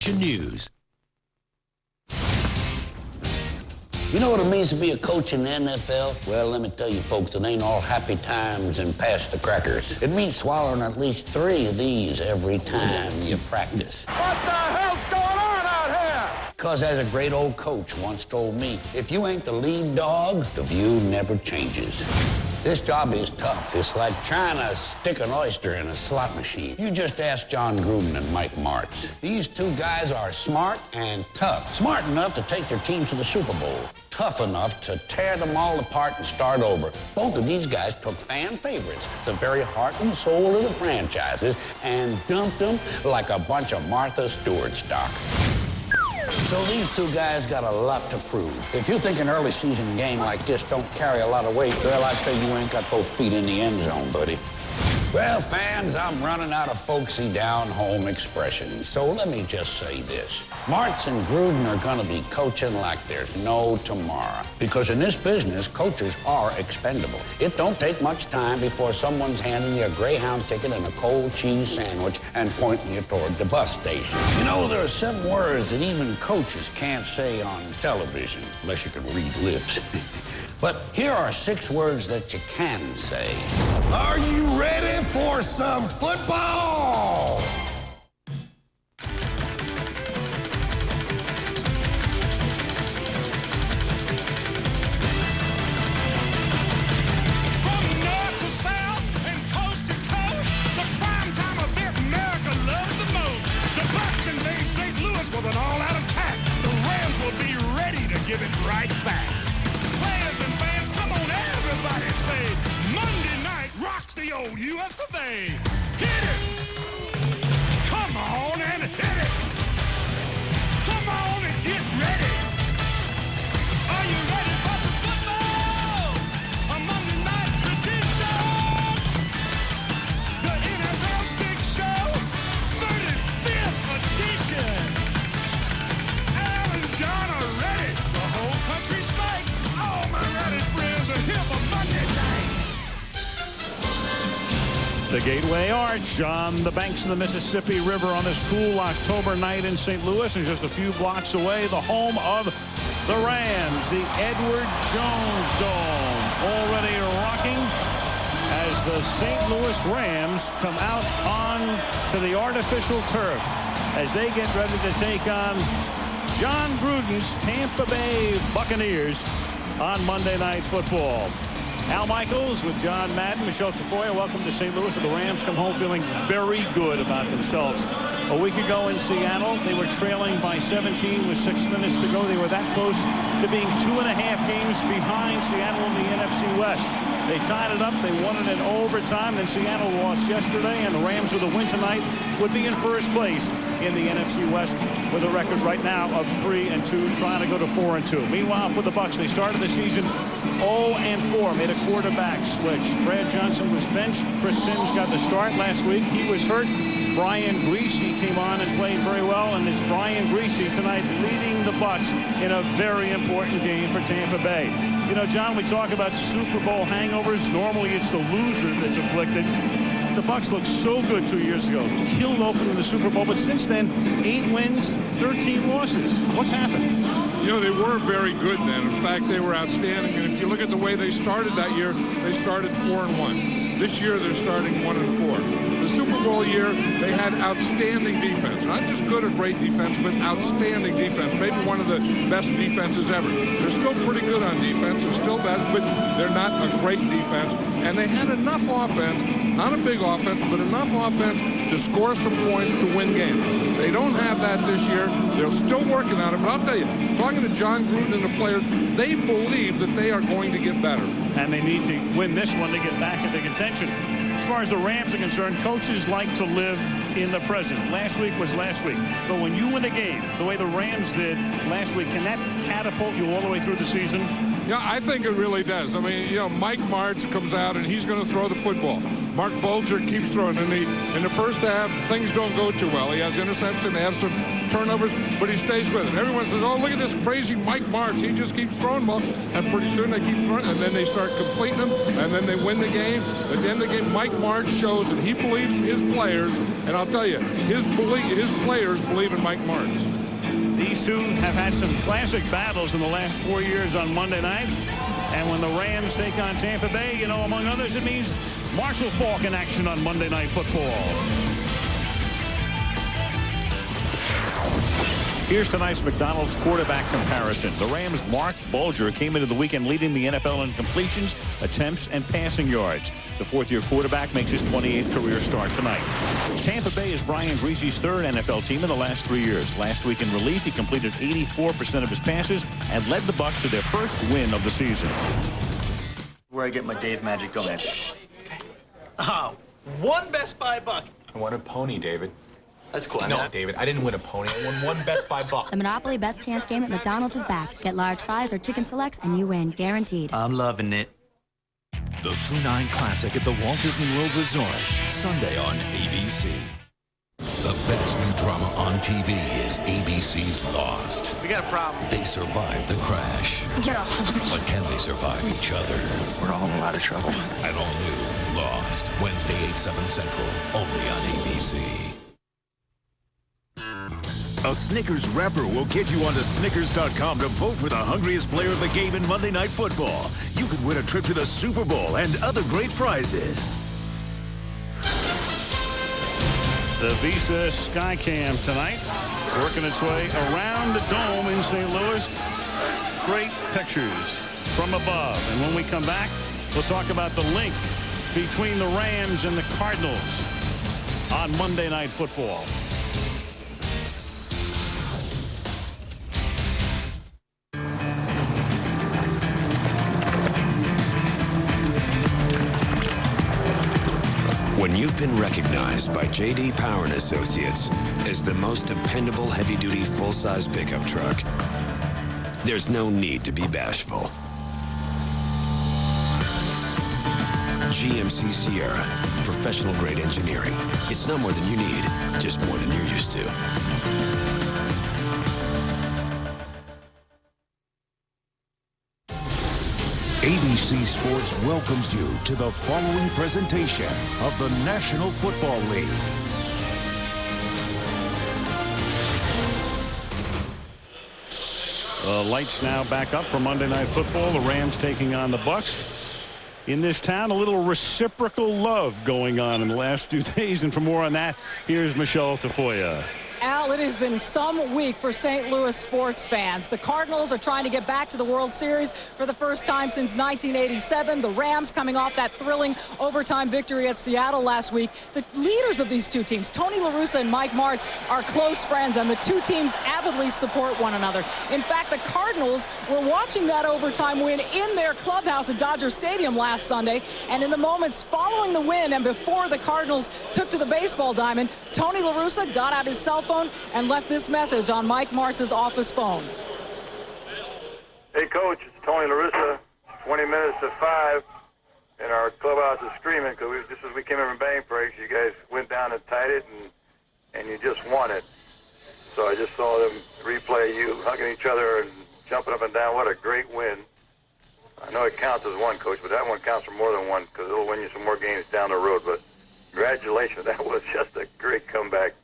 Action News. You know what it means to be a coach in the NFL? Well, let me tell you folks, it ain't all happy times and pass the crackers. It means swallowing at least 3 of these every time you practice. What the hell's going on out here? Because as a great old coach once told me, if you ain't the lead dog, the view never changes. This job is tough. It's like trying to stick an oyster in a slot machine. You just ask John Gruden and Mike Martz. These 2 guys are smart and tough. Smart enough to take their teams to the Super Bowl. Tough enough to tear them all apart and start over. Both of these guys took fan favorites, the very heart and soul of the franchises, and dumped them like a bunch of Martha Stewart stock. So these 2 guys got a lot to prove. If you think an early season game like this don't carry a lot of weight, well, I'd say you ain't got both feet in the end zone, buddy. Well, fans, I'm running out of folksy down-home expressions, so let me just say this. Martz and Gruden are going to be coaching like there's no tomorrow. Because in this business, coaches are expendable. It don't take much time before someone's handing you a Greyhound ticket and a cold cheese sandwich and pointing you toward the bus station. You know, there are some words that even coaches can't say on television, unless you can read lips. But here are 6 words that you can say. Are you ready for some football? From north to south and coast to coast, the primetime event America loves the most. The Bucs invade St. Louis with an all-out attack. The Rams will be ready to give it right back. Players and fans, come on, everybody say, Monday night rocks the old U.S. of A. Hit it! Come on and hit it! Come on and get ready! Are you ready for some football? A Monday night tradition! The NFL Big Show, 35th edition! Al and John are ready! The whole country's psyched! All my ready friends are here for Monday night! The Gateway Arch on the banks of the Mississippi River on this cool October night in St. Louis, and just a few blocks away, the home of the Rams, the Edward Jones Dome, already rocking as the St. Louis Rams come out on to the artificial turf as they get ready to take on John Gruden's Tampa Bay Buccaneers on Monday Night Football. Al Michaels with John Madden, Michelle Tafoya, welcome to St. Louis. The Rams come home feeling very good about themselves. A week ago in Seattle, they were trailing by 17 with 6 minutes to go. They were that close to being 2.5 games behind Seattle in the NFC West. They tied it up. They won it in overtime. Then Seattle lost yesterday, and the Rams with a win tonight would be in first place in the NFC West with a record right now of 3-2, trying to go to 4-2. Meanwhile, for the Bucs, they started the season 0-4, made a quarterback switch. Brad Johnson was benched. Chris Sims got the start last week. He was hurt. Brian Griese came on and played very well, and it's Brian Griese tonight leading the Bucs in a very important game for Tampa Bay. You know, John, we talk about Super Bowl hangovers. Normally it's the loser that's afflicted. The Bucs looked so good 2 years ago, killed opening the Super Bowl, but since then, 8 wins, 13 losses. What's happened? You know, they were very good then. In fact, they were outstanding. And if you look at the way they started that year, they started 4-1. This year, they're starting 1-4. The Super Bowl year, they had outstanding defense. Not just good or great defense, but outstanding defense. Maybe one of the best defenses ever. They're still pretty good on defense. They're still best, but they're not a great defense. And they had enough offense, not a big offense, but enough offense to score some points to win games. They don't have that this year. They're still working on it. But I'll tell you, talking to John Gruden and the players, they believe that they are going to get better. And they need to win this one to get back into contention. As far as the Rams are concerned, coaches like to live in the present. Last week was last week. But when you win a game the way the Rams did last week, can that catapult you all the way through the season? Yeah, I think it really does. I mean, you know, Mike Martz comes out and he's going to throw the football. Mark Bulger keeps throwing. In the first half, things don't go too well. He has interception, they have some turnovers, but he stays with it. Everyone says, oh, look at this crazy Mike Martz. He just keeps throwing well, and pretty soon they keep throwing, and then they start completing them, and then they win the game. At the end of the game, Mike Martz shows that he believes his players, and I'll tell you, his players believe in Mike Martz. These two have had some classic battles in the last 4 years on Monday night. And when the Rams take on Tampa Bay, you know, among others, it means Marshall Faulk in action on Monday Night Football. Here's tonight's McDonald's quarterback comparison. The Rams' Mark Bulger came into the weekend leading the NFL in completions, attempts, and passing yards. The fourth-year quarterback makes his 28th career start tonight. Tampa Bay is Brian Greasy's third NFL team in the last 3 years. Last week in relief, he completed 84% of his passes and led the Bucs to their first win of the season. Where I get my Dave magic going. Okay. Oh, one Best Buy buck. I won a pony, David. That's cool. No, David, I didn't win a pony. I won one Best Buy buck. The Monopoly Best Chance game at McDonald's is back. Get large fries or chicken selects and you win, guaranteed. I'm loving it. The Funine Classic at the Walt Disney World Resort, Sunday on ABC. The best new drama on TV is ABC's Lost. We got a problem. They survived the crash. But can they survive each other? We're all in a lot of trouble. An all-new Lost, Wednesday, 8/7 Central, only on ABC. A Snickers wrapper will get you onto Snickers.com to vote for the hungriest player of the game in Monday Night Football. You could win a trip to the Super Bowl and other great prizes. The Visa Skycam tonight, working its way around the dome in St. Louis. Great pictures from above. And when we come back, we'll talk about the link between the Rams and the Cardinals on Monday Night Football. When you've been recognized by J.D. Power & Associates as the most dependable heavy-duty full-size pickup truck, there's no need to be bashful. GMC Sierra, professional-grade engineering. It's not more than you need, just more than you're used to. ABC Sports welcomes you to the following presentation of the National Football League. The lights now back up for Monday Night Football. The Rams taking on the Bucs. In this town, a little reciprocal love going on in the last few days. And for more on that, here's Michelle Tafoya. Al, it has been some week for St. Louis sports fans. The Cardinals are trying to get back to the World Series for the first time since 1987. The Rams coming off that thrilling overtime victory at Seattle last week. The leaders of these two teams, Tony La Russa and Mike Martz, are close friends, and the two teams avidly support one another. In fact, the Cardinals were watching that overtime win in their clubhouse at Dodger Stadium last Sunday, and in the moments following the win and before the Cardinals took to the baseball diamond, Tony La Russa got out his cell phone and left this message on Mike Martz's office phone. Hey, Coach, it's Tony La Russa. 20 minutes to 5, and our clubhouse is screaming because just as we came in from batting breaks, you guys went down and tied it, and you just won it. So I just saw them replay you hugging each other and jumping up and down. What a great win. I know it counts as one, Coach, but that one counts for more than one because it'll win you some more games down the road. But congratulations. That was just a great comeback.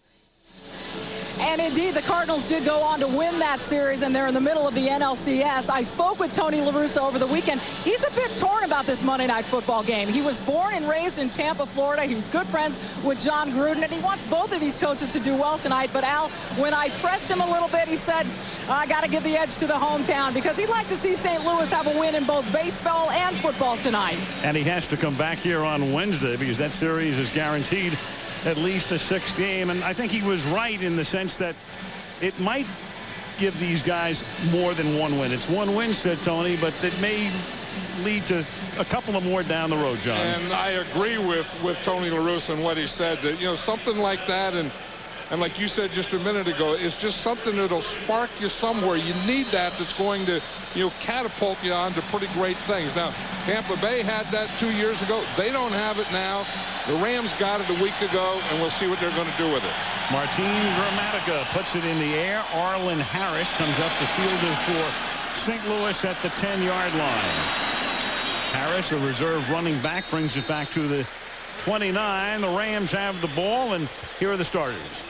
And indeed, the Cardinals did go on to win that series, and they're in the middle of the NLCS. I spoke with Tony La Russa over the weekend. He's a bit torn about this Monday Night Football game. He was born and raised in Tampa, Florida. He was good friends with John Gruden, and he wants both of these coaches to do well tonight. But, Al, when I pressed him a little bit, he said, I got to give the edge to the hometown because he'd like to see St. Louis have a win in both baseball and football tonight. And he has to come back here on Wednesday because that series is guaranteed at least a sixth game. And I think he was right in the sense that it might give these guys more than one win. It's one win, said Tony, but it may lead to a couple of more down the road, John. And I agree with Tony La Russa and what he said, that, you know, something like that, and And like you said just a minute ago, it's just something that'll spark you somewhere. You need that's going to, catapult you on to pretty great things. Now, Tampa Bay had that 2 years ago. They don't have it now. The Rams got it a week ago, and we'll see what they're going to do with it. Martin Gramatica puts it in the air. Arlen Harris comes up to field it for St. Louis at the 10-yard line. Harris, a reserve running back, brings it back to the 29. The Rams have the ball, and here are the starters.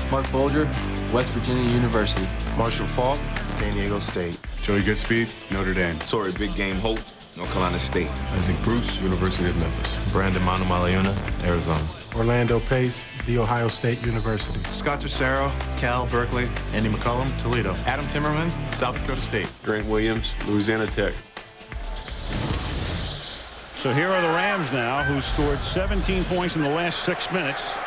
Mark Bolger, West Virginia University. Marshall Falk, San Diego State. Joey Goodspeed, Notre Dame. Torrey Big Game Holt, North Carolina State. Isaac Bruce, University of Memphis. Brandon Manumalayuna, Arizona. Orlando Pace, The Ohio State University. Scott Tercero, Cal, Berkeley. Andy McCullum, Toledo. Adam Timmerman, South Dakota State. Grant Williams, Louisiana Tech. So here are the Rams now, who scored 17 points in the last 6 minutes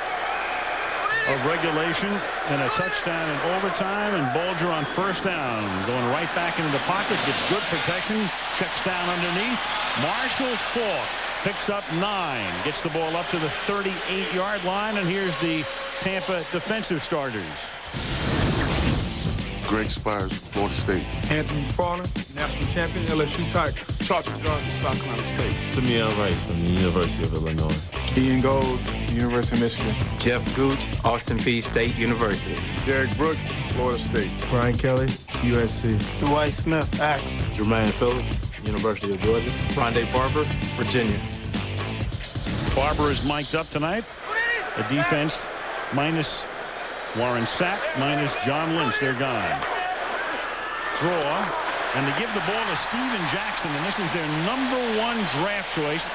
of regulation and a touchdown in overtime, and Bolger on first down, going right back into the pocket, gets good protection, checks down underneath. Marshall Falk picks up 9, gets the ball up to the 38-yard line, and here's the Tampa defensive starters. Greg Spires, Florida State. Anthony McFarland, national champion, LSU Tigers. Charles Gardner, South Carolina State. Simeon Rice from the University of Illinois. Ian Gold, University of Michigan. Jeff Gooch, Austin Peay State University. Derek Brooks, Florida State. Brian Kelly, USC. Dwight Smith, Akron. Jermaine Phillips, University of Georgia. Rondé Barber, Virginia. Barber is mic'd up tonight. The defense minus Warren Sapp, minus John Lynch. They're gone. Draw. And they give the ball to Steven Jackson, and this is their #1 draft choice.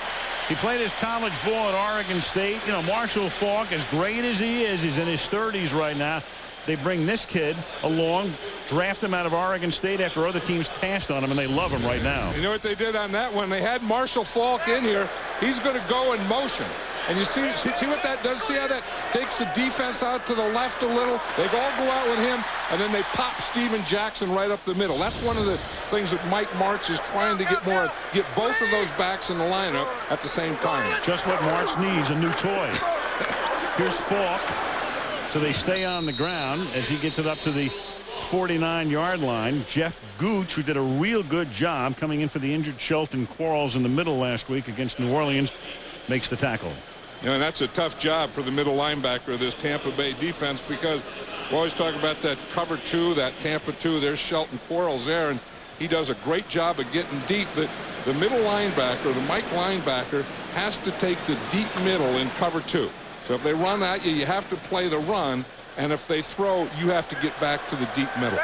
He played his college ball at Oregon State. Marshall Falk, as great as he is, he's in his 30s right now. They bring this kid along, draft him out of Oregon State after other teams passed on him, and they love him right now. You know what they did on that one? They had Marshall Falk in here. He's going to go in motion. And you see what that does? See how that takes the defense out to the left a little? They all go out with him, and then they pop Steven Jackson right up the middle. That's one of the things that Mike Martz is trying to get both of those backs in the lineup at the same time. Just what Martz needs, a new toy. Here's Falk. So they stay on the ground as he gets it up to the 49-yard line. Jeff Gooch, who did a real good job coming in for the injured Shelton Quarles in the middle last week against New Orleans, makes the tackle. And that's a tough job for the middle linebacker of this Tampa Bay defense, because we always talk about that cover 2, that Tampa 2. There's Shelton Quarles there, and he does a great job of getting deep. The middle linebacker, the Mike linebacker, has to take the deep middle in cover 2. So if they run at you, you have to play the run, and if they throw, you have to get back to the deep middle.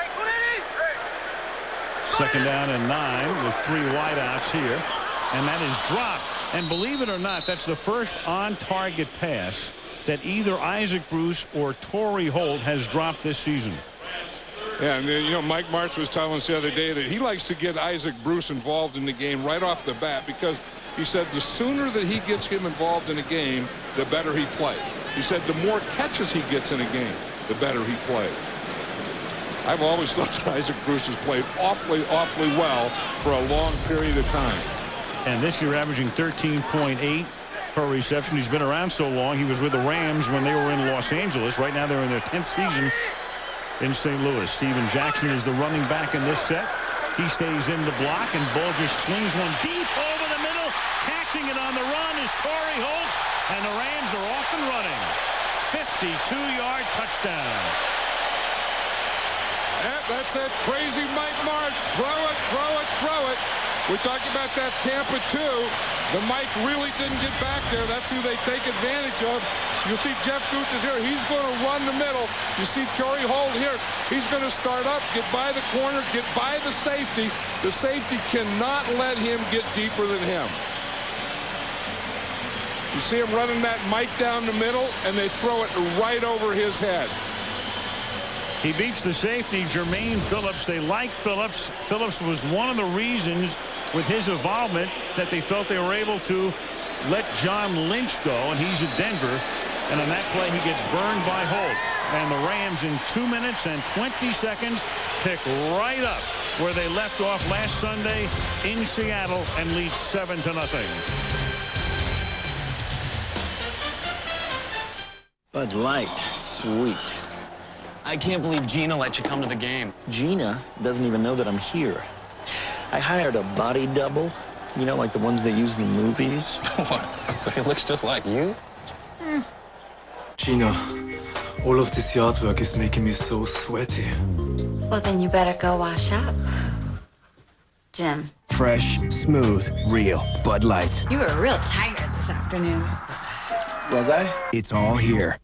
Second down and 9 with 3 wideouts here, and that is dropped. And believe it or not, that's the first on-target pass that either Isaac Bruce or Torrey Holt has dropped this season. Yeah, and Mike Martz was telling us the other day that he likes to get Isaac Bruce involved in the game right off the bat, because he said the sooner that he gets him involved in a game, the better he plays. He said the more catches he gets in a game, the better he plays. I've always thought that Isaac Bruce has played awfully well for a long period of time. And this year averaging 13.8 per reception. He's been around so long. He was with the Rams when they were in Los Angeles. Right now they're in their 10th season in St. Louis. Steven Jackson is the running back in this set. He stays in the block, and Bolger swings one deep over the middle. Catching it on the run is Torrey Holt, and the Rams are off and running. 52-yard touchdown. Yeah, that's that crazy Mike Martz. Throw it, throw it, throw it. We talked about that Tampa 2. The Mike really didn't get back there. That's who they take advantage of. You'll see Jeff Gooch is here. He's going to run the middle. You see Torrey Holt here. He's going to start up, get by the corner, get by the safety. The safety cannot let him get deeper than him. You see him running that Mike down the middle, and they throw it right over his head. He beats the safety, Jermaine Phillips. They like Phillips. Phillips was one of the reasons with his involvement that they felt they were able to let John Lynch go, and he's at Denver. And on that play, he gets burned by Holt. And the Rams in 2 minutes and 20 seconds pick right up where they left off last Sunday in Seattle and lead 7-0. Bud Light, sweet. I can't believe Gina let you come to the game. Gina doesn't even know that I'm here. I hired a body double, you know, like the ones they use in the movies. What? So he looks just like you? Gina, all of this yard work is making me so sweaty. Well, then you better go wash up. Jim. Fresh, smooth, real Bud Light. You were real tired this afternoon. Was I? It's all here.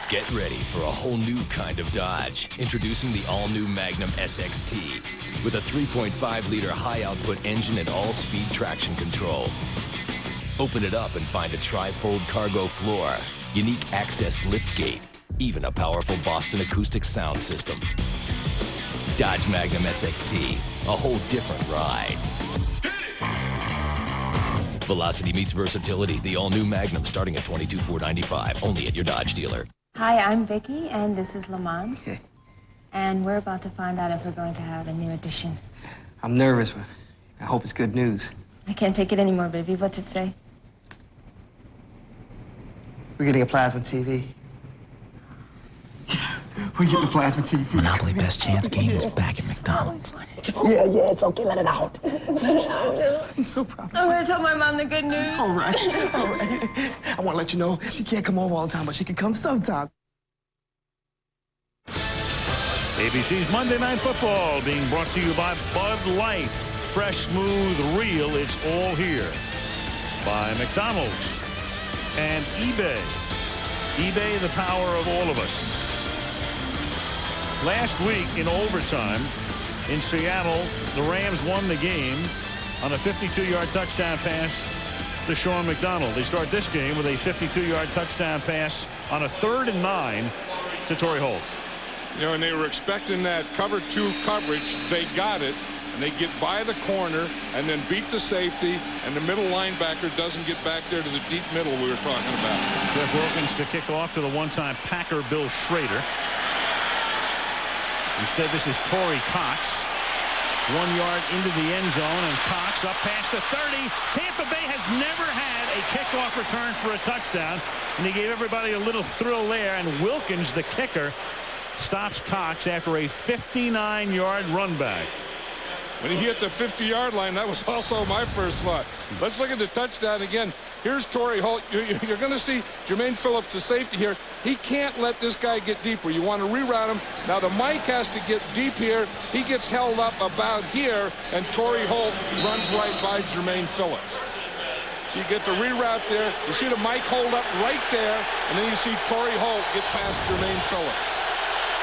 Get ready for a whole new kind of Dodge. Introducing the all-new Magnum SXT with a 3.5-liter high-output engine and all-speed traction control. Open it up and find a tri-fold cargo floor, unique access liftgate, even a powerful Boston acoustic sound system. Dodge Magnum SXT, a whole different ride. Velocity meets versatility. The all-new Magnum starting at $22,495, only at your Dodge dealer. Hi, I'm Vicky, and this is Lamont. And we're about to find out if we're going to have a new addition. I'm nervous, but I hope it's good news. I can't take it anymore, baby. What's it say? We're getting a plasma TV. We're getting a plasma TV. Monopoly Best Chance game is back at McDonald's. Yeah, it's okay. Let it out. I'm so proud. I'm going to tell my mom the good news. All right. I want to let you know she can't come over all the time, but she can come sometime. ABC's Monday Night Football being brought to you by Bud Light. Fresh, smooth, real, it's all here. By McDonald's and eBay. eBay, the power of all of us. Last week in overtime in Seattle, the Rams won the game on a 52-yard touchdown pass to Sean McDonald. They start this game with a 52-yard touchdown pass on a 3rd and 9 to Torrey Holt. You know, and they were expecting that cover 2 coverage. They got it, and they get by the corner and then beat the safety, and the middle linebacker doesn't get back there to the deep middle we were talking about. Jeff Wilkins to kick off to the one-time Packer Bill Schrader. Instead, this is Torrey Cox. 1 yard into the end zone, and Cox up past the 30. Tampa Bay has never had a kickoff return for a touchdown, and he gave everybody a little thrill there, and Wilkins, the kicker, stops Cox after a 59-yard run back. When he hit the 50-yard line, that was also my first thought. Let's look at the touchdown again. Here's Torrey Holt. You're going to see Jermaine Phillips, the safety here. He can't let this guy get deeper. You want to reroute him. Now the Mike has to get deep here. He gets held up about here, and Torrey Holt runs right by Jermaine Phillips. So you get the reroute there. You see the Mike hold up right there, and then you see Torrey Holt get past Jermaine Phillips.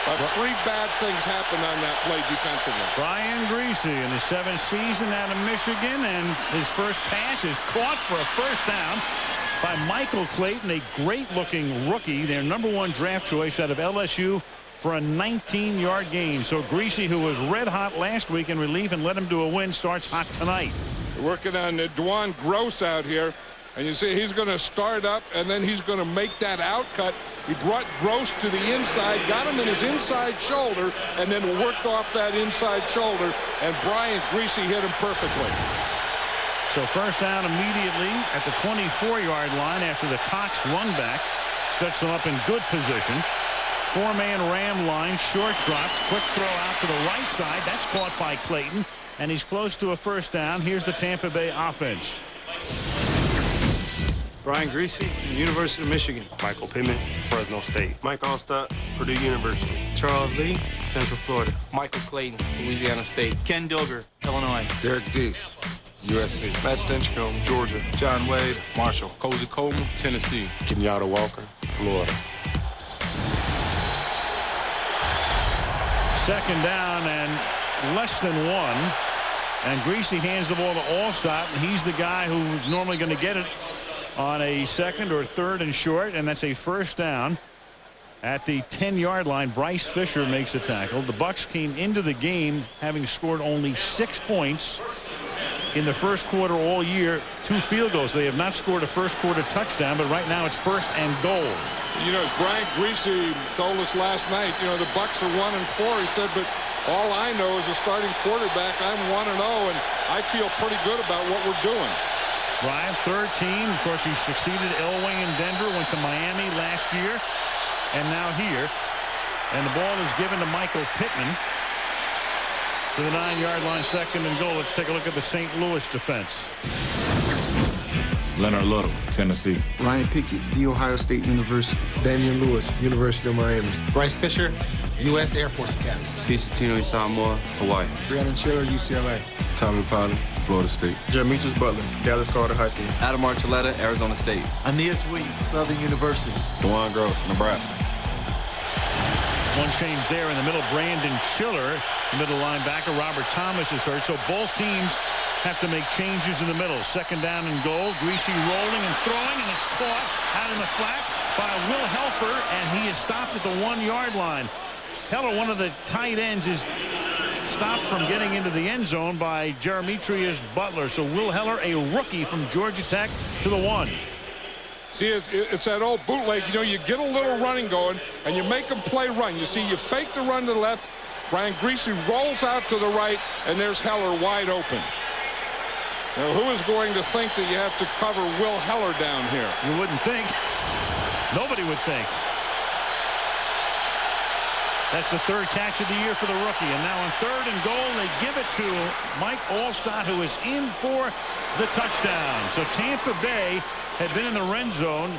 But 3 bad things happened on that play defensively. Brian Greasy in his 7th season out of Michigan, and his first pass is caught for a first down by Michael Clayton, a great-looking rookie, their #1 draft choice out of LSU for a 19-yard gain. So Greasy, who was red-hot last week in relief and led him to a win, starts hot tonight. We're working on Dwan Gross out here. And you see he's going to start up, and then he's going to make that out cut. He brought Gross to the inside, got him in his inside shoulder, and then worked off that inside shoulder, and Brian Greasy hit him perfectly. So first down immediately at the 24-yard line after the Cox run back. Sets them up in good position. 4-man Ram line, short drop, quick throw out to the right side. That's caught by Clayton, and he's close to a first down. Here's the Tampa Bay offense. Brian Greasy, University of Michigan. Michael Pittman, Fresno State. Mike Allstott, Purdue University. Charles Lee, Central Florida. Michael Clayton, Louisiana State. Ken Dilger, Illinois. Derek Deese, USC. Matt Stinchcomb, Georgia. John Wade, Marshall. Cozy Coleman, Tennessee. Kenyatta Walker, Florida. Second down and less than 1. And Greasy hands the ball to Allstott, and he's the guy who's normally going to get it on a 2nd or 3rd and short, and that's a first down at the 10-yard line. Bryce Fisher makes the tackle. The Bucs came into the game having scored only 6 points in the first quarter all year, 2 field goals. They have not scored a first quarter touchdown, but right now it's 1st and goal. You know, as Brian Greasy told us last night, you know, the Bucs are 1-4. He said, but all I know is a starting quarterback, I'm 1-0, and I feel pretty good about what we're doing. Brian, 3rd team. Of course, he succeeded Elway in Denver, went to Miami last year. And now here. And the ball is given to Michael Pittman to the 9-yard line, 2nd and goal. Let's take a look at the St. Louis defense. Leonard Little, Tennessee. Ryan Pickett, The Ohio State University. Damian Lewis, University of Miami. Bryce Fisher, U.S. Air Force Academy. Pisatino Samoa, Hawaii. Brandon Chiller, UCLA. Tommy Pollard, Florida State. Demetrius Butler, Dallas Carter High School. Adam Archuleta, Arizona State. Aeneas Williams, Southern University. DeJuan Gross, Nebraska. One change there in the middle. Brandon Chiller, middle linebacker. Robert Thomas is hurt, so both teams have to make changes in the middle. 2nd down and goal. Greasy rolling and throwing, and it's caught out in the flat by Will Helfer, and he is stopped at the 1-yard line. Heller, one of the tight ends, is stopped from getting into the end zone by Demetrius Butler. So Will Heller, a rookie from Georgia Tech, to the 1. See, it's that old bootleg. You know, you get a little running going, and you make them play run. You see, you fake the run to the left. Brian Greasy rolls out to the right, and there's Heller wide open. Now, who is going to think that you have to cover Will Heller down here? You wouldn't think. Nobody would think. That's the 3rd catch of the year for the rookie. And now on 3rd and goal, they give it to Mike Alstott, who is in for the touchdown. So Tampa Bay had been in the red zone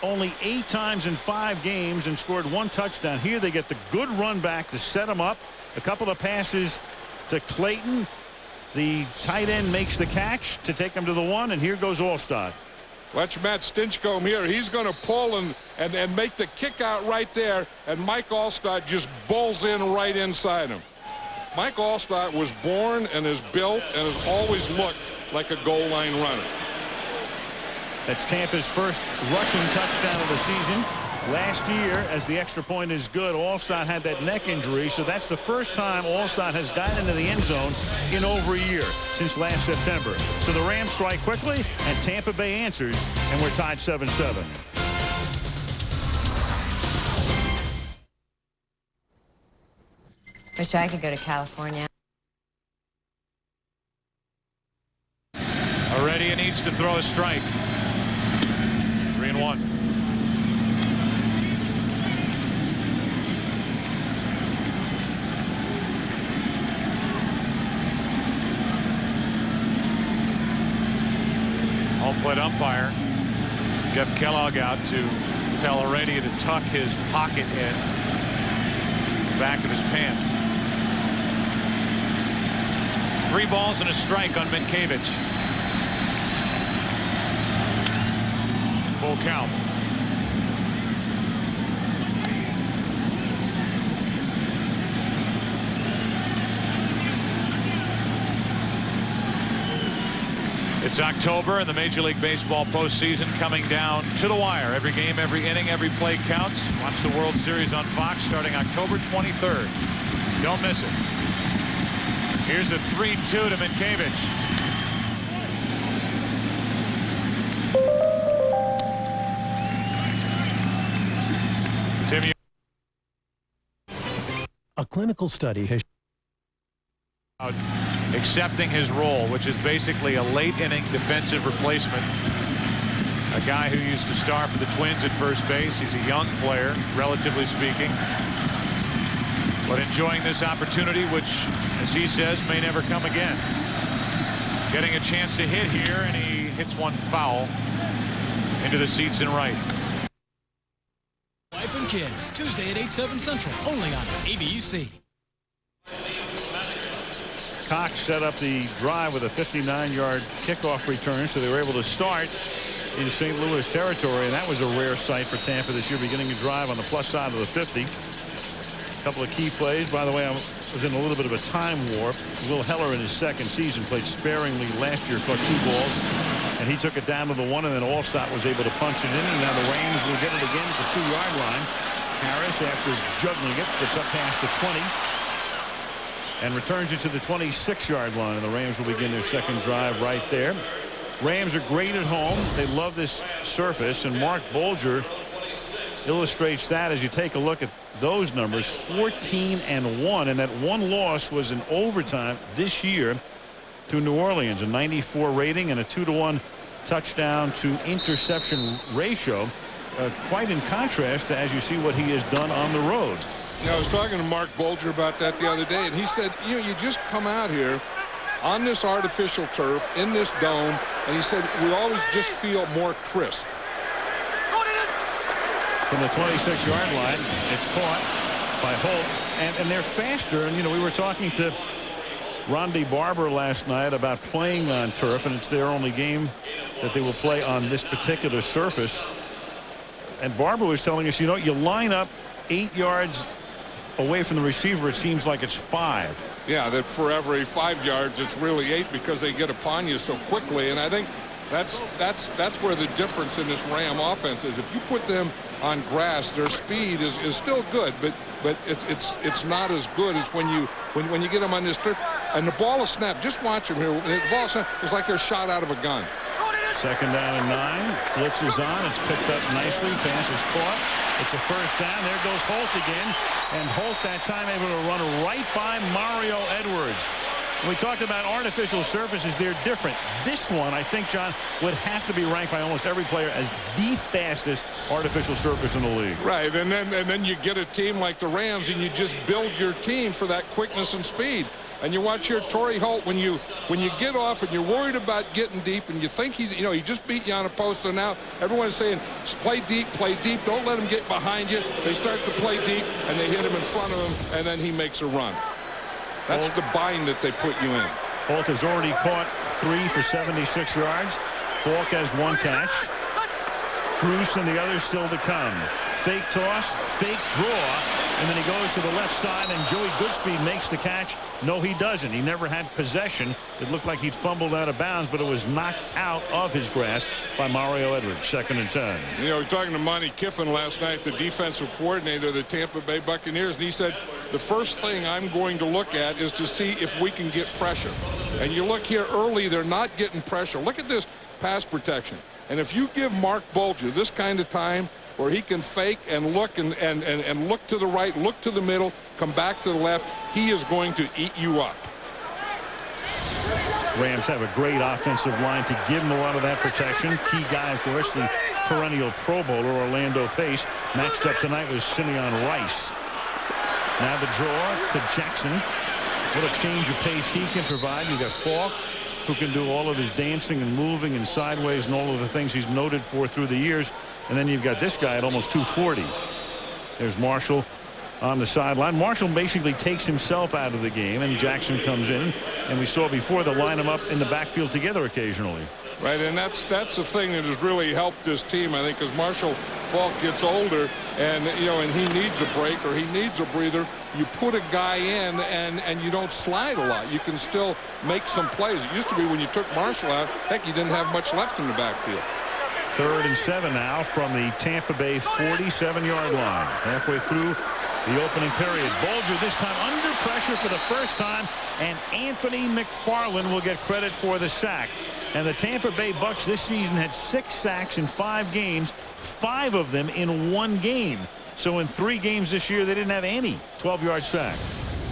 only 8 times in 5 games and scored 1 touchdown. Here they get the good run back to set them up. A couple of passes to Clayton. The tight end makes the catch to take him to the 1, and here goes Alstott. Watch Matt Stinchcomb here. He's going to pull and make the kick out right there, and Mike Alstott just bowls in right inside him. Mike Alstott was born and is built and has always looked like a goal line runner. That's Tampa's first rushing touchdown of the season. Last year, as the extra point is good, Alstott had that neck injury, so that's the first time Alstott has gotten into the end zone in over a year, since last September. So the Rams strike quickly, and Tampa Bay answers, and we're tied 7-7. Wish I could go to California. Heredia needs to throw a strike. 3-1. Home plate umpire Jeff Kellogg out to tell Heredia to tuck his pocket in the back of his pants. 3 balls and a strike on Minkiewicz. Full count. It's October and the Major League Baseball postseason coming down to the wire. Every game, every inning, every play counts. Watch the World Series on Fox starting October 23rd. Don't miss it. Here's a 3-2 to Minkiewicz. Tim, a clinical study has accepting his role, which is basically a late inning defensive replacement. A guy who used to star for the Twins at first base. He's a young player, relatively speaking, but enjoying this opportunity, which, as he says, may never come again. Getting a chance to hit here, and he hits one foul into the seats in right. Wife and Kids, Tuesday at 8/7 Central, only on ABUC. Cox set up the drive with a 59-yard kickoff return, so they were able to start in St. Louis territory, and that was a rare sight for Tampa this year, beginning to drive on the plus side of the 50. A couple of key plays. By the way, I was in a little bit of a time warp. Will Heller in his second season played sparingly last year, caught 2 balls, and he took it down to the 1, and then Alstott was able to punch it in, and now the Rams will get it again at the 2-yard line. Harris, after juggling it, gets up past the 20. And returns it to the 26-yard line, and the Rams will begin their second drive right there. Rams are great at home. They love this surface, and Mark Bolger illustrates that as you take a look at those numbers. 14-1, and that one loss was in overtime this year to New Orleans. A 94 rating and a 2-to-1 touchdown to interception ratio. quite in contrast to as you see what he has done on the road. You know, I was talking to Mark Bulger about that the other day, and he said, you know, you just come out here on this artificial turf in this dome, and he said we always just feel more crisp. From the 26-yard line, it's caught by Holt, and they're faster. And you know, we were talking to Ronde Barber last night about playing on turf, and it's their only game that they will play on this particular surface. And Barber was telling us, you know, you line up 8 yards away from the receiver, it seems like it's 5. Yeah, that for every 5 yards, it's really 8 because they get upon you so quickly. And I think that's where the difference in this Ram offense is. If you put them on grass, their speed is still good, but it's not as good as when you get them on this turf. And the ball is snapped. Just watch them here. The ball is snapped. It's like they're shot out of a gun. 2nd down and 9. Blitz is on. It's picked up nicely. Pass is caught. It's a 1st down. There goes Holt again. And Holt that time able to run right by Mario Edwards. We talked about artificial surfaces. They're different. This one, I think, John, would have to be ranked by almost every player as the fastest artificial surface in the league. Right, and then you get a team like the Rams, and you just build your team for that quickness and speed. And you watch here, Torrey Holt, when you get off and you're worried about getting deep, and you think he just beat you on a post. So now everyone's saying, play deep, don't let him get behind you. They start to play deep, and they hit him in front of him, and then he makes a run. That's the bind that they put you in. Holt has already caught 3 for 76 yards. Falk has 1 catch. Bruce and the others still to come. Fake toss, fake draw, and then he goes to the left side, and Joey Goodspeed makes the catch. No, he doesn't. He never had possession. It looked like he'd fumbled out of bounds, but it was knocked out of his grasp by Mario Edwards. 2nd and 10. You know, we were talking to Monty Kiffin last night, the defensive coordinator of the Tampa Bay Buccaneers, and he said, the first thing I'm going to look at is to see if we can get pressure. And you look here early, they're not getting pressure. Look at this pass protection. And if you give Mark Bulger this kind of time where he can fake and look and look to the right, look to the middle, come back to the left, he is going to eat you up. Rams have a great offensive line to give him a lot of that protection. Key guy, of course, the perennial Pro Bowler Orlando Pace, matched up tonight with Simeon Rice. Now the draw to Jackson. What a change of pace he can provide. You got Falk, who can do all of his dancing and moving and sideways and all of the things he's noted for through the years. And then you've got this guy at almost 240. There's Marshall on the sideline. Marshall basically takes himself out of the game, and Jackson comes in. And we saw before they line them up in the backfield together occasionally. Right, and that's the thing that has really helped this team, I think, as Marshall Falk gets older, and and he needs a break or he needs a breather. You put a guy in, and you don't slide a lot. You can still make some plays. It used to be when you took Marshall out, heck, you didn't have much left in the backfield. 3rd and 7 now from the Tampa Bay 47-yard line. Halfway through the opening period. Bulger this time under pressure for the first time, and Anthony McFarland will get credit for the sack. And the Tampa Bay Bucks this season had 6 sacks in 5 games, 5 of them in 1 game. So in 3 games this year, they didn't have any 12-yard sack.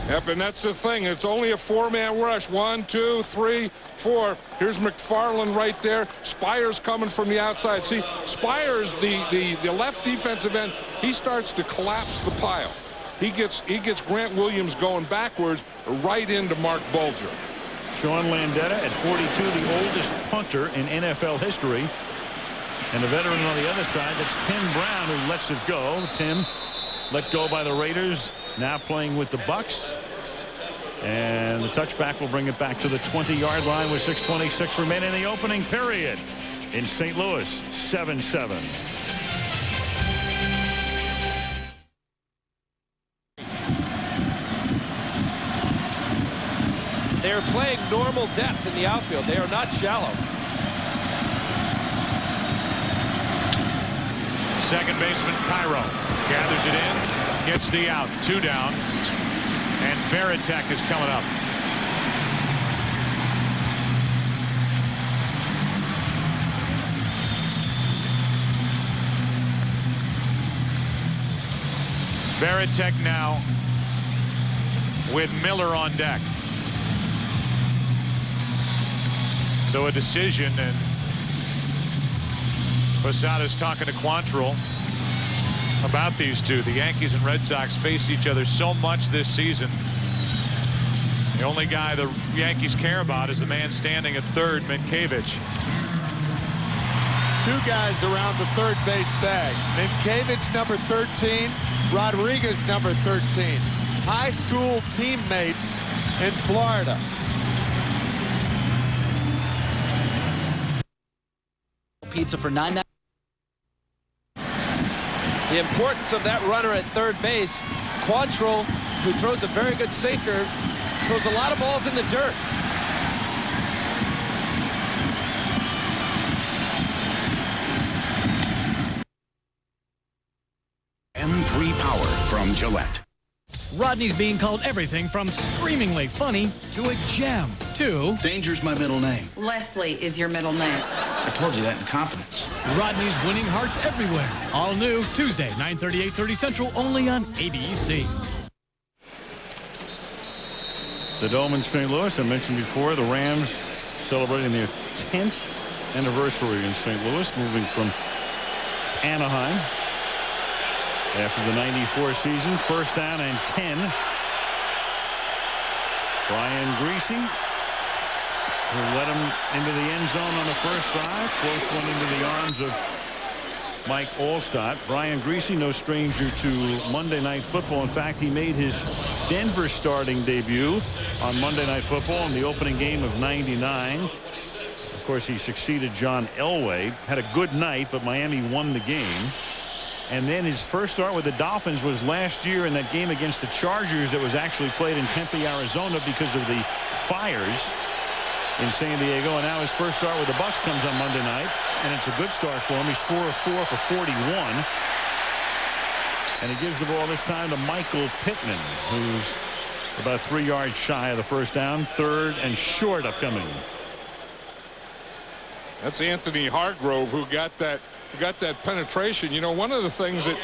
Yep, and that's the thing. It's only a 4-man rush. 1, 2, 3, 4. Here's McFarland right there. Spires coming from the outside. See, Spires, the left defensive end, he starts to collapse the pile. He gets Grant Williams going backwards right into Mark Bulger. Sean Landeta at 42, the oldest punter in NFL history. And a veteran on the other side, that's Tim Brown, who lets it go. Tim let go by the Raiders, now playing with the Bucks. And the touchback will bring it back to the 20-yard line with 6:26 remaining in the opening period. In St. Louis, 7-7. They are playing normal depth in the outfield. They are not shallow. Second baseman Cairo gathers it in, gets the out, 2 down, and Veritek is coming up. Veritek now with Miller on deck. So a decision, and Posada's talking to Quantrill. about these two. The Yankees and Red Sox faced each other so much this season. The only guy the Yankees care about is the man standing at third, Minkiewicz. Two guys around the third base bag. Minkiewicz, number 13. Rodriguez, number 13. High school teammates in Florida. Pizza for $9. The importance of that runner at third base. Quantrill, who throws a very good sinker, throws a lot of balls in the dirt. M3 Power from Gillette. Rodney's being called everything from screamingly funny to a gem to... Danger's my middle name. Leslie is your middle name. I told you that in confidence. Rodney's winning hearts everywhere. All new Tuesday, 9:30, 8:30 Central, only on ABC. The Dome in St. Louis, I mentioned before, the Rams celebrating their 10th anniversary in St. Louis, moving from Anaheim after the '94 season. First down and 10. Brian Greasy, who led him into the end zone on the first drive. Close one into the arms of Mike Allstott. Brian Greasy, no stranger to Monday Night Football. In fact, he made his Denver starting debut on Monday Night Football in the opening game of '99. Of course, he succeeded John Elway. Had a good night, but Miami won the game. And then his first start with the Dolphins was last year in that game against the Chargers that was actually played in Tempe, Arizona because of the fires in San Diego. And now his first start with the Bucs comes on Monday night, and it's a good start for him. He's 4 of 4 for 41. And he gives the ball this time to Michael Pittman, who's about 3 yards shy of the first down. Third and short upcoming. That's Anthony Hargrove who got that penetration. You know, one of the things that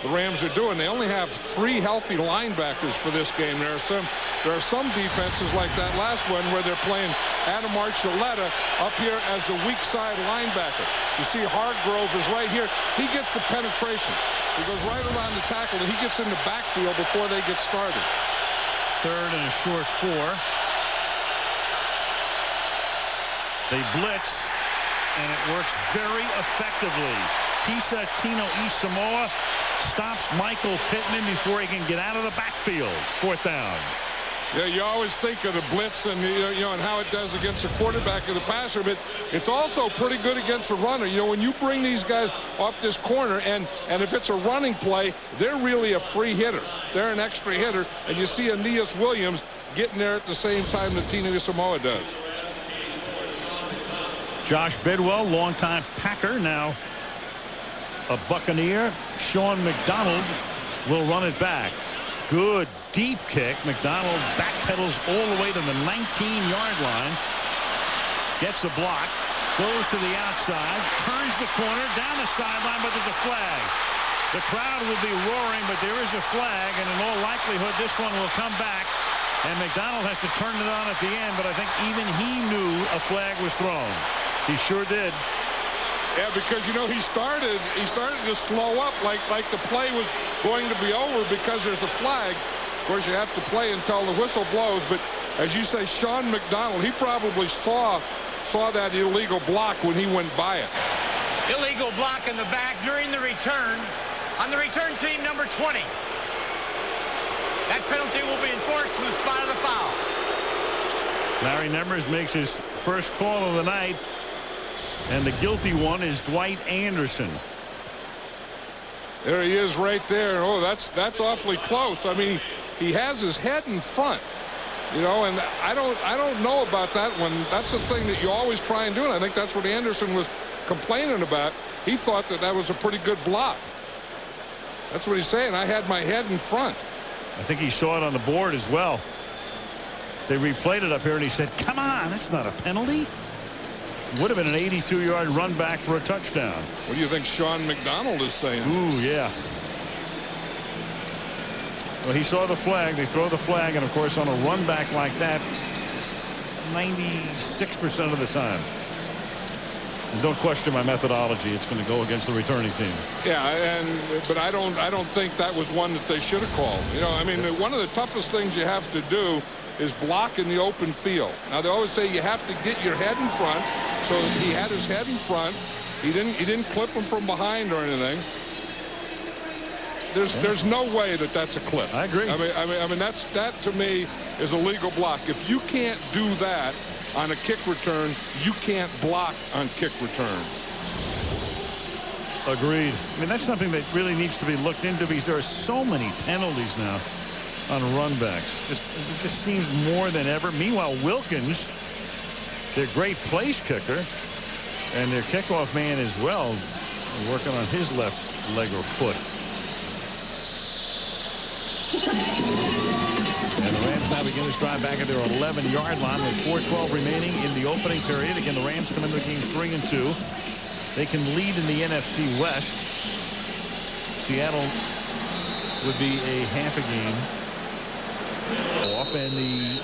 the Rams are doing, they only have 3 healthy linebackers for this game. There are some defenses like that last one where they're playing Adam Archuleta up here as the weak side linebacker. You see Hargrove is right here. He gets the penetration. He goes right around the tackle and he gets in the backfield before they get started. Third and a short 4. They blitz, and it works very effectively. Pisa Tino Isamoa stops Michael Pittman before he can get out of the backfield. Fourth down. Yeah, you always think of the blitz and you know and how it does against the quarterback or the passer, but it's also pretty good against the runner. You know, when you bring these guys off this corner and if it's a running play, they're really a free hitter. They're an extra hitter, and you see Aeneas Williams getting there at the same time that Tino Isamoa does. Josh Bidwell, longtime Packer, now a Buccaneer. Sean McDonald will run it back. Good deep kick. McDonald backpedals all the way to the 19-yard line. Gets a block. Goes to the outside. Turns the corner. Down the sideline, but there's a flag. The crowd will be roaring, but there is a flag, and in all likelihood, this one will come back. And McDonald has to turn it on at the end, but I think even he knew a flag was thrown. He sure did. Yeah, because, you know, he started to slow up like the play was going to be over because there's a flag. Of course, you have to play until the whistle blows. But as you say, Sean McDonald, he probably saw that illegal block when he went by it. Illegal block in the back during the return on the return team number 20. That penalty will be enforced from the spot of the foul. Larry Nemmers makes his first call of the night. And the guilty one is Dwight Anderson. There he is right there. Oh, that's awfully close. I mean, he has his head in front, you know, and I don't know about that one. That's the thing that you always try and do, and I think that's what Anderson was complaining about. He thought that was a pretty good block. That's what he's saying. I had my head in front. I think he saw it on the board as well. They replayed it up here, and he said, come on, that's not a penalty. Would have been an 82-yard run back for a touchdown. What do you think Sean McDonald is saying? Ooh, yeah. Well, he saw the flag. They throw the flag, and of course, on a run back like that, 96% of the time. Don't question my methodology. It's going to go against the returning team. Yeah, but I don't think that was one that they should have called. You know, I mean, one of the toughest things you have to do is block in the open field. Now they always say you have to get your head in front. So he had his head in front. He didn't clip him from behind or anything. There's no way that that's a clip. I agree. I mean that to me is a legal block. If you can't do that on a kick return, you can't block on kick return. Agreed. I mean, that's something that really needs to be looked into because there are so many penalties now on runbacks. It just seems more than ever. Meanwhile, Wilkins, their great place kicker, and their kickoff man as well, working on his left leg or foot. And the Rams now begin this drive back at their 11-yard line with 4:12 remaining in the opening period. Again, the Rams come into the game 3-2. They can lead in the NFC West. Seattle would be a half a game off, and the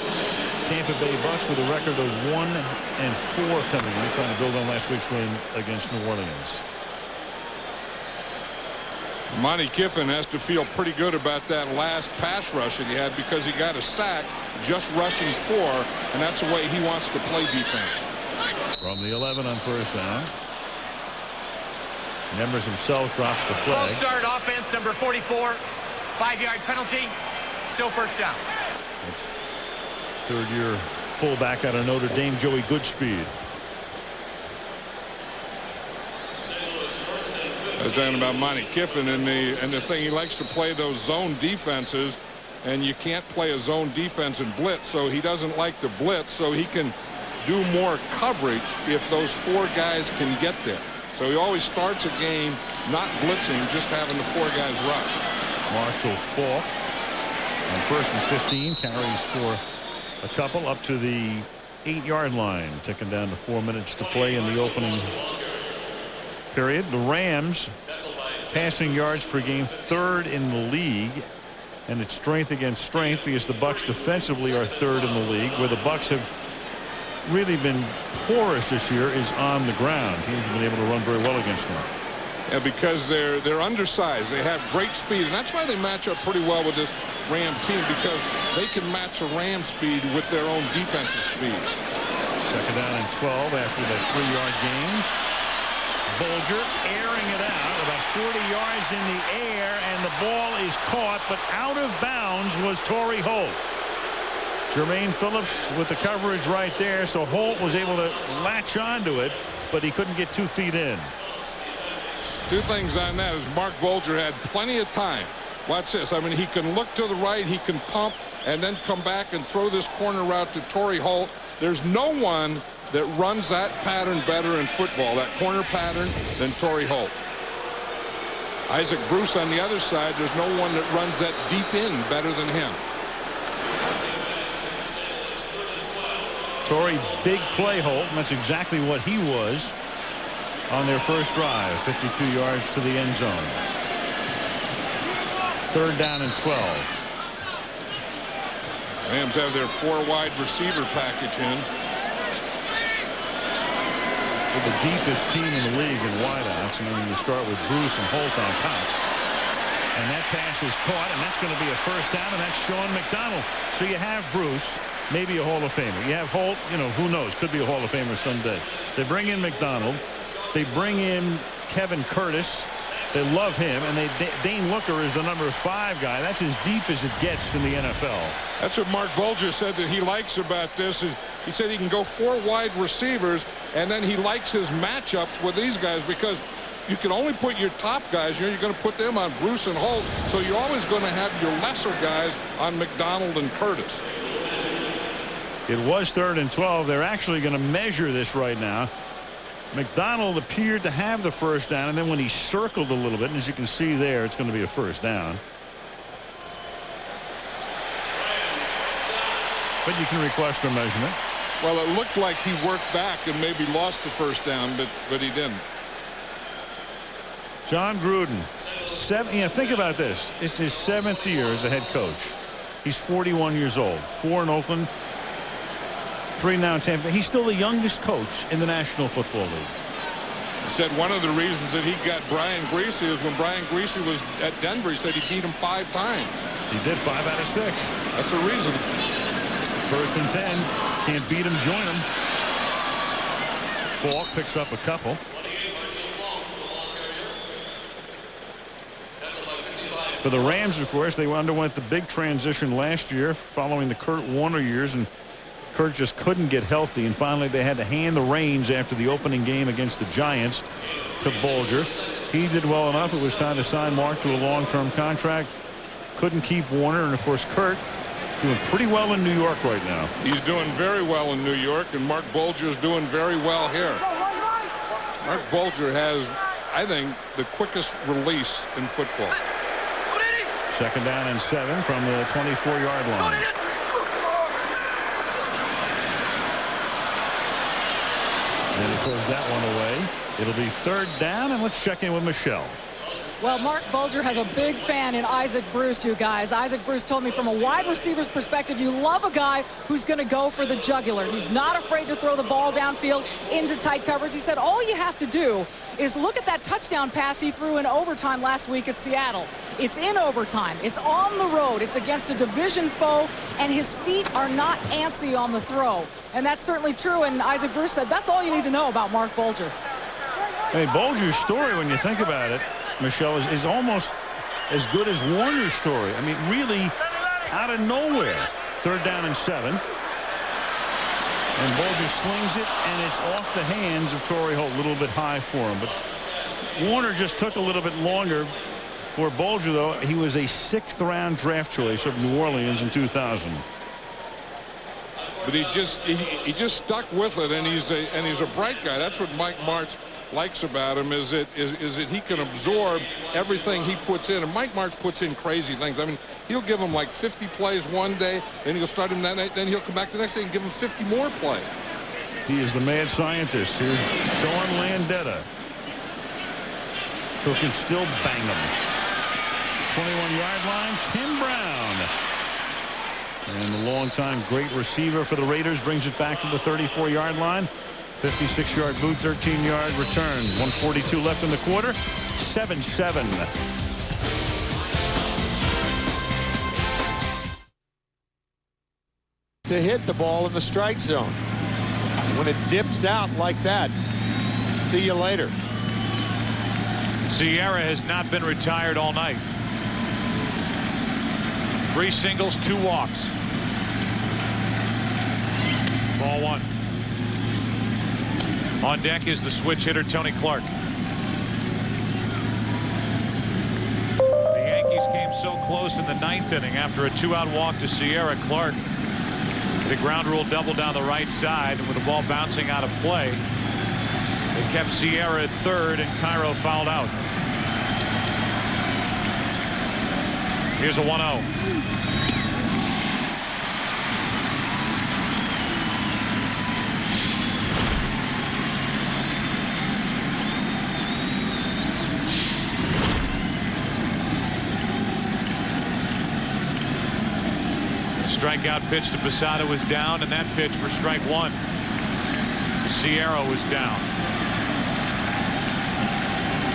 Tampa Bay Bucks with a record of 1-4 coming in, trying to build on last week's win against New Orleans. Monty Kiffin has to feel pretty good about that last pass rush that he had because he got a sack just rushing 4, and that's the way he wants to play defense. From the 11 on first down. Nemers himself drops the flag. Full start offense, number 44. 5-yard penalty. Still first down. It's third-year fullback out of Notre Dame, Joey Goodspeed. I was talking about Monty Kiffin and the thing, he likes to play those zone defenses, and you can't play a zone defense in blitz, so he doesn't like the blitz, so he can do more coverage if those 4 guys can get there. So he always starts a game not blitzing, just having the 4 guys rush. Marshall Faulk on 1st and 15 carries for a couple up to the 8-yard line, ticking down to 4 minutes to play in the opening period. The Rams passing yards per game 3rd in the league, and it's strength against strength because the Bucks defensively are 3rd in the league. Where the Bucks have really been porous this year is on the ground. Teams have been able to run very well against them. Yeah, because they're undersized. They have great speed, and that's why they match up pretty well with this Ram team, because they can match a Ram speed with their own defensive speed. 2nd down and 12 after that 3-yard gain. Bolger airing it out about 40 yards in the air, and the ball is caught, but out of bounds was Torrey Holt. Jermaine Phillips with the coverage right there, so Holt was able to latch onto it, but he couldn't get 2 feet in. 2 things on that is Mark Bolger had plenty of time. Watch this. I mean, he can look to the right, he can pump, and then come back and throw this corner route to Torrey Holt. There's no one that runs that pattern better in football, that corner pattern, than Torrey Holt. Isaac Bruce on the other side, there's no one that runs that deep in better than him. Torrey, big play Holt, and that's exactly what he was on their first drive. 52 yards to the end zone. 3rd down and 12. Rams have their 4 wide receiver package in. They're the deepest team in the league in wideouts, and then you start with Bruce and Holt on top. And that pass is caught, and that's going to be a first down, and that's Sean McDonald. So you have Bruce, maybe a Hall of Famer. You have Holt, you know, who knows, could be a Hall of Famer someday. They bring in McDonald. They bring in Kevin Curtis. They love him, and Dane Looker is the number 5 guy. That's as deep as it gets in the NFL. That's what Mark Bolger said that he likes about this. Is he said he can go 4 wide receivers, and then he likes his matchups with these guys because you can only put your top guys. You're going to put them on Bruce and Holt, so you're always going to have your lesser guys on McDonald and Curtis. It was 3rd and 12. They're actually going to measure this right now. McDonald appeared to have the first down, and then when he circled a little bit, and as you can see there, it's going to be a first down. But you can request a measurement. Well, it looked like he worked back and maybe lost the first down, but he didn't. John Gruden, think about this. It's his 7th year as a head coach. He's 41 years old. 4 in Oakland, 3 now in Tampa. He's still the youngest coach in the National Football League. He said one of the reasons that he got Brian Griese is when Brian Griese was at Denver, he said he beat him 5 times. He did 5 out of 6. That's a reason. 1st and 10. Can't beat him, join him. Falk picks up a couple. For the Rams, of course, they underwent the big transition last year following the Kurt Warner years, and Kurt just couldn't get healthy, and finally they had to hand the reins after the opening game against the Giants to Bulger. He did well enough. It was time to sign Mark to a long-term contract. Couldn't keep Warner, and of course Kurt doing pretty well in New York right now. He's doing very well in New York, and Mark Bulger is doing very well here. Mark Bulger has, I think, the quickest release in football. 2nd down and 7 from the 24-yard line. And he throws that one away. It'll be 3rd down, and let's check in with Michelle. Well, Mark Bulger has a big fan in Isaac Bruce, you guys. Isaac Bruce told me from a wide receiver's perspective, you love a guy who's going to go for the jugular. He's not afraid to throw the ball downfield into tight coverage. He said all you have to do is look at that touchdown pass he threw in overtime last week at Seattle. It's in overtime. It's on the road. It's against a division foe, and his feet are not antsy on the throw. And that's certainly true, and Isaac Bruce said that's all you need to know about Mark Bulger. Hey, Bulger's story, when you think about it, Michelle, is almost as good as Warner's story. I mean, really out of nowhere. 3rd down and 7. And Bulger slings it, and it's off the hands of Torrey Holt. A little bit high for him. But Warner just took a little bit longer. For Bulger, though, he was a 6th-round draft choice of New Orleans in 2000. But he just stuck with it, and he's a bright guy. That's what Mike March likes about him, is that he can absorb everything he puts in. And Mike March puts in crazy things. I mean, he'll give him like 50 plays one day, then he'll start him that night, then he'll come back the next day and give him 50 more plays. He is the mad scientist. Here's Sean Landetta, who can still bang him. 21-yard line, Tim Brown. And the longtime great receiver for the Raiders brings it back to the 34-yard line. 56-yard boot, 13-yard return. 1:42 left in the quarter. 7-7. To hit the ball in the strike zone. When it dips out like that, see you later. Sierra has not been retired all night. 3 singles, 2 walks. Ball 1. On deck is the switch hitter, Tony Clark. The Yankees came so close in the 9th inning after a 2-out walk to Sierra. Clark, the ground rule double down the right side, and with the ball bouncing out of play, they kept Sierra at 3rd, and Cairo fouled out. Here's a 1-0. Strikeout pitch to Posada was down, and that pitch for strike 1. Sierra was down.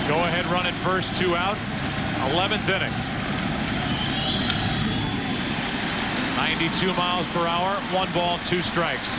Go ahead run at first, 2 out. 11th inning. 92 miles per hour, 1 ball, 2 strikes.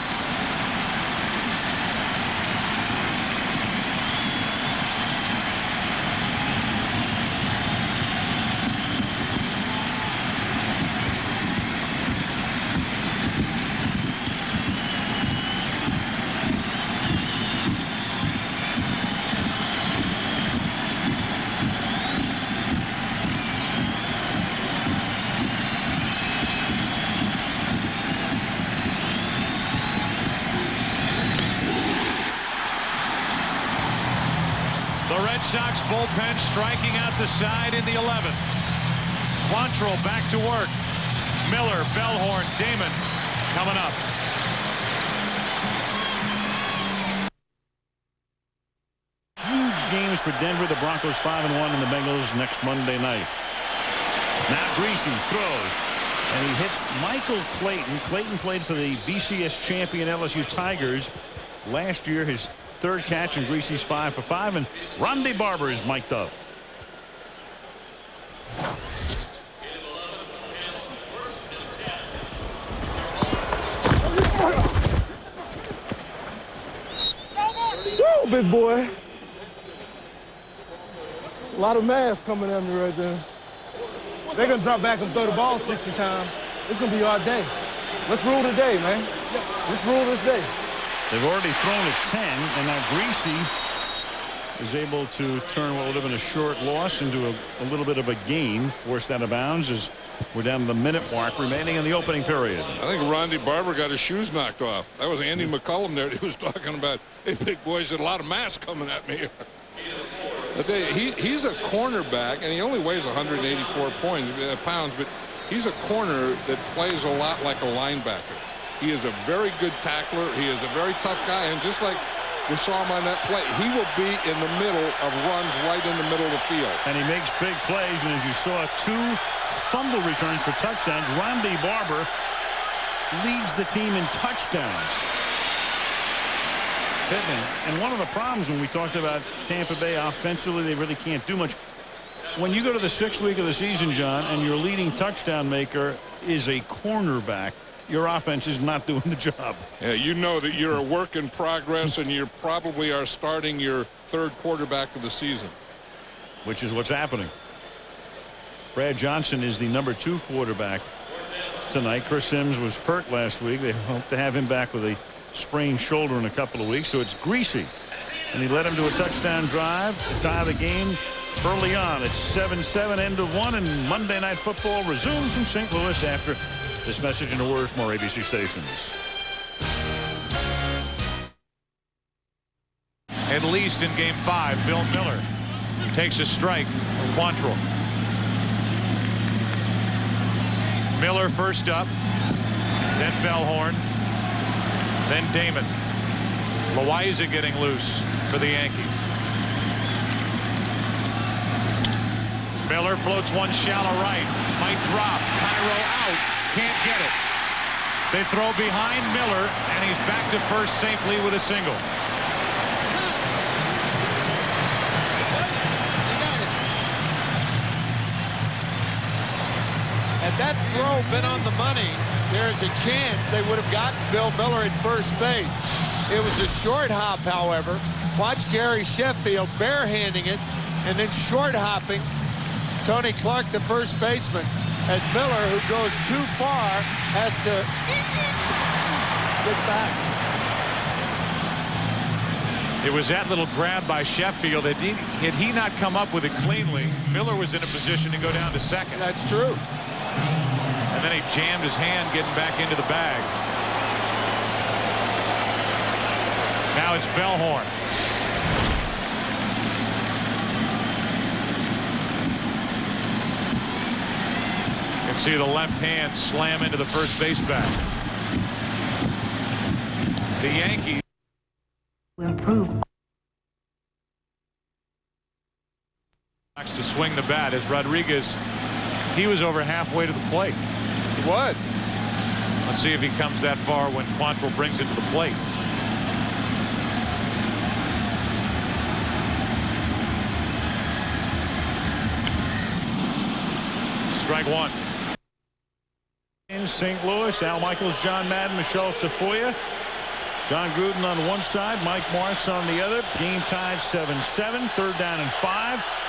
Red Sox bullpen striking out the side in the 11th. Quantrill back to work. Miller, Bellhorn, Damon coming up. Huge games for Denver. The Broncos 5-1 and the Bengals next Monday night. Now Griese throws, and he hits Michael Clayton. Clayton played for the BCS champion LSU Tigers last year. His third catch, and Greasy's 5 for 5, and Ronde Barber is mic'd up. Woo, big boy. A lot of mass coming at me right there. They're going to drop back and throw the ball 60 times. It's going to be our day. Let's rule the day, man. Let's rule this day. They've already thrown a 10, and now Greasy is able to turn what would have been a short loss into a little bit of a gain, forced out of bounds as we're down to the minute mark remaining in the opening period. I think Ronde Barber got his shoes knocked off. That was Andy McCullum there. He was talking about, hey, big boys, there's a lot of mass coming at me. He's a cornerback, and he only weighs 184 pounds, but he's a corner that plays a lot like a linebacker. He is a very good tackler. He is a very tough guy, and just like we saw him on that play, he will be in the middle of runs right in the middle of the field. And he makes big plays, and as you saw, 2 fumble returns for touchdowns. Ronde Barber leads the team in touchdowns. Pittman, and one of the problems when we talked about Tampa Bay offensively, they really can't do much. When you go to the 6th week of the season, John, and your leading touchdown maker is a cornerback, your offense is not doing the job. Yeah, you know that you're a work in progress, and you probably are starting your 3rd quarterback of the season. Which is what's happening. Brad Johnson is the number 2 quarterback tonight. Chris Sims was hurt last week. They hope to have him back with a sprained shoulder in a couple of weeks. So it's Greasy, and he led him to a touchdown drive to tie the game early on. It's 7-7, end of 1, and Monday Night Football resumes from St. Louis after this message and a word from our ABC stations. At least in game 5, Bill Miller takes a strike from Quantrill. Miller first up, then Bellhorn, then Damon. Loaiza getting loose for the Yankees. Miller floats one shallow right. Might drop. Cairo out. Can't get it. They throw behind Miller, and he's back to first safely with a single. Had that throw been on the money, there's a chance they would have gotten Bill Miller at first base. It was a short hop, however. Watch Gary Sheffield barehanding it and then short hopping Tony Clark, the first baseman, as Miller, who goes too far, has to get back. It was that little grab by Sheffield. Had he not come up with it cleanly, Miller was in a position to go down to second. That's true. And then he jammed his hand getting back into the bag. Now it's Bellhorn. You can see the left hand slam into the first base bag. The Yankees improve. To swing the bat as Rodriguez, he was over halfway to the plate. He was. Let's see if he comes that far when Quantrill brings it to the plate. Strike one. In St. Louis, Al Michaels, John Madden, Michelle Tafoya, John Gruden on one side, Mike Martz on the other. Game tied 7-7, 3rd down and 5.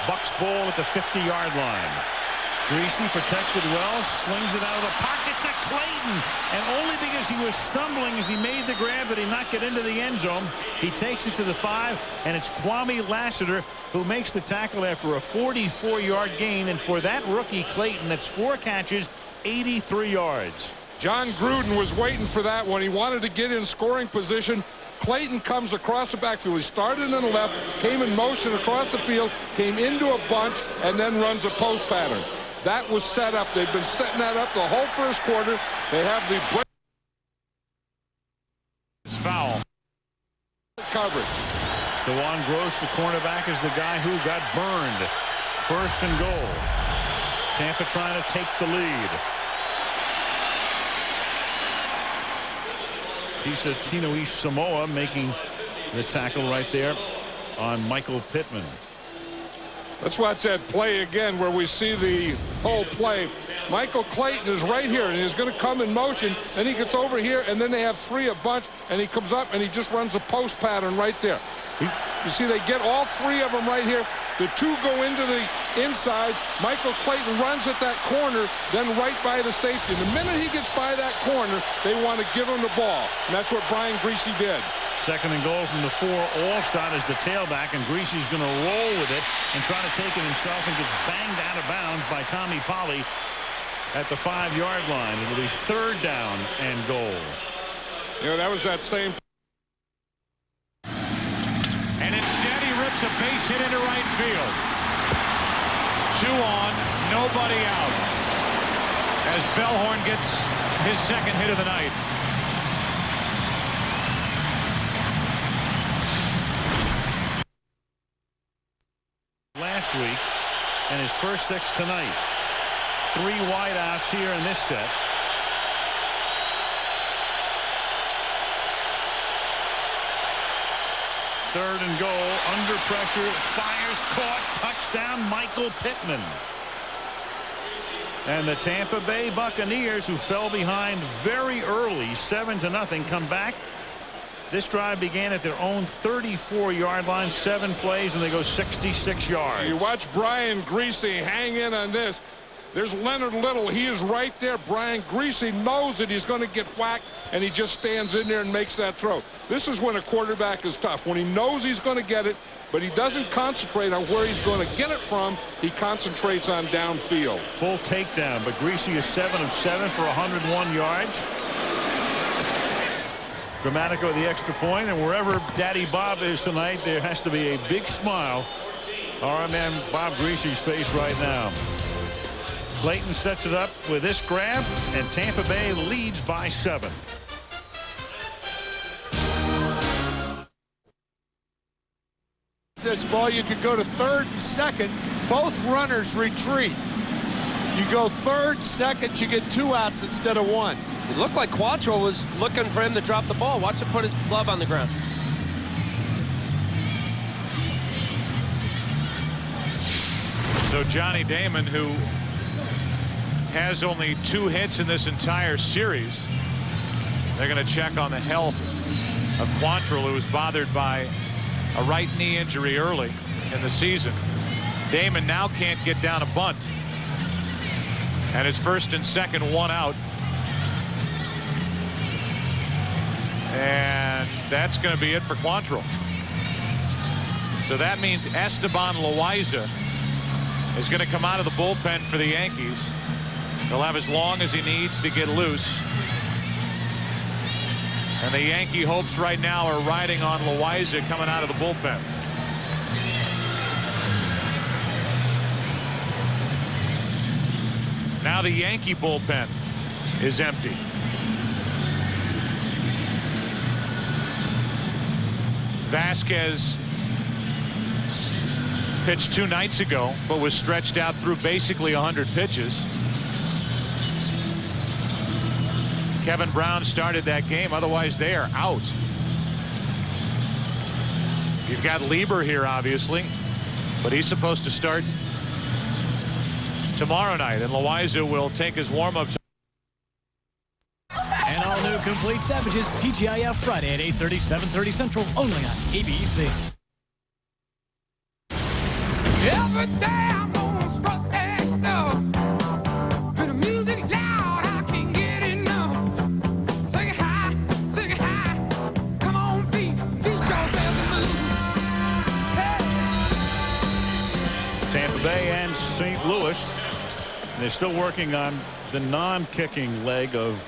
Bucks ball at the 50-yard line. Greasy protected well, slings it out of the pocket to Clayton, and only because he was stumbling as he made the grab did he not get into the end zone. He takes it to the 5, and it's Kwame Lassiter who makes the tackle after a 44-yard gain, and for that rookie Clayton, that's 4 catches, 83 yards. John Gruden was waiting for that one. He wanted to get in scoring position. Clayton comes across the backfield. He started on the left, came in motion across the field, came into a bunch, and then runs a post pattern. That was set up. They've been setting that up the whole first quarter. They have the break. It's foul. Coverage. DeJuan Gross, the cornerback, is the guy who got burned. 1st and goal. Tampa trying to take the lead. Piece of Tino East Samoa making The tackle right there on Michael Pittman. Let's watch that play again where we see the whole play. Michael Clayton is right here, and he's going to come in motion, and he gets over here, and then they have three a bunch, and he comes up, and he just runs a post pattern right there. You see, they get all three of them right here. The two go into the inside. Michael Clayton runs at that corner, then right by the safety. The minute he gets by that corner, they want to give him the ball, and that's what Brian Griese did. Second and goal from the 4. Alstott is the tailback, and Griese's going to roll with it and try to take it himself, and gets banged out of bounds by Tommy Polley at the 5-yard line. It'll be 3rd down and goal. Yeah, that was that same. And instead he rips a base hit into right field. 2 on, nobody out, as Bellhorn gets his second hit of the night. Last week, and his first 6 tonight. 3 wideouts here in this set. Third and goal, under pressure, fires, caught, touchdown, Michael Pittman. And the Tampa Bay Buccaneers, who fell behind very early, 7-0, come back. This drive began at their own 34-yard line, 7 plays, and they go 66 yards. You watch Brian Griese hang in on this. There's Leonard Little. He is right there. Brian Griese knows that he's going to get whacked, and he just stands in there and makes that throw. This is when a quarterback is tough. When he knows he's going to get it, but he doesn't concentrate on where he's going to get it from. He concentrates on downfield. Full takedown, but Griese is 7 of 7 for 101 yards. Grammatico the extra point, and wherever Daddy Bob is tonight, there has to be a big smile on our man Bob Griese's face right now. Clayton sets it up with this grab, and Tampa Bay leads by 7. This ball, you could go to 3rd and 2nd. Both runners retreat. You go 3rd, 2nd, you get 2 outs instead of 1. It looked like Quantrill was looking for him to drop the ball. Watch him put his glove on the ground. So Johnny Damon, who has only 2 hits in this entire series, they're going to check on the health of Quantrill, who was bothered by a right knee injury early in the season. Damon now can't get down a bunt, and his 1st and 2nd 1 out. And that's going to be it for Quantrill. So that means Esteban Loaiza is going to come out of the bullpen for the Yankees. He'll have as long as he needs to get loose. And the Yankee hopes right now are riding on Loaiza coming out of the bullpen. Now the Yankee bullpen is empty. Vasquez pitched 2 nights ago, but was stretched out through basically 100 pitches. Kevin Brown started that game, otherwise they are out. You've got Lieber here, obviously, but he's supposed to start tomorrow night, and Loaiza will take his warm-up. And all new Complete Savages, TGIF Friday at 8:30, 7:30 Central, only on ABC. Every day I'm gonna strut that stuff. With the music loud, I can't get enough. Sing it high, sing it high. Come on, feet yourselves and move. Hey. Tampa Bay and St. Louis. They're still working on the non-kicking leg of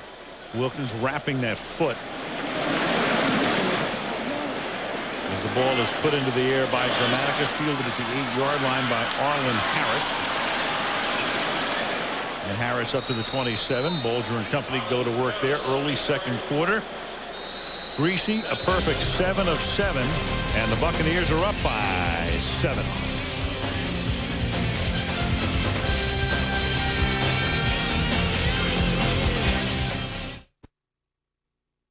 Wilkins, wrapping that foot. As the ball is put into the air by Gramatica, fielded at the 8-yard line by Arlen Harris. And Harris up to the 27. Bolger and company go to work there early 2nd quarter. Griese a perfect 7 of 7, and the Buccaneers are up by 7.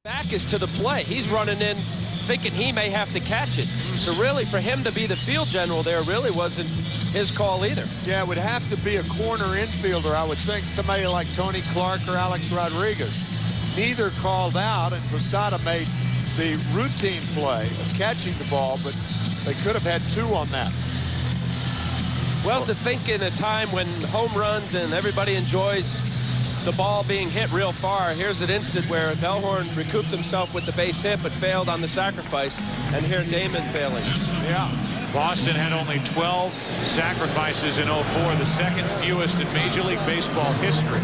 Back is to the play. He's running in thinking he may have to catch it. So really, for him to be the field general there really wasn't his call either. Yeah, it would have to be a corner infielder, I would think, somebody like Tony Clark or Alex Rodriguez. Neither called out, and Posada made the routine play of catching the ball, but they could have had 2 on that. Well, to think in a time when home runs and everybody enjoys the ball being hit real far, here's an instant where Bellhorn recouped himself with the base hit but failed on the sacrifice, and here Damon failing. Yeah. Boston had only 12 sacrifices in 04, the second fewest in Major League Baseball history.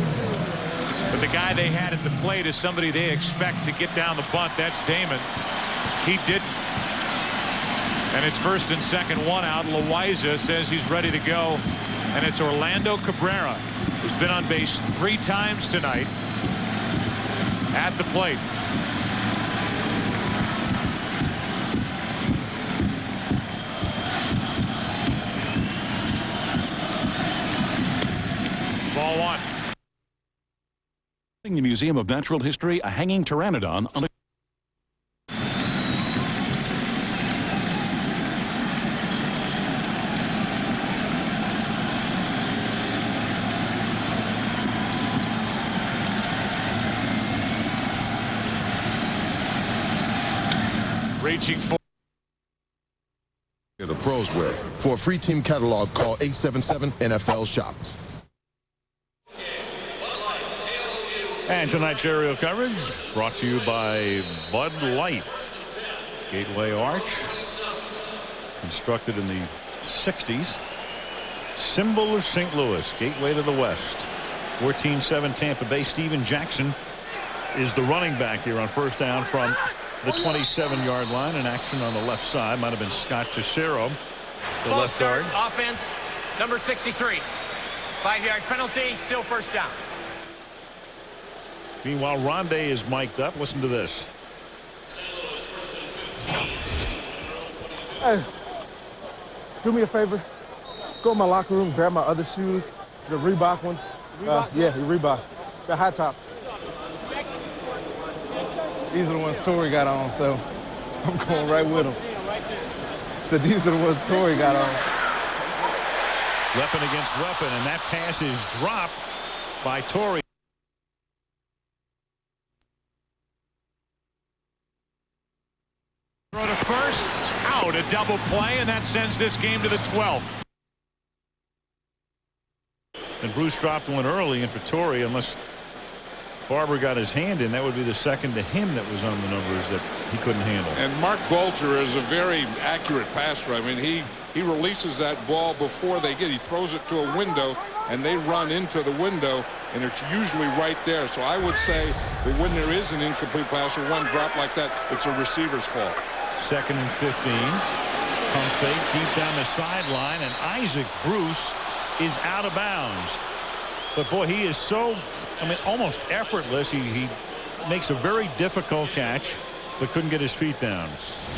But the guy they had at the plate is somebody they expect to get down the bunt. That's Damon. He didn't. And it's first and second, 1 out. Loaiza says he's ready to go. And it's Orlando Cabrera, who's been on base 3 times tonight at the plate. Ball 1. The Museum of Natural History, a hanging pteranodon on a reaching for the pros wear. For a free team catalog, call 877-NFL-SHOP. And tonight's aerial coverage brought to you by Bud Light. Gateway Arch, constructed in the 60s. Symbol of St. Louis, gateway to the west. 14-7 Tampa Bay. Steven Jackson is the running back here on first down from the 27-yard line. In action on the left side might have been Scott Tessero, the left guard. Offense, number 63. 5-yard penalty, still first down. Meanwhile, Rondé is mic'd up. Listen to this. Hey, do me a favor. Go in my locker room, grab my other shoes, the Reebok ones. Yeah, the Reebok. The high tops. These are the ones Torrey got on, so I'm going right with them. So these are the ones Torrey got on. Weapon against weapon, and that pass is dropped by Torrey. throw to first, out, a double play, and that sends this game to the 12th. And Bruce dropped one early, and for Torrey, unless Barber got his hand in, that would be the second to him that was on the numbers that he couldn't handle. And Mark Bulger is a very accurate passer. I mean, he releases that ball before they get. He throws it to a window, and they run into the window, and it's usually right there. So I would say that when there is an incomplete pass or one drop like that, it's a receiver's fault. 2nd and 15. Pump fake deep down the sideline, and Isaac Bruce is out of bounds. But boy, he is so, I mean, almost effortless. He makes a very difficult catch, but couldn't get his feet down.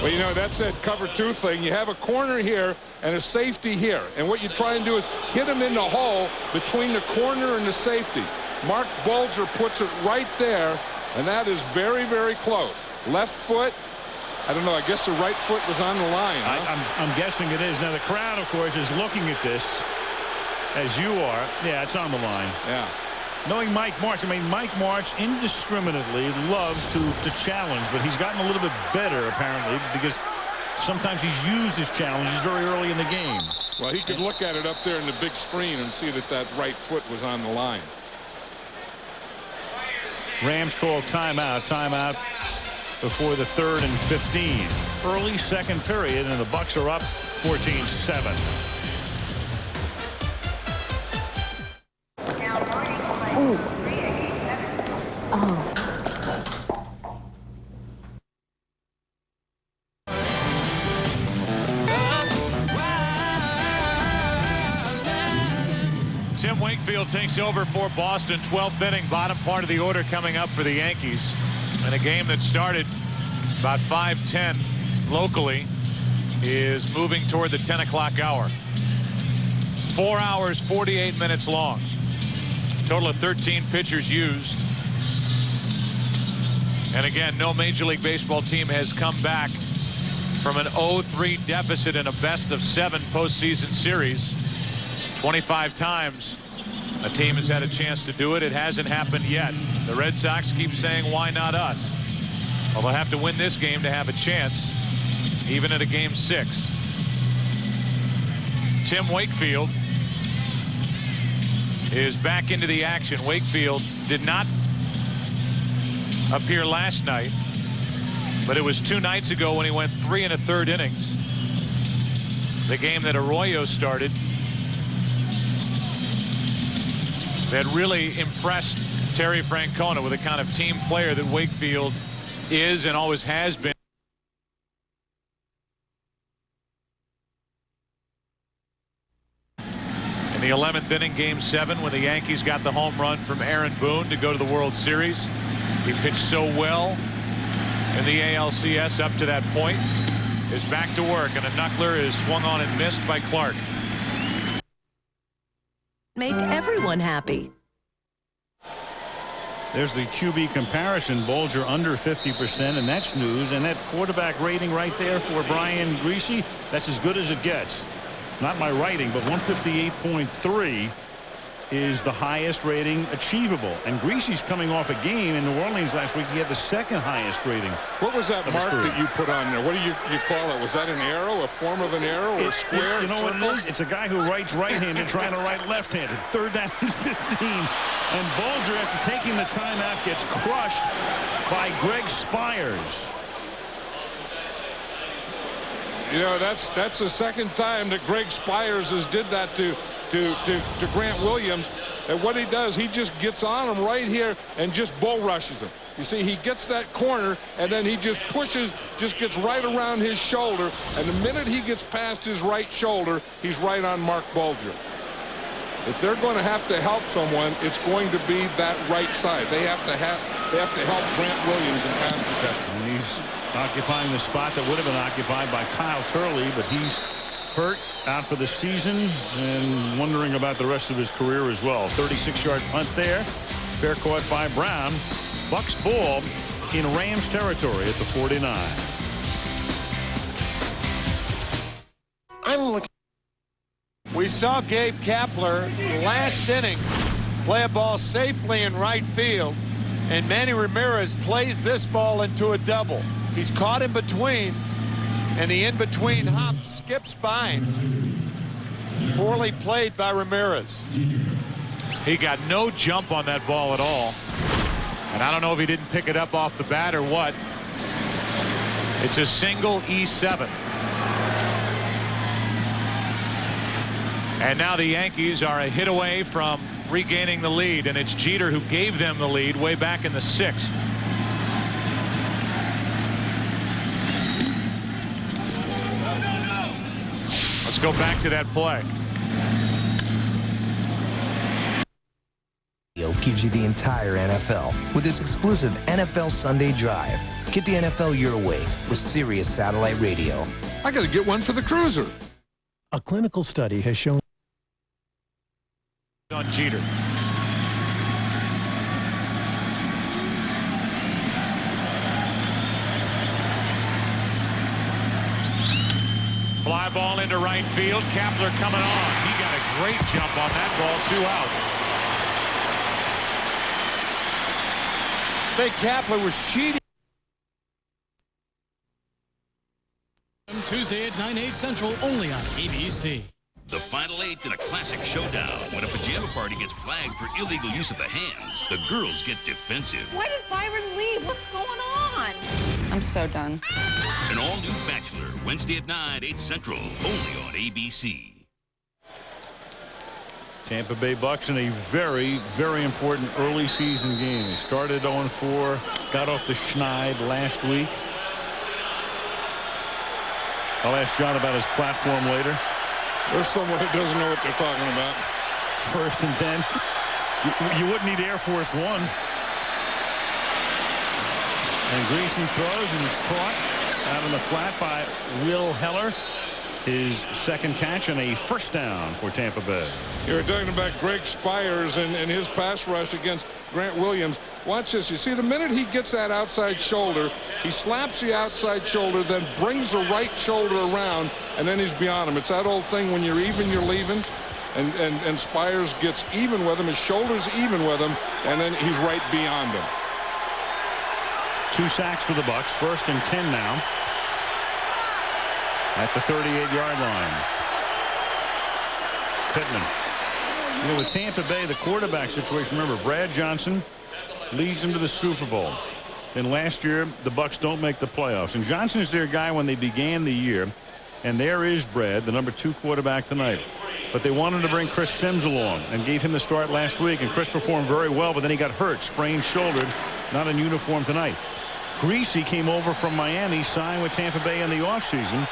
Well, you know, that's that cover 2 thing. You have a corner here and a safety here, and what you try and do is hit him in the hole between the corner and the safety. Mark Bulger puts it right there, and that is very, very close. Left foot. I don't know. I guess the right foot was on the line. Huh? I'm guessing it is. Now the crowd, of course, is looking at this as you are. Yeah, it's on the line. Yeah. Knowing Mike March, I mean, Mike March indiscriminately loves to challenge, but he's gotten a little bit better apparently because sometimes he's used his challenges very early in the game. Well, he could look at it up there in the big screen and see that that right foot was on the line. Rams call timeout. Timeout before the 3rd and 15. Early second period, and the Bucs are up 14-7. Tim Wakefield takes over for Boston. 12th inning, bottom part of the order coming up for the Yankees. And a game that started about 5:10 locally is moving toward the 10 o'clock hour. 4 hours, 48 minutes long. Total of 13 pitchers used. And again, no Major League Baseball team has come back from an 0-3 deficit in a best-of-7 postseason series. 25 times a team has had a chance to do it. It hasn't happened yet. The Red Sox keep saying, why not us? Well, they'll have to win this game to have a chance, even at a Game 6. Tim Wakefield is back into the action. Wakefield did not appear last night, but it was 2 nights ago when he went 3 1/3 innings. The game that Arroyo started that really impressed Terry Francona with the kind of team player that Wakefield is and always has been. In the 11th inning, Game 7, when the Yankees got the home run from Aaron Boone to go to the World Series, he pitched so well in the ALCS up to that point, is back to work, and a knuckler is swung on and missed by Clark. Make everyone happy. There's the QB comparison. Bulger under 50%, and that's news. And that quarterback rating right there for Brian Griese, that's as good as it gets. Not my writing, but 158.3 is the highest rating achievable. And Griese's coming off a game in New Orleans last week. He had the 2nd highest rating. What was that mark that you put on there? What do you call it? Was that an arrow, a form of an arrow, or a square? You know what it is? It's a guy who writes right-handed trying to write left-handed. 3rd down and 15. And Bulger, after taking the timeout, gets crushed by Greg Spires. You know, that's the 2nd time that Greg Spires has did that to Grant Williams. And what he does, he just gets on him right here and just bull rushes him. You see, he gets that corner, and then he just pushes, just gets right around his shoulder. And the minute he gets past his right shoulder, he's right on Mark Bulger. If they're going to have to help someone, it's going to be that right side. They have to help Grant Williams in pass protection. And he's occupying the spot that would have been occupied by Kyle Turley, but he's hurt, out for the season, and wondering about the rest of his career as well. 36-yard punt there. Fair caught by Brown. Bucks ball in Rams territory at the 49. We saw Gabe Kapler last inning play a ball safely in right field, and Manny Ramirez plays this ball into a double. He's caught in between, and the in-between hop skips by him. Poorly played by Ramirez. He got no jump on that ball at all. And I don't know if he didn't pick it up off the bat or what. It's a single E7. And now the Yankees are a hit away from regaining the lead, and it's Jeter who gave them the lead way back in the 6th. Let's go back to that play. Gives you the entire NFL with its exclusive NFL Sunday Drive. Get the NFL your way with Sirius Satellite Radio. I got to get one for the cruiser. A clinical study has shown on Jeter. Fly ball into right field. Kapler coming on. He got a great jump on that ball. 2 out. I think Kapler was cheating. Tuesday at 9/8 Central, only on ABC. The final 8th in a classic showdown. When a pajama party gets flagged for illegal use of the hands, the girls get defensive. Why did Byron leave? What's going on? I'm so done. An all-new Bachelor, Wednesday at 9, 8 Central, only on ABC. Tampa Bay Bucks in a very, very important early season game. They started 0-4, got off the schneid last week. I'll ask John about his platform later. There's someone that doesn't know what they're talking about. 1st and 10. You wouldn't need Air Force One. And Griese throws, and it's caught out in the flat by Will Heller. His 2nd catch and a 1st down for Tampa Bay. You were talking about Greg Spires and his pass rush against Grant Williams. watch this. You see, the minute he gets that outside shoulder, he slaps the outside shoulder, then brings the right shoulder around, and then he's beyond him. It's that old thing, when you're even, you're leaving. And Spires gets even with him. His shoulder's even with him, and then he's right beyond him. 2 sacks for the Bucs. 1st and 10 now at the 38-yard line. Pittman. You know, with Tampa Bay, the quarterback situation, remember, Brad Johnson leads them to the Super Bowl. And last year, the Bucs don't make the playoffs. And Johnson's their guy when they began the year. And there is Brad, the number 2 quarterback tonight. But they wanted to bring Chris Sims along and gave him the start last week. And Chris performed very well, but then he got hurt, sprained shoulder, not in uniform tonight. Greasy came over from Miami, signed with Tampa Bay in the offseason.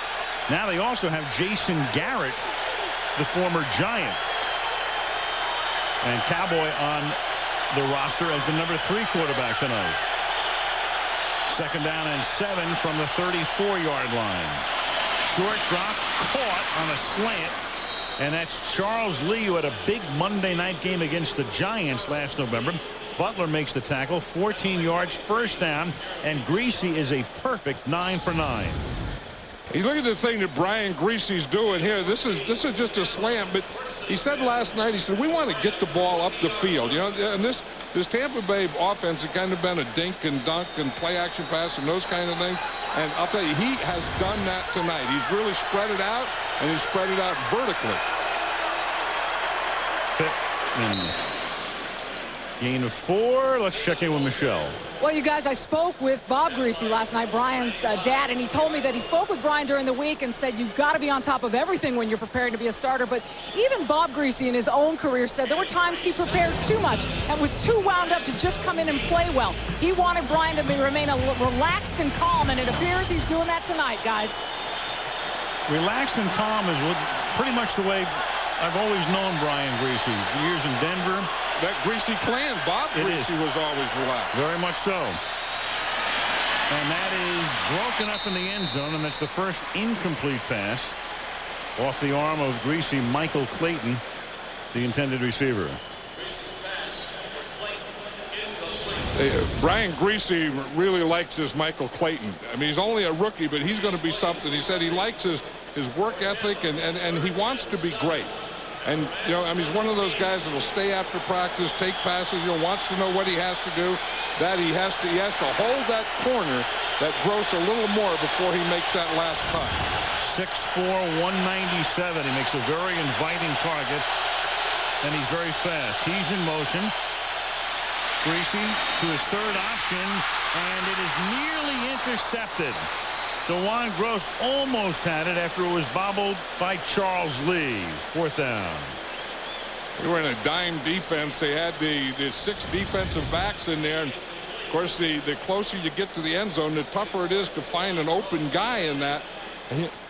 Now they also have Jason Garrett, the former Giant. And Cowboy on the roster as the number 3 quarterback tonight. 2nd down and 7 from the 34-yard line. Short drop, caught on a slant. And that's Charles Lee, who had a big Monday night game against the Giants last November. Butler makes the tackle, 14 yards, 1st down, and Greasy is a perfect 9 for 9. You look at the thing that Brian Greasy's doing here. This is just a slant, but he said last night, he said, we want to get the ball up the field. You know, and this Tampa Bay offense has kind of been a dink and dunk and play action pass and those kind of things. And I'll tell you, he has done that tonight. He's really spread it out, and he's spread it out vertically. Gain of 4. Let's check in with Michelle. Well, you guys, I spoke with Bob Greasy last night, Brian's dad, and he told me that he spoke with Brian during the week and said you've got to be on top of everything when you're preparing to be a starter. But even Bob Greasy in his own career said there were times he prepared too much and was too wound up to just come in and play well. He wanted Brian to remain relaxed and calm, and it appears he's doing that tonight, guys. Relaxed and calm is pretty much the way I've always known Brian Greasy. Years in Denver. That Greasy clan, Bob Greasy was always relaxed. Very much so. And that is broken up in the end zone, and that's the first incomplete pass off the arm of Greasy. Michael Clayton, the intended receiver. Brian Greasy really likes this Michael Clayton. I mean, he's only a rookie, but he's going to be something. He said he likes his work ethic, and he wants to be great. And, you know, I mean, he's one of those guys that will stay after practice, take passes, you know, wants to know what he has to do. That he has to hold that corner, that gross a little more before he makes that last cut. 6'4", 197. He makes a very inviting target, and he's very fast. He's in motion. Greasy to his 3rd option, and it is nearly intercepted. DeJuan Gross almost had it after it was bobbled by Charles Lee. 4th down. They were in a dime defense. They had the 6 defensive backs in there. And of course, the closer you get to the end zone, the tougher it is to find an open guy in that.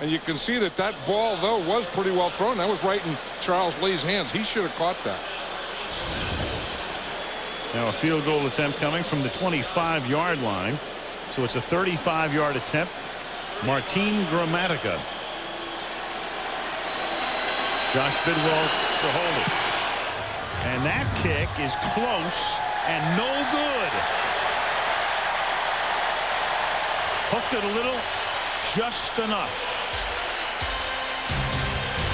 And you can see that ball, though, was pretty well thrown. That was right in Charles Lee's hands. He should have caught that. Now a field goal attempt coming from the 25-yard line. So it's a 35-yard attempt. Martin Gramatica. Josh Bidwell to hold it. And that kick is close and no good. Hooked it a little, just enough.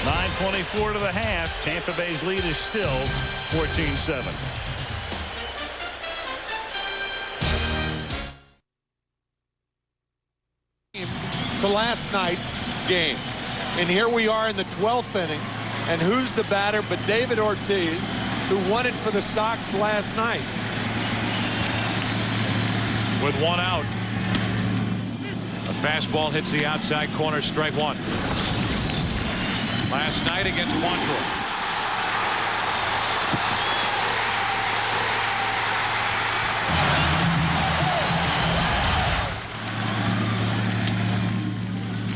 9:24 to the half. Tampa Bay's lead is still 14-7. To last night's game. And here we are in the 12th inning. And who's the batter but David Ortiz, who won it for the Sox last night. With 1 out. A fastball hits the outside corner, strike 1. Last night against Quantrill.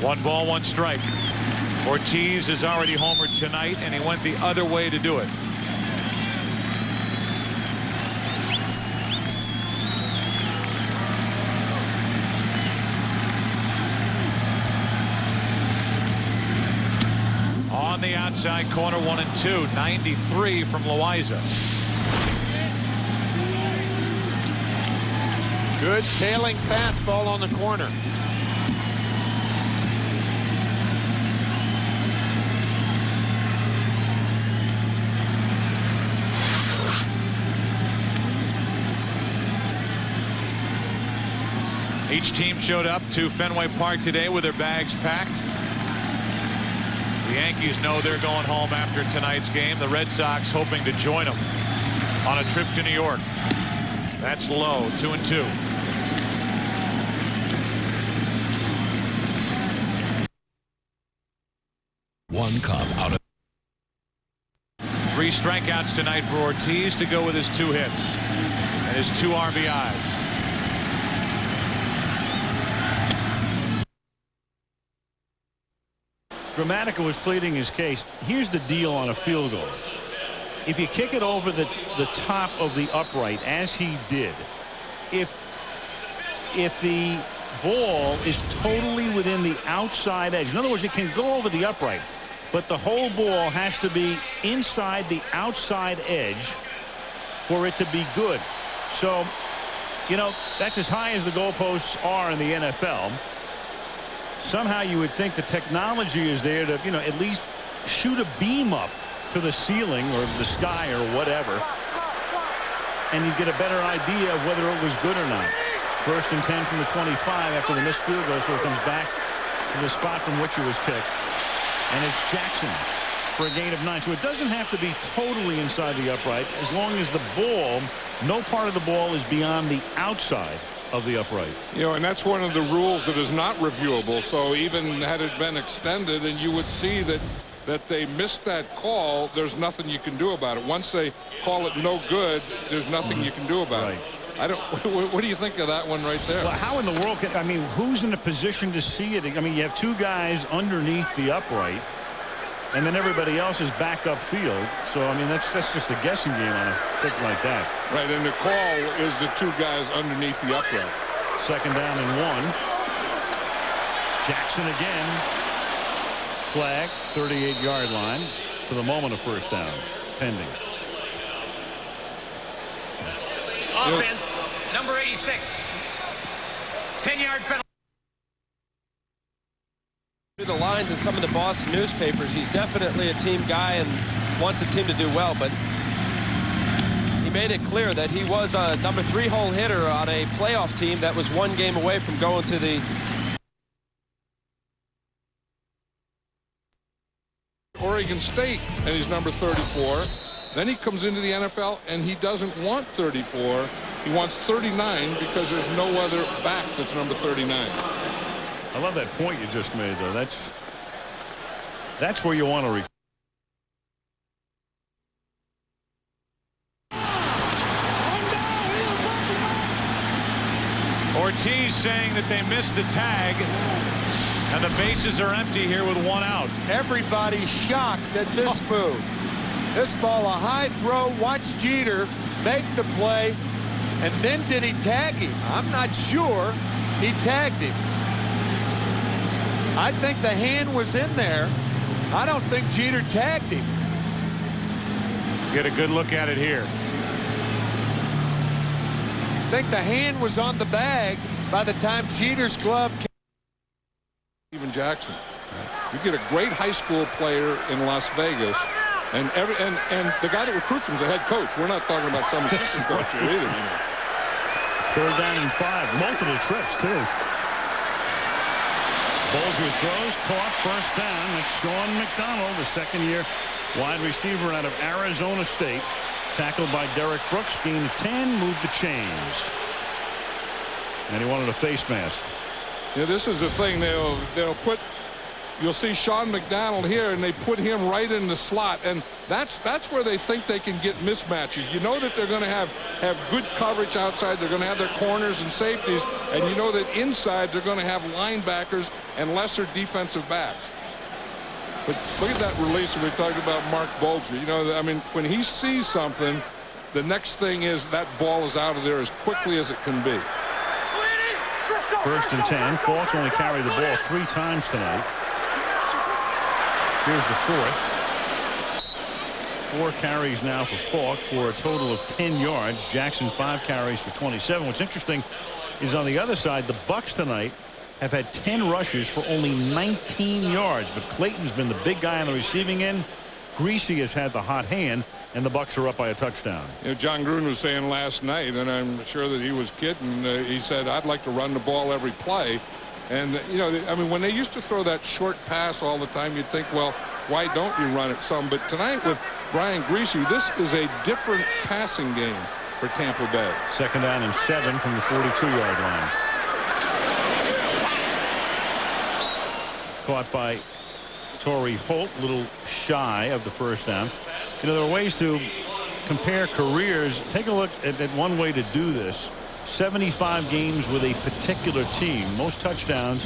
One ball, 1 strike. Ortiz has already homered tonight, and he went the other way to do it. On the outside corner, 1-2, 93 from Loaiza. Good tailing fastball on the corner. Each team showed up to Fenway Park today with their bags packed. The Yankees know they're going home after tonight's game. The Red Sox hoping to join them on a trip to New York. That's low, 2-2. One Cub out of 3 strikeouts tonight for Ortiz to go with his 2 hits and his 2 RBIs. Gramatica was pleading his case. Here's the deal on a field goal. If you kick it over the top of the upright, as he did, if the ball is totally within the outside edge, in other words, it can go over the upright, but the whole ball has to be inside the outside edge for it to be good. So, you know, that's as high as the goalposts are in the NFL. Somehow you would think the technology is there to, you know, at least shoot a beam up to the ceiling or the sky or whatever, and you get a better idea of whether it was good or not. 1st and 10 from the 25 after the missed field goal, so it comes back to the spot from which it was kicked, and it's Jackson for a gain of 9. So it doesn't have to be totally inside the upright as long as the ball, no part of the ball is beyond the outside of the upright. You know, and that's one of the rules that is not reviewable. So even had it been extended and you would see that they missed that call, there's nothing you can do about it. Once they call it no good, there's nothing you can do about it. I don't. What do you think of that one right there? Well, how in the world can, I mean, who's in a position to see it? I mean, you have 2 guys underneath the upright, and then everybody else is back upfield. So I mean, that's just a guessing game on a kick like that. Right, and the call is the 2 guys underneath the upright. 2nd down and 1. Jackson again. Flag, 38-yard line. For the moment, a 1st down pending. Offense, number 86. 10-yard penalty. Through the lines in some of the Boston newspapers, he's definitely a team guy and wants the team to do well, but he made it clear that he was a number 3 hole hitter on a playoff team that was 1 game away from going to the Oregon State, and he's number 34. Then he comes into the NFL and he doesn't want 34. He wants 39 because there's no other back that's number 39. I love that point you just made, though. That's where you want to Ortiz saying that they missed the tag, and the bases are empty here with 1 out. Everybody's shocked at this move. This ball, a high throw. Watch Jeter make the play, and then did he tag him? I'm not sure he tagged him. I think the hand was in there. I don't think Jeter tagged him. Get a good look at it here. I think the hand was on the bag by the time Jeter's glove came. Even Jackson. You get a great high school player in Las Vegas, and the guy that recruits him is a head coach. We're not talking about some assistant coach here either. You know. 3rd down and 5. Multiple trips, too. Bolger throws, caught, 1st down. That's Sean McDonald, the 2nd-year wide receiver out of Arizona State. Tackled by Derek Brooks. Gain of 10, moved the chains. And he wanted a face mask. Yeah, this is the thing. They'll put. You'll see Sean McDonald here, and they put him right in the slot, and that's where they think they can get mismatches. You know that they're going to have good coverage outside. They're going to have their corners and safeties, and you know that inside they're going to have linebackers and lesser defensive backs. But look at that release we talked about, Mark Bulger. You know, I mean, when he sees something, the next thing is that ball is out of there as quickly as it can be. 1st and 10. Falks only carried the ball 3 times tonight. Here's the 4th. 4 carries now for Falk for a total of 10 yards. Jackson 5 carries for 27. What's interesting is on the other side, the Bucs tonight have had 10 rushes for only 19 yards. But Clayton's been the big guy on the receiving end. Greasy has had the hot hand, and the Bucs are up by a touchdown. You know, John Gruden was saying last night, and I'm sure that he was kidding. He said, "I'd like to run the ball every play." And, you know, I mean, when they used to throw that short pass all the time, you'd think, well, why don't you run it some? But tonight with Brian Greasy, this is a different passing game for Tampa Bay. 2nd down and 7 from the 42-yard line. Caught by Torrey Holt, a little shy of the first down. You know, there are ways to compare careers. Take a look at one way to do this. 75 games with a particular team. Most touchdowns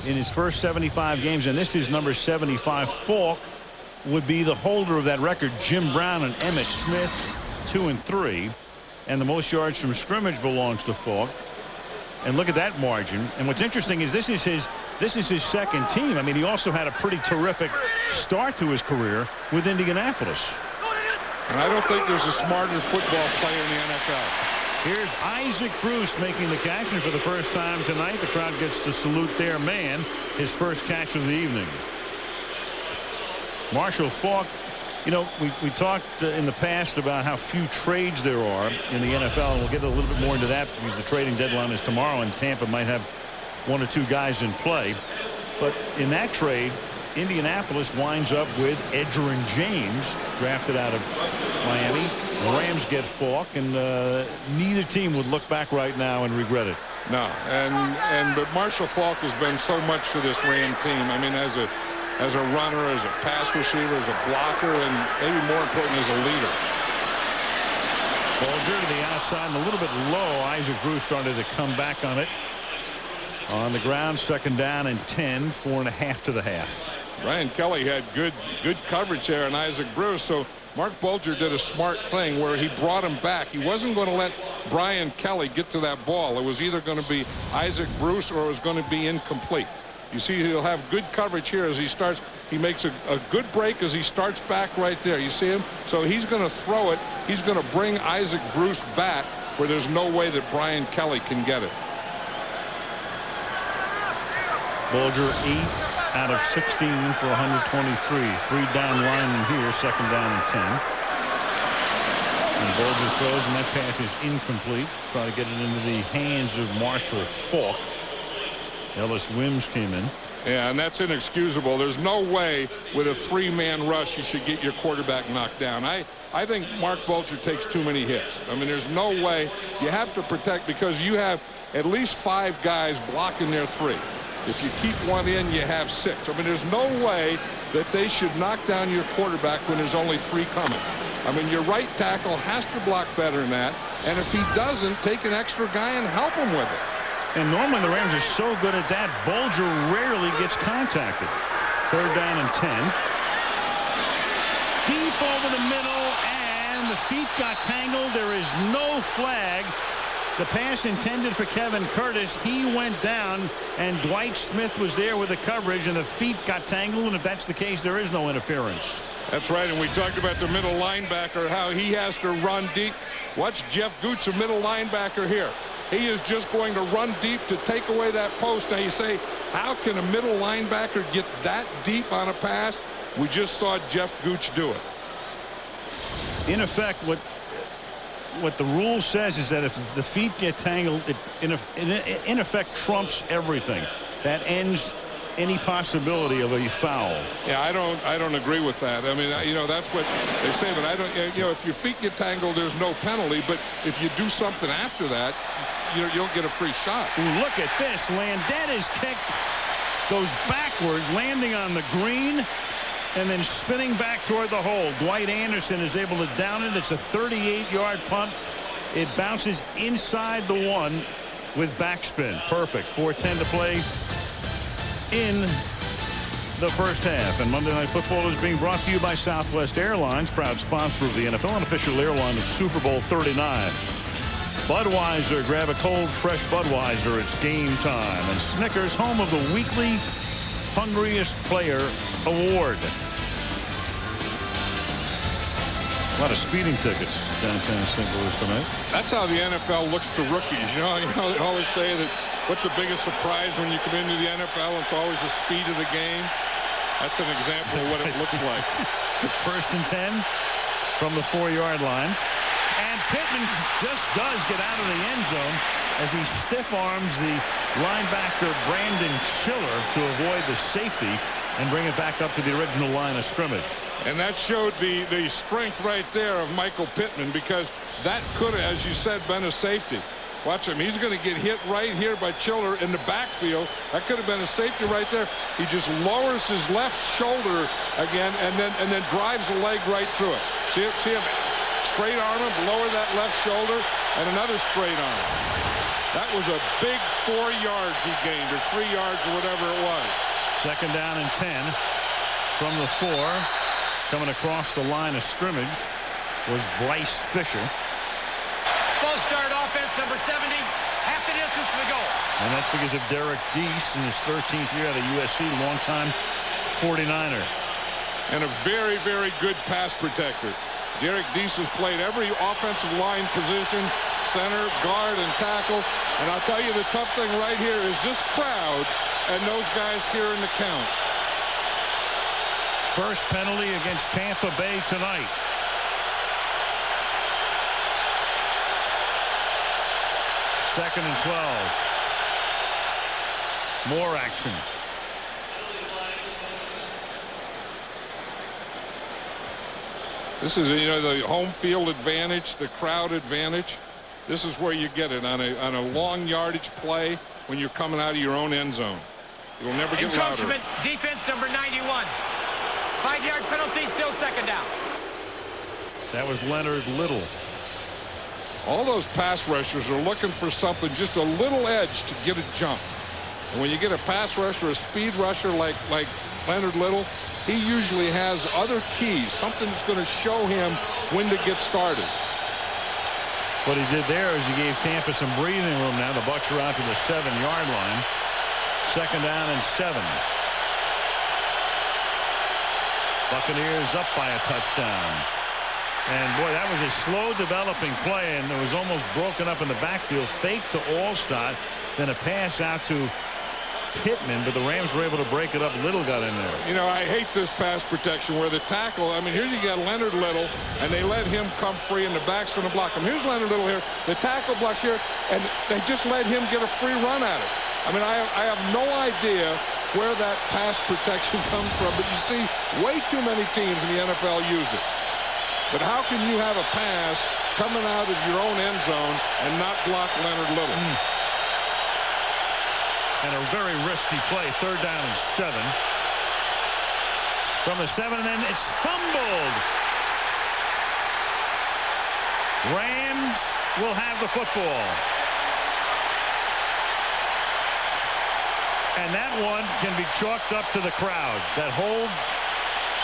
in his first 75 games, and this is number 75. Falk would be the holder of that record. Jim Brown and Emmitt Smith 2 and 3, and the most yards from scrimmage belongs to Falk. And look at that margin. And what's interesting is this is his second team. I mean, he also had a pretty terrific start to his career with Indianapolis. And I don't think there's a smarter football player in the NFL. Here's Isaac Bruce making the catch, and for the first time tonight, the crowd gets to salute their man, his first catch of the evening. Marshall Faulk, you know, we talked in the past about how few trades there are in the NFL, and we'll get a little bit more into that because the trading deadline is tomorrow, and Tampa might have 1 or 2 guys in play. But in that trade, Indianapolis winds up with Edgerrin James, drafted out of Miami. The Rams get Falk, and neither team would look back right now and regret it. No, but Marshall Faulk has been so much to this Ram team. I mean, as a runner, as a pass receiver, as a blocker, and maybe more important, as a leader. Bulger to the outside and a little bit low. Isaac Bruce started to come back on it. On the ground, 2nd down and 10, 4.5 to the half. Brian Kelly had good coverage there on Isaac Bruce, so Mark Bulger did a smart thing where he brought him back. He wasn't going to let Brian Kelly get to that ball. It was either going to be Isaac Bruce or it was going to be incomplete. You see, he'll have good coverage here as he starts. He makes a good break as he starts back right there. You see him? So he's going to throw it. He's going to bring Isaac Bruce back where there's no way that Brian Kelly can get it. Bulger 8 out of 16 for 123. 3 down linemen here, 2nd down and 10. And Bulger throws, and that pass is incomplete. Trying to get it into the hands of Marshall Faulk. Ellis Wims came in. Yeah, and that's inexcusable. There's no way with a 3-man rush you should get your quarterback knocked down. I think Mark Bulger takes too many hits. I mean, there's no way. You have to protect because you have at least 5 guys blocking their 3. If you keep one in, you have 6. I mean, there's no way that they should knock down your quarterback when there's only 3 coming. I mean, your right tackle has to block better than that. And if he doesn't, take an extra guy and help him with it. And normally the Rams are so good at that, Bulger rarely gets contacted. 3rd down and 10. Deep over the middle, and the feet got tangled. There is no flag. The pass intended for Kevin Curtis. He went down, and Dwight Smith was there with the coverage, and the feet got tangled. And if that's the case, there is no interference. That's right, and we talked about the middle linebacker, how he has to run deep. Watch Jeff Gooch, a middle linebacker here. He is just going to run deep to take away that post. Now you say, how can a middle linebacker get that deep on a pass? We just saw Jeff Gooch do it. In effect, what the rule says is that if the feet get tangled, it in effect trumps everything. That ends any possibility of a foul. Yeah, I don't agree with that. I mean, you know, that's what they say, but I don't. You know, if your feet get tangled, there's no penalty. But if you do something after that, you don't get a free shot. Ooh, look at this. Landetta's kick goes backwards, landing on the green, and then spinning back toward the hole. Dwight Anderson is able to down it. It's a 38-yard punt. It bounces inside the 1 with backspin. Perfect. 4:10 to play in the first half. And Monday Night Football is being brought to you by Southwest Airlines, proud sponsor of the NFL and official airline of Super Bowl 39. Budweiser, grab a cold, fresh Budweiser. It's game time. And Snickers, home of the weekly Hungriest Player Award. A lot of speeding tickets downtown St. Louis tonight. That's how the NFL looks to rookies. You know, they always say that what's the biggest surprise when you come into the NFL? It's always the speed of the game. That's an example of what it looks like. 1st and 10 from the 4-yard line. And Pittman just does get out of the end zone as he stiff arms the linebacker Brandon Schiller to avoid the safety and bring it back up to the original line of scrimmage. And that showed the strength right there of Michael Pittman, because that could have, as you said, been a safety. Watch him. He's going to get hit right here by Schiller in the backfield. That could have been a safety right there. He just lowers his left shoulder again and then drives the leg right through it. See him straight arm him, lower that left shoulder, and another straight arm. That was a big 4 yards he gained, or 3 yards, or whatever it was. 2nd down and 10 from the 4. Coming across the line of scrimmage was Bryce Fisher. False start offense, number 70, half the distance to the goal. And that's because of Derek Deese in his 13th year at USC, longtime 49er. And a very, very good pass protector. Derek Deese has played every offensive line position, center, guard, and tackle. And I'll tell you, the tough thing right here is this crowd and those guys here in the count. First penalty against Tampa Bay tonight. Second and 12. More action. This is, you know, the home field advantage, the crowd advantage. This is where you get it on a long yardage play when you're coming out of your own end zone. You'll never get louder. Encroachment, defense number 91. 5-yard penalty, still 2nd down. That was Leonard Little. All those pass rushers are looking for something, just a little edge to get a jump. And when you get a pass rusher, a speed rusher like Leonard Little, he usually has other keys, something that's going to show him when to get started. What he did there is he gave Tampa some breathing room. Now the Bucs are out to the 7-yard line. 2nd down and 7. Buccaneers up by a touchdown. And boy, that was a slow developing play, and it was almost broken up in the backfield. Fake to Allstott, then a pass out to Pittman, but the Rams were able to break it up. Little got in there. You know, I hate this pass protection where the tackle, I mean, here you got Leonard Little, and they let him come free, and the back's going to block him. Here's Leonard Little here. The tackle blocks here, and they just let him get a free run at it. I mean, I have no idea where that pass protection comes from, but you see way too many teams in the NFL use it. But how can you have a pass coming out of your own end zone and not block Leonard Little? And a very risky play. 3rd down and 7. From the 7, and then it's fumbled. Rams will have the football. And that one can be chalked up to the crowd. That whole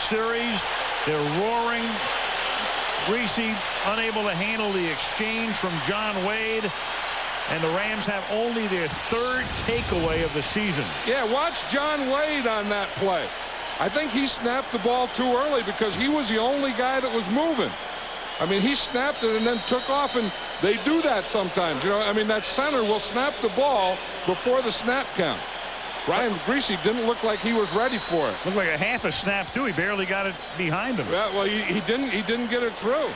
series, they're roaring. Greasy unable to handle the exchange from John Wade. And the Rams have only their 3rd takeaway of the season. Yeah, watch John Wade on that play. I think he snapped the ball too early because he was the only guy that was moving. I mean, he snapped it and then took off, and they do that sometimes. You know, I mean, that center will snap the ball before the snap count. Brian Greasy didn't look like he was ready for it. Looked like a half a snap, too. He barely got it behind him. Yeah, well, he didn't get it through.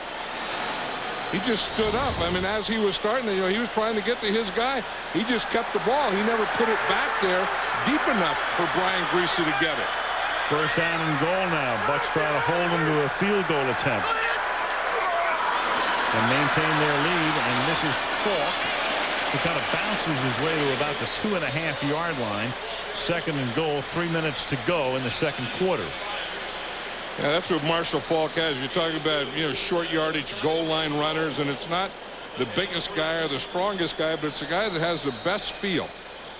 He just stood up. I mean, as he was starting, you know, he was trying to get to his guy. He just kept the ball. He never put it back there deep enough for Brian Greasy to get it. 1st down and goal now. Bucs try to hold him to a field goal attempt and maintain their lead. And this is Falk, who kind of bounces his way to about the 2.5-yard line. 2nd and goal, 3 minutes to go in the 2nd quarter. Yeah, that's what Marshall Falk has. You're talking about, you know, short yardage goal line runners, and it's not the biggest guy or the strongest guy, but it's the guy that has the best feel.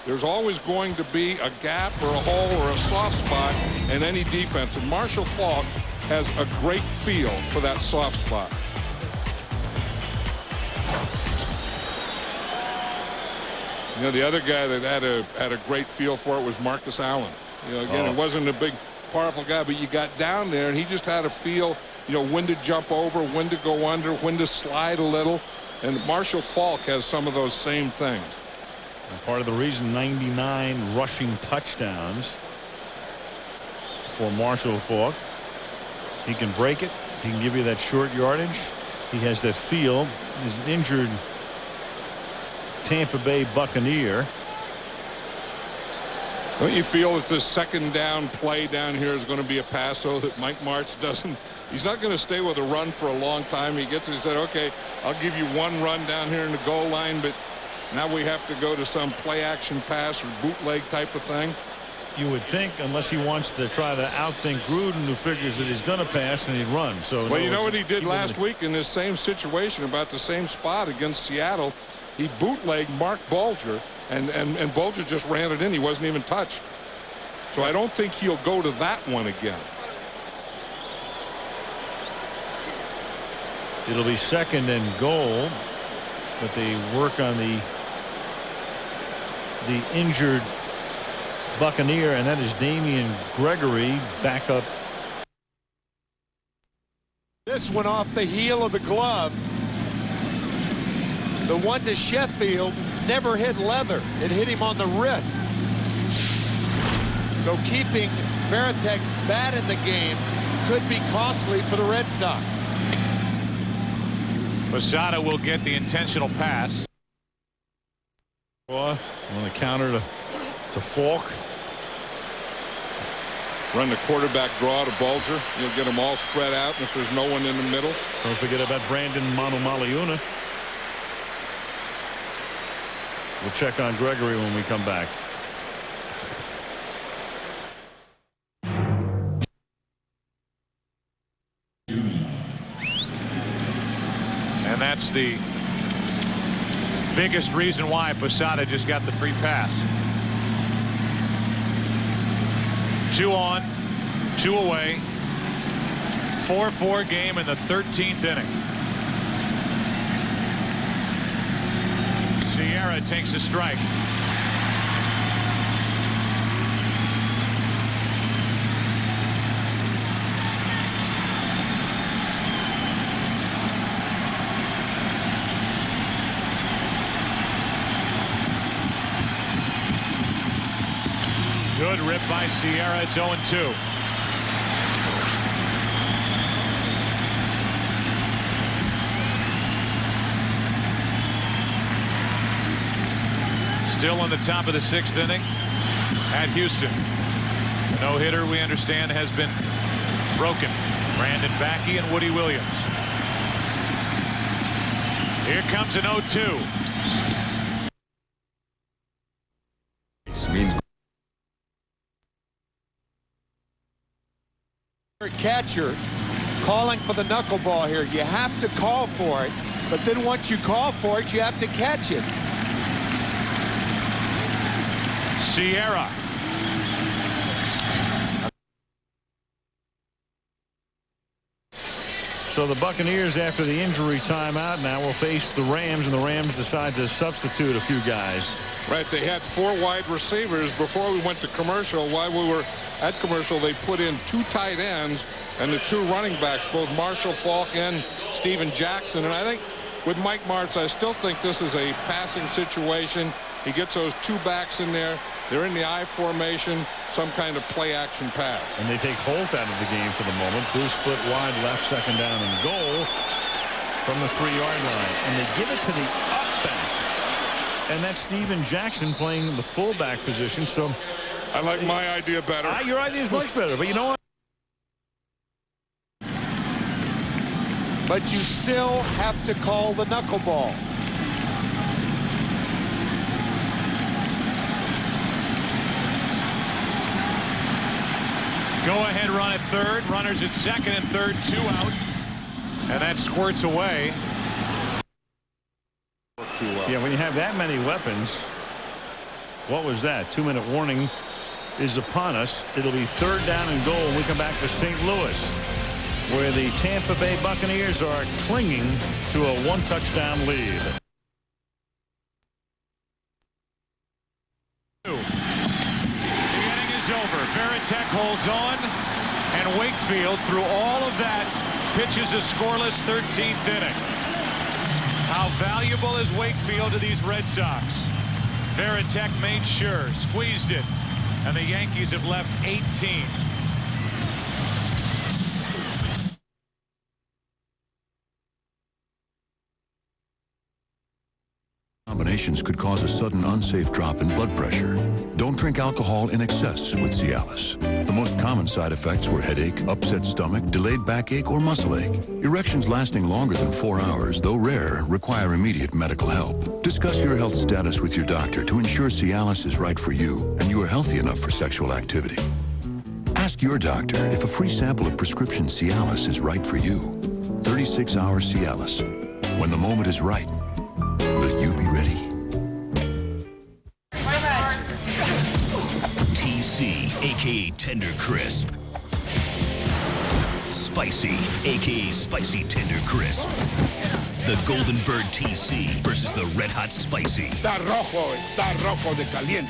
There's always going to be a gap or a hole or a soft spot in any defense, and Marshall Falk has a great feel for that soft spot. You know, the other guy that had a great feel for it was Marcus Allen. You know, again, it wasn't a big, powerful guy, but you got down there, and he just had a feel you know, when to jump over, when to go under, when to slide a little. And Marshall Faulk has some of those same things. And part of the reason 99 rushing touchdowns for Marshall Faulk. He can break it. He can give you that short yardage. He has that feel. He's an injured Tampa Bay Buccaneer. Don't you feel that this second down play down here is going to be a pass so that Mike Martz doesn't? He's not going to stay with a run for a long time. He gets it. He said, okay, I'll give you one run down here in the goal line, but now we have to go to some play action pass or bootleg type of thing. You would think, unless he wants to try to outthink Gruden, who figures that he's going to pass and he'd run. So well, you know what he did last week in this same situation, about the same spot against Seattle? He bootlegged Mark Bulger, and Bulger just ran it in. He wasn't even touched. So I don't think he'll go to that one again. It'll be 2nd and goal, but they work on the injured Buccaneer, and that is Damian Gregory back up. This one off the heel of the glove. The one to Sheffield never hit leather. It hit him on the wrist. So keeping Veritek's bat in the game could be costly for the Red Sox. Posada will get the intentional pass. On the counter to Faulk. Run the quarterback draw to Bulger. You'll get them all spread out if there's no one in the middle. Don't forget about Brandon Manu-Maliuna. We'll check on Gregory when we come back. And that's the biggest reason why Posada just got the free pass. 2 on, 2 away. 4-4 game in the 13th inning. Sierra takes a strike. Good rip by Sierra. It's 0-2. Still on the top of the 6th inning at Houston. The no-hitter, we understand, has been broken. Brandon Backey and Woody Williams. Here comes an 0-2. Catcher calling for the knuckleball here. You have to call for it, but then once you call for it, you have to catch it. Sierra. So the Buccaneers, after the injury timeout, now will face the Rams, and the Rams decide to substitute a few guys. Right, they had 4 wide receivers before we went to commercial. While we were at commercial, they put in 2 tight ends and the 2 running backs, both Marshall Faulk and Steven Jackson. And I think with Mike Martz, I still think this is a passing situation. He gets those 2 backs in there. They're in the I formation, some kind of play action pass. And they take Holt out of the game for the moment. Bruce split wide left, 2nd down and goal from the 3-yard line. And they give it to the up back. And that's Steven Jackson playing the fullback position. So I like my idea better. Your idea is much better, but you know what? But you still have to call the knuckleball. Go ahead run at 3rd. Runners at 2nd and 3rd. 2 out. And that squirts away. Yeah, when you have that many weapons, what was that? 2-minute warning is upon us. It'll be 3rd down and goal when we come back to St. Louis, where the Tampa Bay Buccaneers are clinging to a 1-touchdown lead. The inning is over. Veritek holds on, and Wakefield, through all of that, pitches a scoreless 13th inning. How valuable is Wakefield to these Red Sox? Veritek made sure, squeezed it, and the Yankees have left 18. Combinations could cause a sudden unsafe drop in blood pressure. Don't drink alcohol in excess with Cialis. The most common side effects were headache, upset stomach, delayed backache, or muscle ache. Erections lasting longer than 4 hours, though rare, require immediate medical help. Discuss your health status with your doctor to ensure Cialis is right for you and you are healthy enough for sexual activity. Ask your doctor if a free sample of prescription Cialis is right for you. 36-hour Cialis. When the moment is right, will you be ready? TC, a.k.a. Tender Crisp. Spicy, a.k.a. Spicy Tender Crisp. The Golden Bird TC versus the Red Hot Spicy. Está rojo de caliente.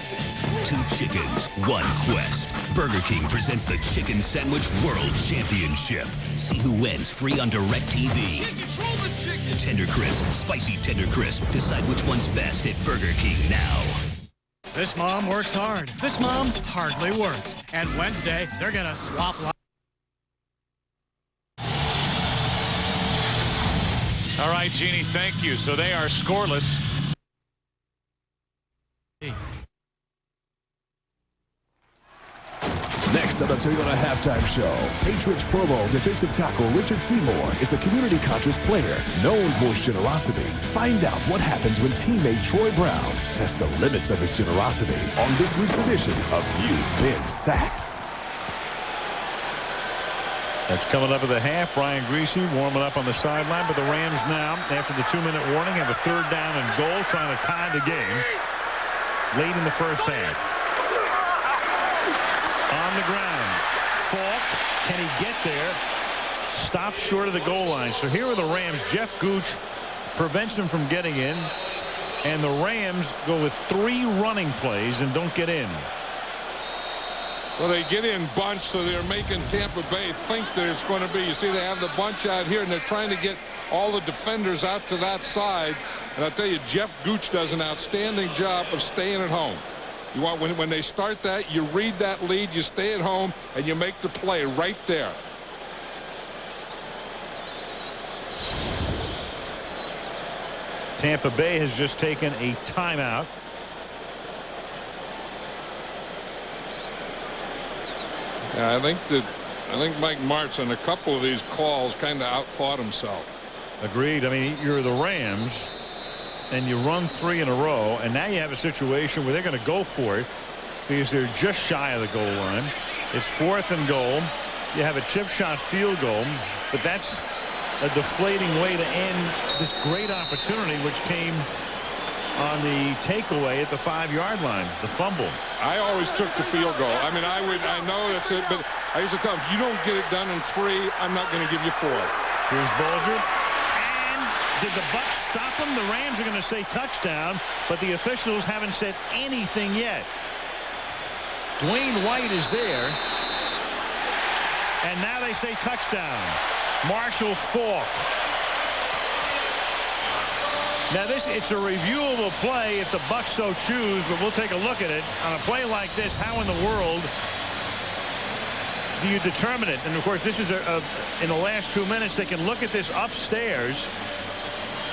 2 chickens, 1 quest. Burger King presents the Chicken Sandwich World Championship. See who wins free on DirecTV. Tender Crisp, Spicy Tender Crisp. Decide which one's best at Burger King now. This mom works hard. This mom hardly works. And Wednesday, they're going to swap. All right, Jeannie, thank you. So they are scoreless. Next on the Toyota Halftime Show, Patriots Pro Bowl defensive tackle Richard Seymour is a community conscious player known for his generosity. Find out what happens when teammate Troy Brown tests the limits of his generosity on this week's edition of You've Been Sacked. That's coming up at the half. Brian Griese warming up on the sideline, but the Rams now, after the 2-minute warning, have a 3rd down and goal, trying to tie the game late in the first half. On the ground, Falk, can he get there? Stopped short of the goal line. So here are the Rams. Jeff Gooch prevents him from getting in, and the Rams go with 3 running plays and don't get in. Well, they get in bunch, so they're making Tampa Bay think that it's going to be. You see, they have the bunch out here, and they're trying to get all the defenders out to that side. And I'll tell you, Jeff Gooch does an outstanding job of staying at home. You want when they start that, you read that lead, you stay at home, and you make the play right there. Tampa Bay has just taken a timeout. Yeah, I think Mike Martz on a couple of these calls kind of outfought himself. Agreed. I mean, you're the Rams, and you run 3 in a row, and now you have a situation where they're going to go for it because they're just shy of the goal line. It's 4th and goal. You have a chip shot field goal, but that's a deflating way to end this great opportunity, which came on the takeaway at the 5-yard line, the fumble. I always took the field goal. I mean, I know that's it, but I used to tell them, if you don't get it done in 3, I'm not going to give you 4. Here's Bulger. And did the Bucs stop him? The Rams are going to say touchdown, but the officials haven't said anything yet. Dwayne White is there. And now they say touchdown. Marshall Faulk. Now it's a reviewable play if the Bucs so choose, but we'll take a look at it. On a play like this, how in the world do you determine it? And of course, this is in the last 2 minutes, they can look at this upstairs.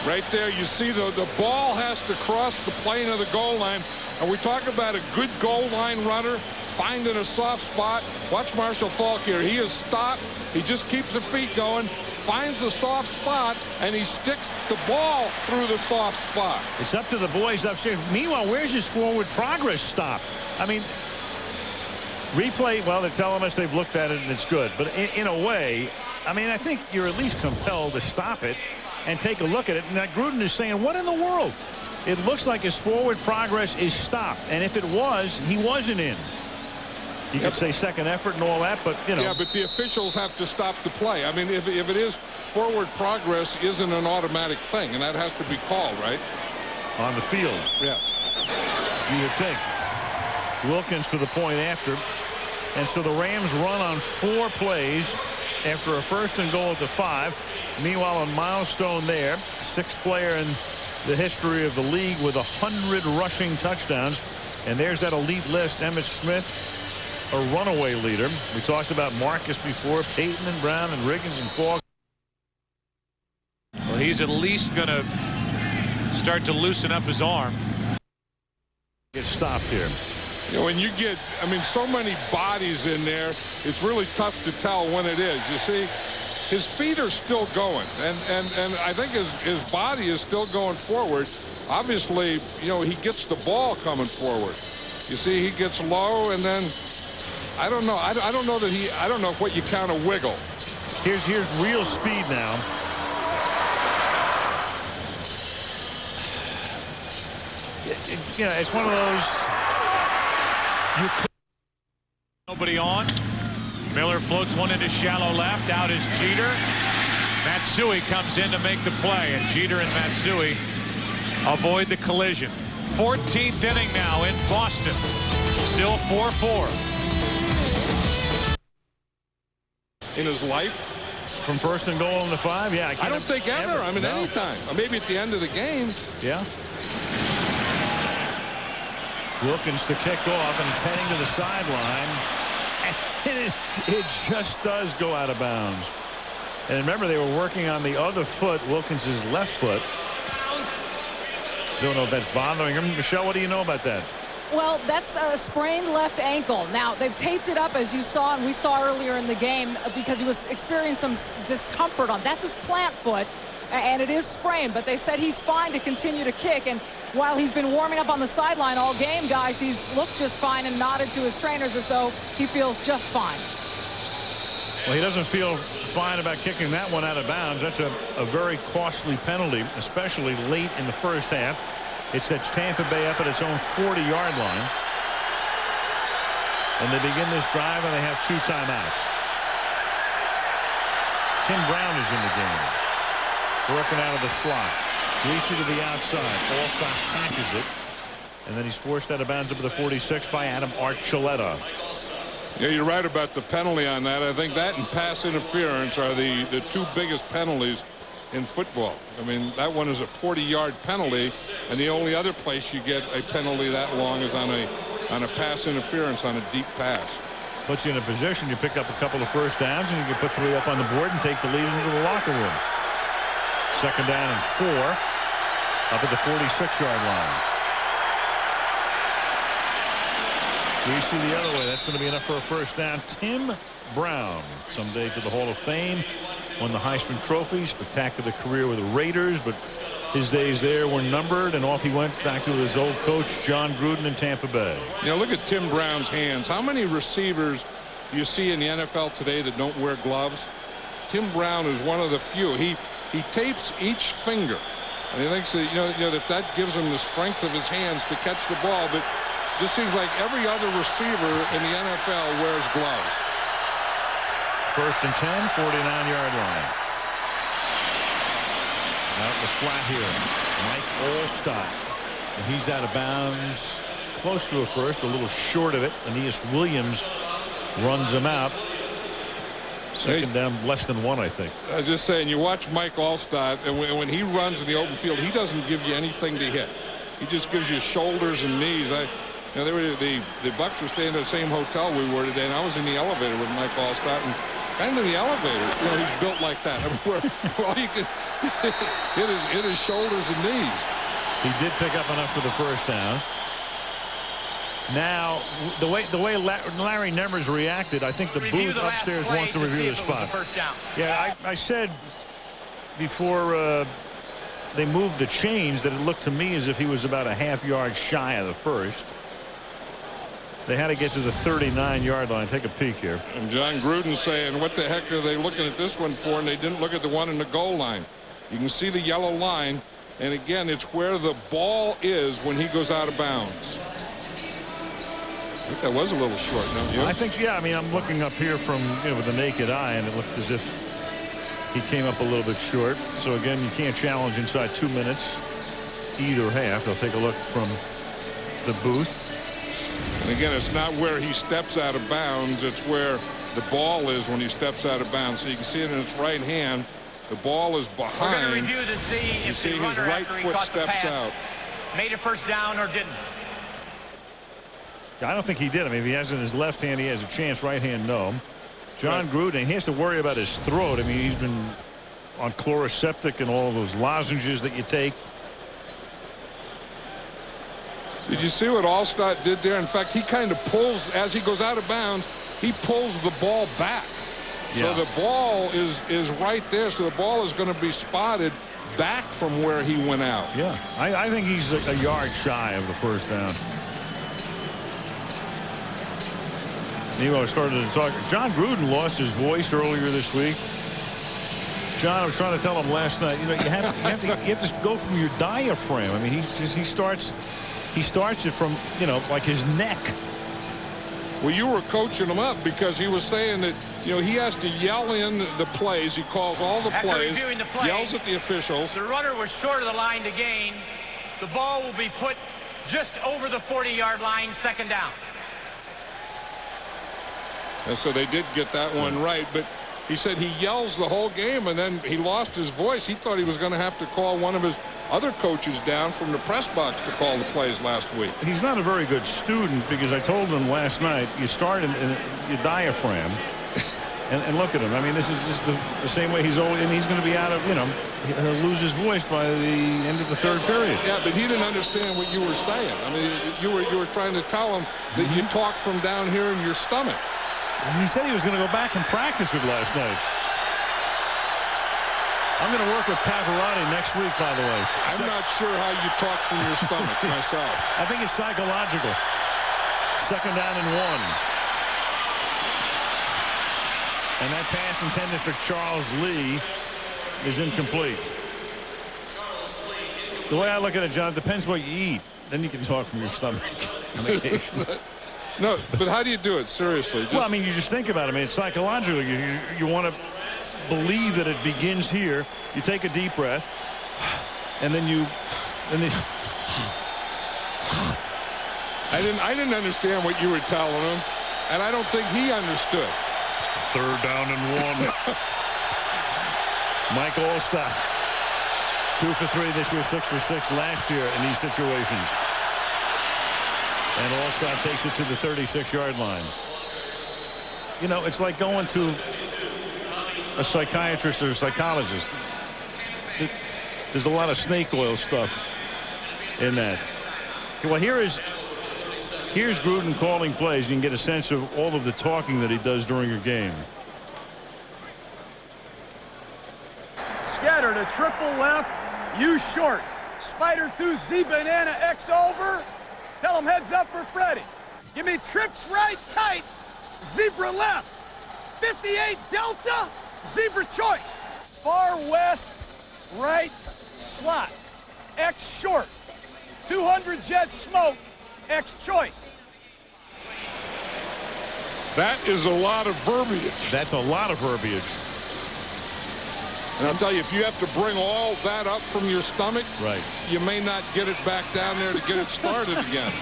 Right there, you see the ball has to cross the plane of the goal line. And we talk about a good goal line runner finding a soft spot. Watch Marshall Faulk here. He is stopped. He just keeps the feet going, finds a soft spot, and he sticks the ball through the soft spot. It's up to the boys upstairs. Meanwhile, where's his forward progress stop? I mean, replay, well, they're telling us they've looked at it and it's good. But in a way, I mean, I think you're at least compelled to stop it and take a look at it. And that Gruden is saying, what in the world? It looks like his forward progress is stopped. And if it was, he wasn't in. You could say second effort and all that, but, you know. Yeah, but the officials have to stop the play. I mean, if it is forward progress isn't an automatic thing, and that has to be called, right? On the field. Yes. You would think. Wilkins for the point after. And so the Rams run on 4 plays. after a 1st and goal at the 5. Meanwhile, a milestone there. 6th player in the history of the league with 100 rushing touchdowns. And there's that elite list. Emmitt Smith, a runaway leader. We talked about Marcus before, Peyton and Brown and Riggins and Falk. Well, he's at least going to start to loosen up his arm. Get stopped here. You know, when you get, I mean, so many bodies in there, it's really tough to tell when it is. You see, his feet are still going, and I think his body is still going forward. Obviously, you know, he gets the ball coming forward. You see, he gets low, and then I don't know. I don't know that I don't know what you count a wiggle. Here's real speed now. You know, it's one of those. Nobody on. Miller floats one into shallow left. Out is Jeter. Matsui comes in to make the play, and Jeter and Matsui avoid the collision. 14th inning now in Boston. Still 4-4. In his life? From 1st and goal in the 5? Yeah, I don't think ever. I mean, no. Anytime. Or maybe at the end of the game. Yeah. Wilkins to kick off, and it's heading to the sideline. And it just does go out of bounds. And remember, they were working on the other foot, Wilkins' left foot. Don't know if that's bothering him. Michelle, what do you know about that? Well, that's a sprained left ankle. Now, they've taped it up, as you saw, and we saw earlier in the game, because he was experiencing some discomfort on. That's his plant foot, and it is sprained, but they said he's fine to continue to kick. And while he's been warming up on the sideline all game, guys, he's looked just fine and nodded to his trainers as though he feels just fine. Well, he doesn't feel fine about kicking that one out of bounds. That's a very costly penalty, especially late in the first half. It sets Tampa Bay up at its own 40-yard line. And they begin this drive, and they have 2 timeouts. Tim Brown is in the game. Working out of the slot. Greasy to the outside. Allstott catches it. And then he's forced out of bounds up to the 46 by Adam Archuleta. Yeah, you're right about the penalty on that. I think that and pass interference are the 2 biggest penalties in football. I mean, that one is a 40-yard penalty, and the only other place you get a penalty that long is on a pass interference on a deep pass. Puts you in a position, you pick up a couple of first downs, and you can put 3 up on the board and take the lead into the locker room. 2nd down and 4 up at the 46-yard line. Greasy the other way. That's going to be enough for a first down. Tim Brown, someday to the Hall of Fame. Won the Heisman Trophy. Spectacular career with the Raiders, but his days there were numbered, and off he went back to his old coach, John Gruden, in Tampa Bay. You know, look at Tim Brown's hands. How many receivers do you see in the NFL today that don't wear gloves? Tim Brown is one of the few. He tapes each finger, and he thinks that, you know that gives him the strength of his hands to catch the ball, but it just seems like every other receiver in the NFL wears gloves. 1st and 10, 49-yard line. Out in the flat here, Mike Allstott. And he's out of bounds, close to a first, a little short of it. Aeneas Williams runs him out. 2nd down, less than 1, I think. I was just saying, you watch Mike Allstott, and when he runs in the open field, he doesn't give you anything to hit. He just gives you shoulders and knees. You know, the Bucs were staying at the same hotel we were today, and I was in the elevator with Mike Allstott, and kind of the elevator, you know, he's built like that. I mean, where all you can hit his shoulders and knees. He did pick up enough for the first down. Now, the way Larry Nemmers reacted, I think the booth upstairs wants to review the spot. Yeah, I said before they moved the chains that it looked to me as if he was about a half-yard shy of the first. They had to get to the 39-yard line. Take a peek here. And John Gruden saying, what the heck are they looking at this one for? And they didn't look at the one in the goal line. You can see the yellow line. And again, it's where the ball is when he goes out of bounds. I think that was a little short. No? I think, yeah. I mean, I'm looking up here from, with the naked eye, and it looked as if he came up a little bit short. So again, you can't challenge inside 2 minutes either half. They'll take a look from the booth. And again, it's not where he steps out of bounds. It's where the ball is when he steps out of bounds. So you can see it in his right hand. The ball is behind. We're going to review to see if the runner, his right after he foot caught the steps pass, out. made a first down or didn't. I don't think he did. I mean, if he has it in his left hand, he has a chance. Right hand, no. John Gruden, he has to worry about his throat. I mean, he's been on chloroseptic and all those lozenges that you take. Did you see what Allstott did there? In fact, he kind of pulls, as he goes out of bounds, he pulls the ball back. Yeah. So the ball is right there. So the ball is going to be spotted back from where he went out. Yeah, I think he's a yard shy of the first down. Nemo started to talk. John Gruden lost his voice earlier this week. John, I was trying to tell him last night, you know, you have to go from your diaphragm. I mean, he starts it from, you know, like his neck. Well, you were coaching him up because he was saying that, you know, he has to yell in the plays. He calls all the plays, yells at the officials. The runner was short of the line to gain. The ball will be put just over the 40-yard line, second down. And so they did get that one right, but he said he yells the whole game, and then he lost his voice. He thought he was going to have to call one of his other coaches down from the press box to call the plays last week. He's not a very good student because I told him last night, you start in your diaphragm, and look at him. I mean, this is just the same way he's always, and he's going to be out of, you know, he'll lose his voice by the end of the third period. Yeah, but he didn't understand what you were saying. I mean, you were trying to tell him that you talk from down here in your stomach. He said he was going to go back and practice it last night. I'm going to work with Pavarotti next week, by the way. I'm not sure how you talk from your stomach myself. I think it's psychological. Second down and 1. And that pass intended for Charles Lee is incomplete. The way I look at it, John, it depends what you eat. Then you can talk from your stomach on occasion. No, but how do you do it? Seriously. Well, I mean, you just think about it. I mean, it's psychological. You want to believe that it begins here. You take a deep breath, and then I didn't understand what you were telling him, and I don't think he understood. Third down and 1. Mike Allstott, 2 for 3 this year, 6 for 6 last year in these situations. And Allstott takes it to the 36-yard line. You know, it's like going to a psychiatrist or a psychologist. There's a lot of snake oil stuff in that. Well, here's Gruden calling plays. You can get a sense of all of the talking that he does during a game. Scatter to triple left, U short. Spider 2, Z banana X over. Tell him heads up for Freddie. Give me trips right tight. Zebra left. 58 delta. Zebra choice. Far west right slot. X short. 200 jet smoke. X choice. That is a lot of verbiage. That's a lot of verbiage. And I'll tell you, if you have to bring all that up from your stomach, right, you may not get it back down there to get it started again.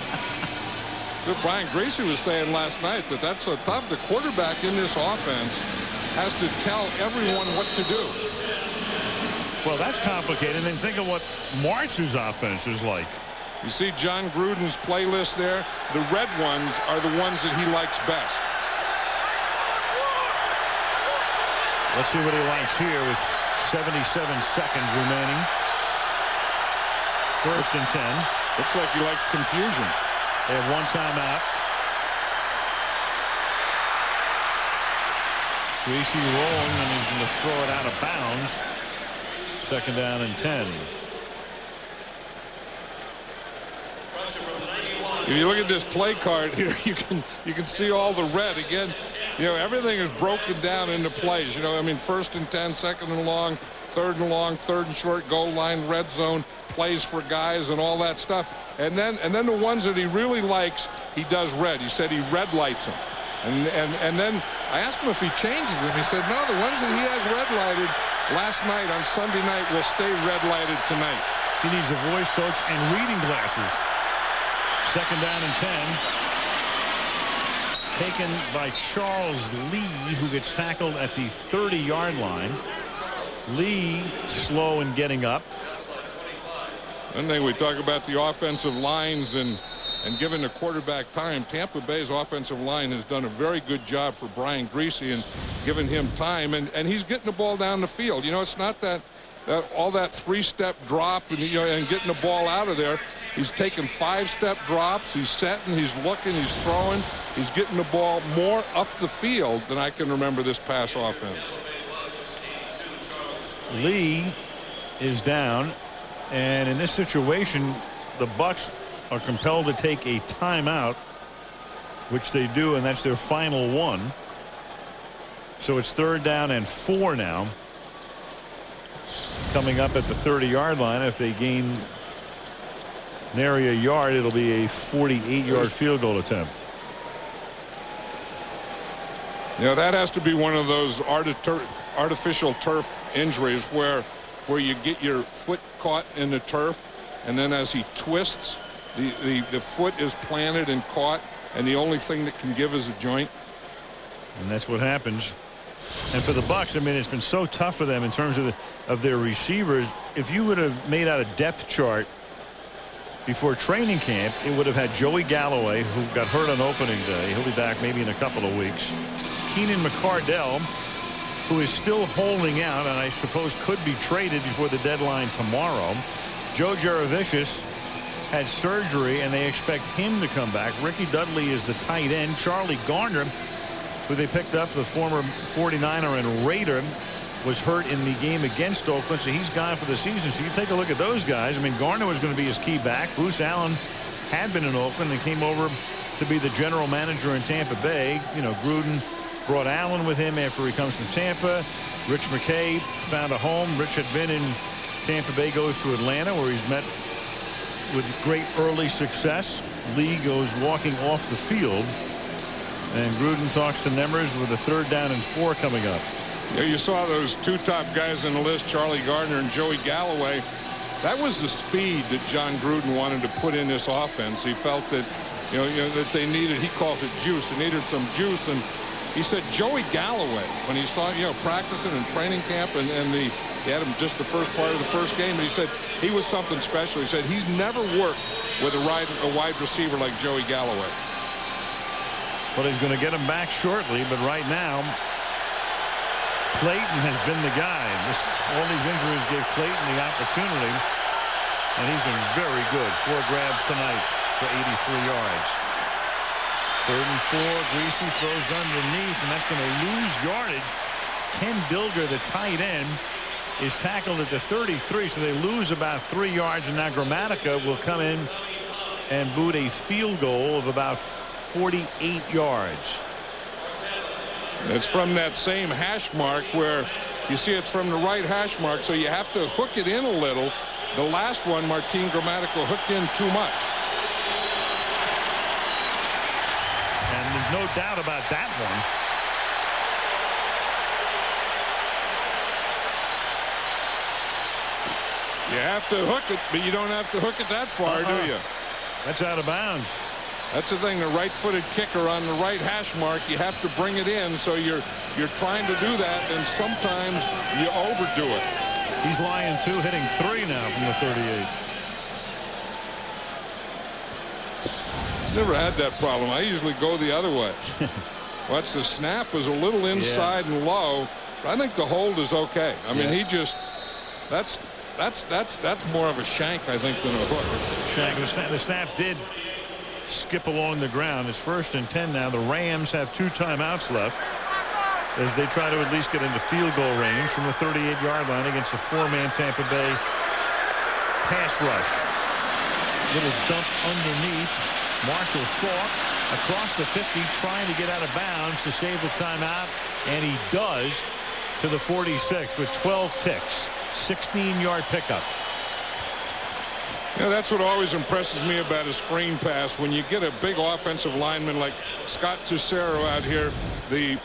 But Brian Gracie was saying last night that that's so tough. The quarterback in this offense has to tell everyone what to do. Well, that's complicated. And then think of what Martz's offense is like. You see John Gruden's playlist there. The red ones are the ones that he likes best. Let's see what he likes here with 77 seconds remaining. First and 10. Looks like he likes confusion. They have one timeout. Greasy rolling, and he's going to throw it out of bounds. Second down and 10. If you look at this play card here, you can see all the red again. You know, everything is broken down into plays. You know, I mean, first and 10, second and long, third and short, goal line, red zone, plays for guys, and all that stuff. And then the ones that he really likes, he does red. He said he red lights them. And then I asked him if he changes them. He said, no, the ones that he has red lighted last night on Sunday night will stay red lighted tonight. He needs a voice coach and reading glasses. Second down and 10. taken by Charles Lee, who gets tackled at the 30-yard line. Lee slow in getting up. One thing we talk about the offensive lines and giving the quarterback time. Tampa Bay's offensive line has done a very good job for Brian Griese and giving him time, and he's getting the ball down the field. You know, it's not that all that 3-step drop and and getting the ball out of there. He's taking 5-step drops. He's setting, he's looking, he's throwing. He's getting the ball more up the field than I can remember this pass offense. Lee is down, and in this situation, the Bucs are compelled to take a timeout, which they do, and that's their final one. So it's 3rd down and 4 now. Coming up at the 30-yard line, if they gain nary a yard, it'll be a 48-yard field goal attempt. Yeah, that has to be one of those artificial turf injuries where you get your foot caught in the turf, and then as he twists, the foot is planted and caught, and the only thing that can give is a joint. And that's what happens. And for the Bucs, I mean, it's been so tough for them in terms of their receivers. If you would have made out a depth chart before training camp, it would have had Joey Galloway, who got hurt on opening day. He'll be back maybe in a couple of weeks. Keenan McCardell, who is still holding out and I suppose could be traded before the deadline tomorrow. Joe Jurevicius had surgery and they expect him to come back. Ricky Dudley is the tight end. Charlie Garner, who they picked up, the former 49er and Raider, was hurt in the game against Oakland, so he's gone for the season. So you take a look at those guys. I mean, Garner was going to be his key back. Bruce Allen had been in Oakland and came over to be the general manager in Tampa Bay. You know, Gruden brought Allen with him after he comes from Tampa. Rich McKay found a home. Rich had been in Tampa Bay, goes to Atlanta, where he's met with great early success. Lee goes walking off the field, and Gruden talks to Nemers with a 3rd down and 4 coming up. Yeah, you saw those 2 top guys in the list, Charlie Gardner and Joey Galloway. That was the speed that John Gruden wanted to put in this offense. He felt that, you know that they needed, he calls it juice. They needed some juice, and he said Joey Galloway, when he saw, practicing in training camp, and he had him just the first part of the first game, and he said he was something special. He said he's never worked with a wide receiver like Joey Galloway. But he's going to get him back shortly, but right now Clayton has been the guy. All these injuries gave Clayton the opportunity, and he's been very good. 4 grabs tonight for 83 yards. 3rd and 4. Griese throws underneath, and that's going to lose yardage. Ken Bilger, the tight end, is tackled at the 33, so they lose about 3 yards, and now Gramatica will come in and boot a field goal of about 48 yards. It's from that same hash mark where you see it's from the right hash mark, so you have to hook it in a little. The last one, Martin Gramatica hooked in too much. And there's no doubt about that one. You have to hook it, but you don't have to hook it that far, do you? That's out of bounds. That's the thing, the right-footed kicker on the right hash mark, you have to bring it in, so you're trying to do that, and sometimes you overdo it. He's lying 2, hitting 3 now from the 38. Never had that problem. I usually go the other way. Watch, the snap was a little inside and low. I think the hold is okay. I mean, he just, that's more of a shank, I think, than a hook. Shank. The snap did skip along the ground. It's 1st and 10 now. The Rams have 2 timeouts left as they try to at least get into field goal range from the 38-yard line against the 4-man Tampa Bay pass rush. Little dump underneath. Marshall Faulk across the 50, trying to get out of bounds to save the timeout, and he does, to the 46 with 12 ticks. 16-yard pickup. You know, that's what always impresses me about a screen pass. When you get a big offensive lineman like Scott Tucero out here, the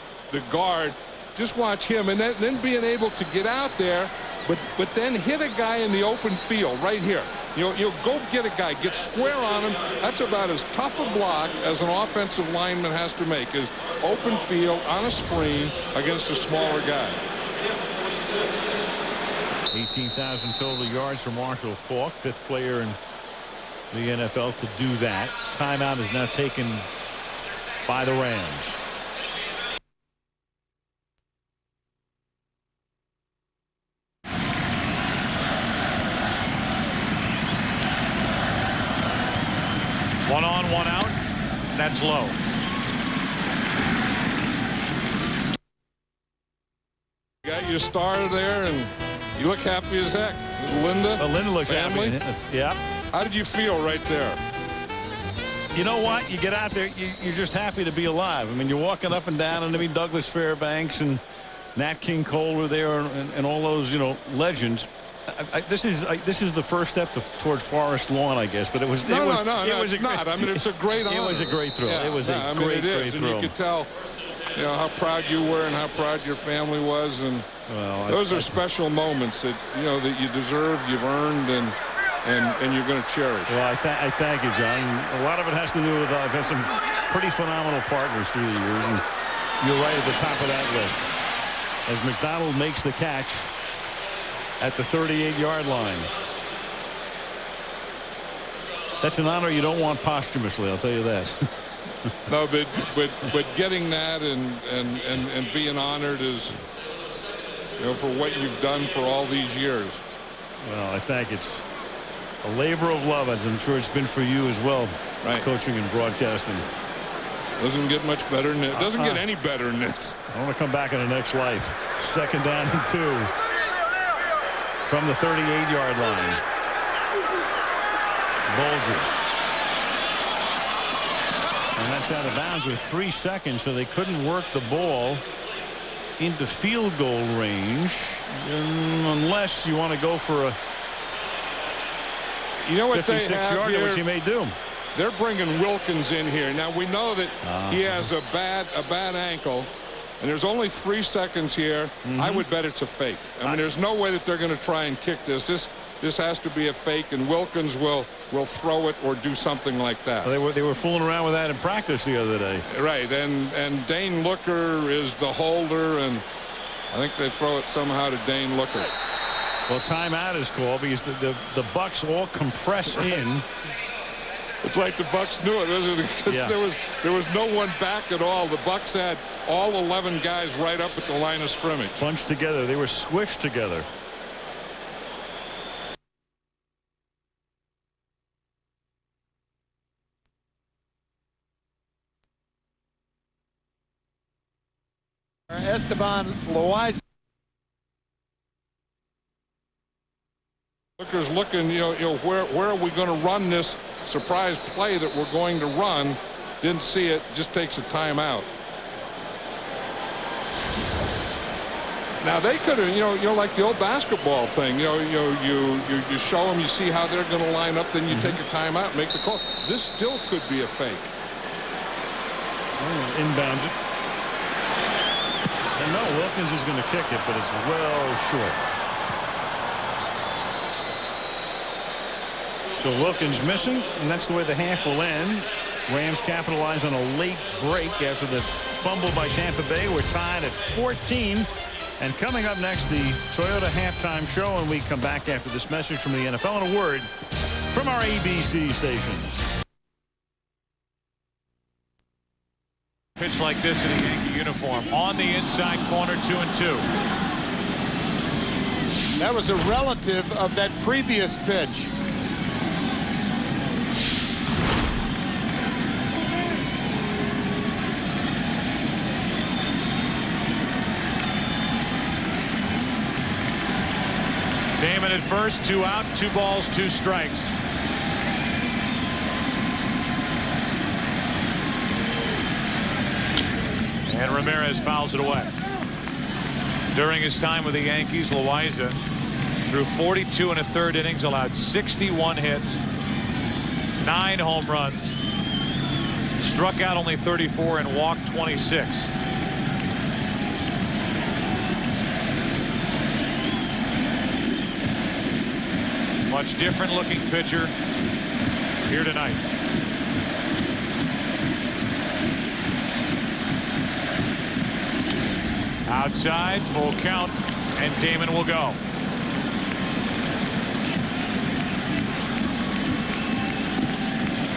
guard, just watch him, and then being able to get out there but then hit a guy in the open field right here. You'll go get a guy, get square on him. That's about as tough a block as an offensive lineman has to make, is open field on a screen against a smaller guy. 18,000 total yards for Marshall Faulk, 5th player in the NFL to do that. Timeout is now taken by the Rams. One on, one out. That's low. Got your star there, and you look happy as heck. Linda. Linda looks family. happy. Yeah. How did you feel right there? You know what? You get out there, you're just happy to be alive. I mean, you're walking up and down, and I mean, Douglas Fairbanks and Nat King Cole were there, and all those, legends. This is the first step toward Forest Lawn, I guess, but it was no, it's not. I mean, it's a great honor. It was a great thrill. Yeah, it was a great thrill. And you could tell, how proud you were and how proud your family was, and those are special moments that that you deserve, you've earned, and you're going to cherish. Well, I thank you, John. A lot of it has to do with I've had some pretty phenomenal partners through the years, and you're right at the top of that list. As McDonald makes the catch at the 38-yard line. That's an honor you don't want posthumously, I'll tell you that. No, but getting that and being honored is, for what you've done for all these years. Well, I think it's a labor of love, as I'm sure it's been for you as well, right? Coaching and broadcasting. Doesn't get much better than it. Doesn't get any better than this. I want to come back in the next life. 2nd down and 2. From the 38-yard line. Bulger. And that's out of bounds with 3 seconds, so they couldn't work the ball into field goal range unless you want to go for a 56-yarder, which he may do. They're bringing Wilkins in here. Now, we know that he has a bad ankle. And there's only 3 seconds here. I would bet it's a fake. I mean, there's no way that they're going to try and kick this. This has to be a fake, and Wilkins will throw it or do something like that. Well, they were fooling around with that in practice the other day. Right, and Dane Looker is the holder, and I think they throw it somehow to Dane Looker. Well, timeout is called because the Bucks all compress in. It's like the Bucks knew it, wasn't it? Because there was no one back at all. The Bucks had all 11 guys right up at the line of scrimmage. Bunched together. They were squished together. Esteban Loaiza. Looker's looking, where are we going to run this surprise play that we're going to run? Didn't see it. Just takes a timeout. Now they could have, like the old basketball thing. You show them, you see how they're going to line up, then you take a timeout, make the call. This still could be a fake. Inbounds it. And no, Wilkins is going to kick it, but it's well short. So Wilkins missing, and that's the way the half will end. Rams capitalize on a late break after the fumble by Tampa Bay. We're tied at 14. And coming up next, the Toyota halftime show, and we come back after this message from the NFL and a word from our ABC stations. Pitch like this in a Yankee uniform on the inside corner, 2-2. That was a relative of that previous pitch. Damon at first, 2 out, 2 balls, 2 strikes. And Ramirez fouls it away. During his time with the Yankees, Loaiza threw 42 1/3 innings, allowed 61 hits, 9 home runs, struck out only 34 and walked 26. Much different looking pitcher here tonight. Outside, full count, and Damon will go.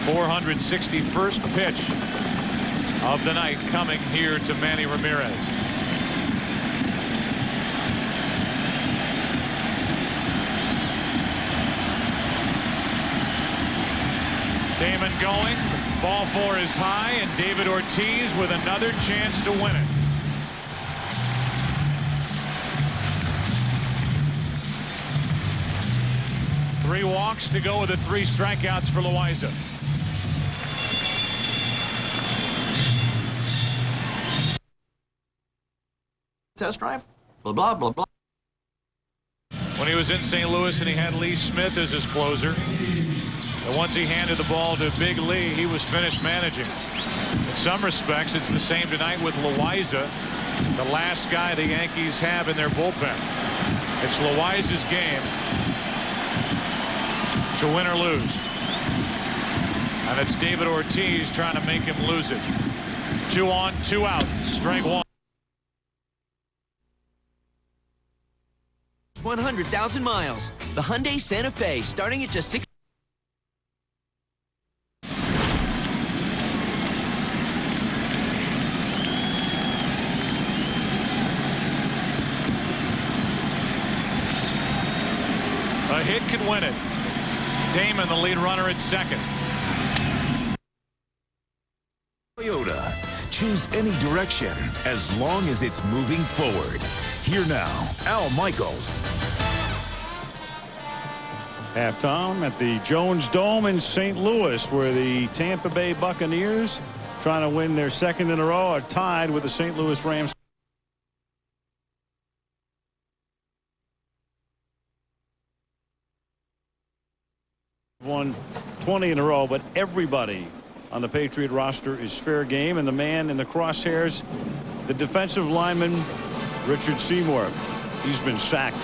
.461st pitch of the night coming here to Manny Ramirez. Damon going. Ball four is high, and David Ortiz with another chance to win it. Three walks to go with the 3 strikeouts for Loaiza. Test drive, blah, blah, blah, blah. When he was in St. Louis and he had Lee Smith as his closer, and once he handed the ball to Big Lee, he was finished managing. In some respects, it's the same tonight with Loaiza, the last guy the Yankees have in their bullpen. It's Loaiza's game to win or lose. And it's David Ortiz trying to make him lose it. 2 on, 2 out, strike 1. 100,000 miles. The Hyundai Santa Fe, starting at just 6. A hit can win it. Damon, the lead runner at second. Toyota. Choose any direction as long as it's moving forward. Here now, Al Michaels. Halftime at the Jones Dome in St. Louis, where the Tampa Bay Buccaneers, trying to win their second in a row, are tied with the St. Louis Rams. Won 20 in a row, but everybody on the Patriot roster is fair game, and the man in the crosshairs, the defensive lineman Richard Seymour. He's been sacked.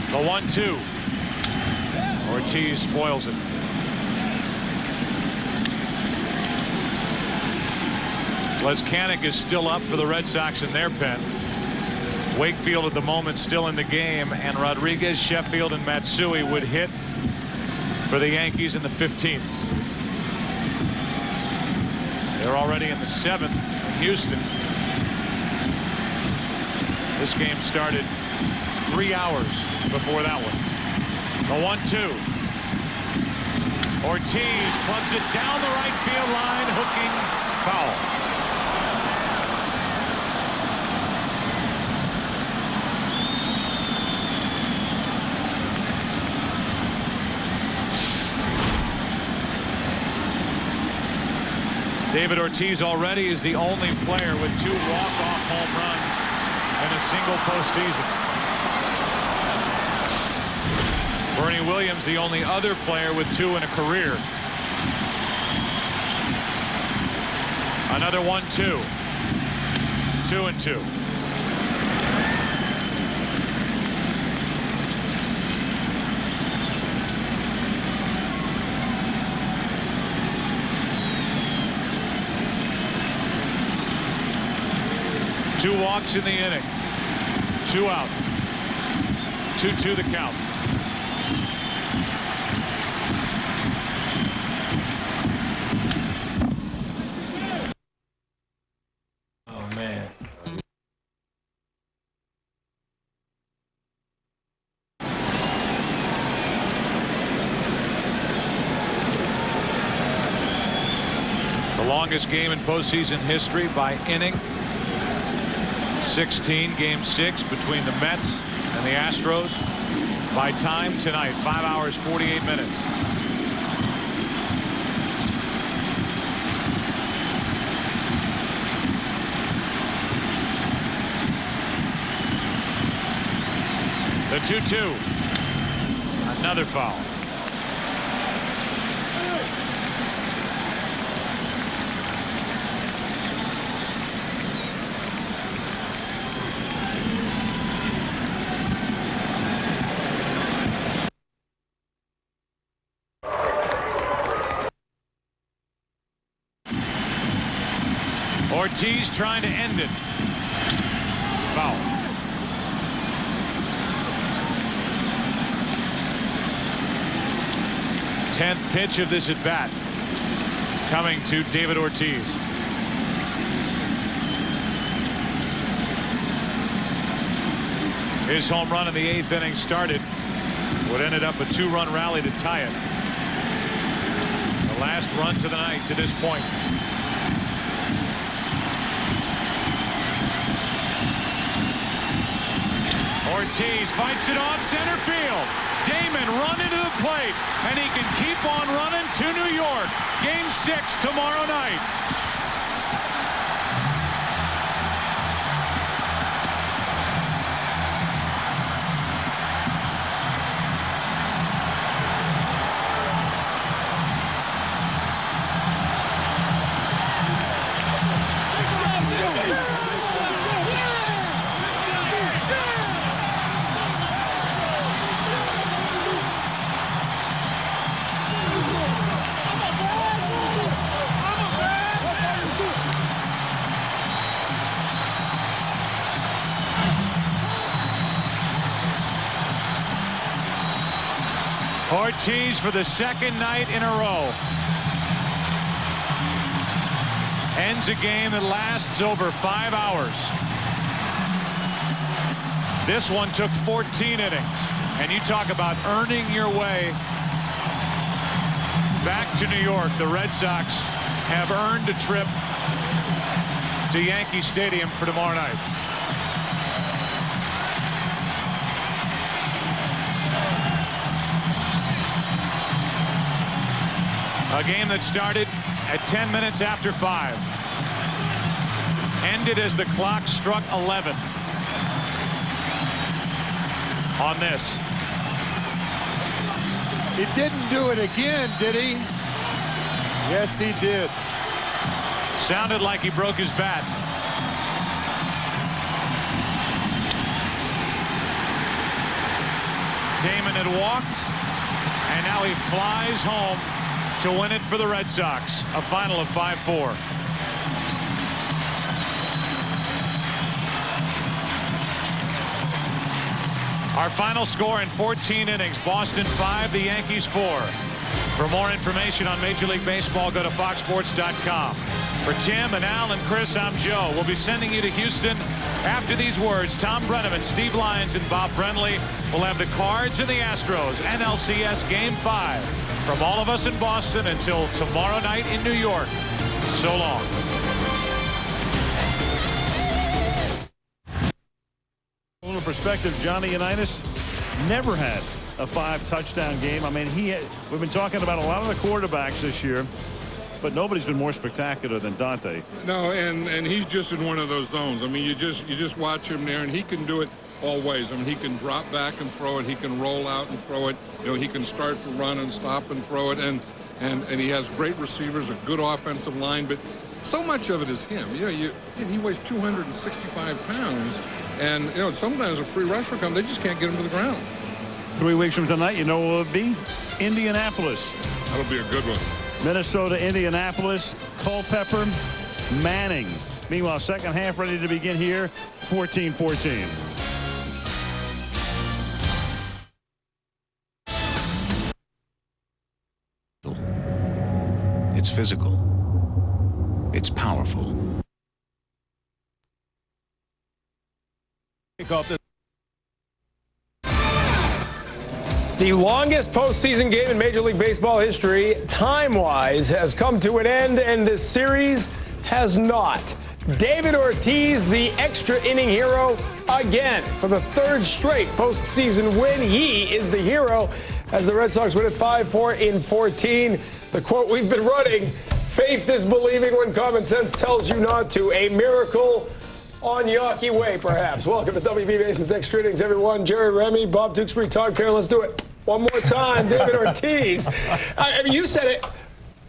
The 1-2. Ortiz spoils it. Leskanic is still up for the Red Sox in their pen. Wakefield at the moment still in the game, and Rodriguez, Sheffield, and Matsui would hit for the Yankees in the 15th. They're already in the 7th in Houston. This game started 3 hours before that one. The 1-2. Ortiz clubs it down the right field line, hooking foul. David Ortiz already is the only player with 2 walk-off home runs in a single postseason. Bernie Williams, the only other player with 2 in a career. Another 1-2. 2-2. Two walks in the inning. 2 out. 2-2 the count. Oh, man. The longest game in postseason history by inning. 16, game 6 between the Mets and the Astros. By time tonight, 5 hours, 48 minutes. 2-2. Another foul. Ortiz trying to end it. Foul. Tenth pitch of this at bat coming to David Ortiz. His home run in the 8th inning started what ended up a 2-run rally to tie it. The last run to the night to this point. Ortiz fights it off center field. Damon running to the plate, and he can keep on running to New York. Game 6 tomorrow night. Ortiz for the second night in a row ends a game that lasts over 5 hours. This one took 14 innings, and you talk about earning your way back to New York. The Red Sox have earned a trip to Yankee Stadium for tomorrow night. A game that started at 10 minutes after 5. Ended as the clock struck 11. On this. He didn't do it again, did he? Yes, he did. Sounded like he broke his bat. Damon had walked, and now he flies home to win it for the Red Sox. A final of 5-4. Our final score in 14 innings. Boston 5, the Yankees 4. For more information on Major League Baseball, go to foxsports.com. For Tim and Al and Chris, I'm Joe. We'll be sending you to Houston after these words. Tom Brenneman, Steve Lyons, and Bob Brenly will have the Cards and the Astros NLCS Game 5. From all of us in Boston until tomorrow night in New York. So long. From a perspective, Johnny Unitas never had a 5-touchdown game. I mean, we've been talking about a lot of the quarterbacks this year, but nobody's been more spectacular than Dante. No, and he's just in one of those zones. I mean, you just watch him there, and he can do it all ways. I mean, he can drop back and throw it. He can roll out and throw it. You know, he can start to run and stop and throw it. And he has great receivers, a good offensive line. But so much of it is him. You know, he weighs 265 pounds. And, you know, sometimes a free rusher comes, they just can't get him to the ground. 3 weeks from tonight, you know what it will be? Indianapolis. That'll be a good one. Minnesota, Indianapolis, Culpepper, Manning. Meanwhile, second half ready to begin here, 14-14. It's physical. It's powerful. The longest postseason game in Major League Baseball history, time-wise, has come to an end, and this series has not. David Ortiz, the extra inning hero, again for the third straight postseason win. He is the hero as the Red Sox win at 5-4 in 14. The quote we've been running, faith is believing when common sense tells you not to. A miracle on Yawkey Way, perhaps. Welcome to WB Mason's Extra Innings, everyone. Jerry Remy, Bob Tewksbury, Todd Perrin. Let's do it one more time. David Ortiz. I mean, you said it.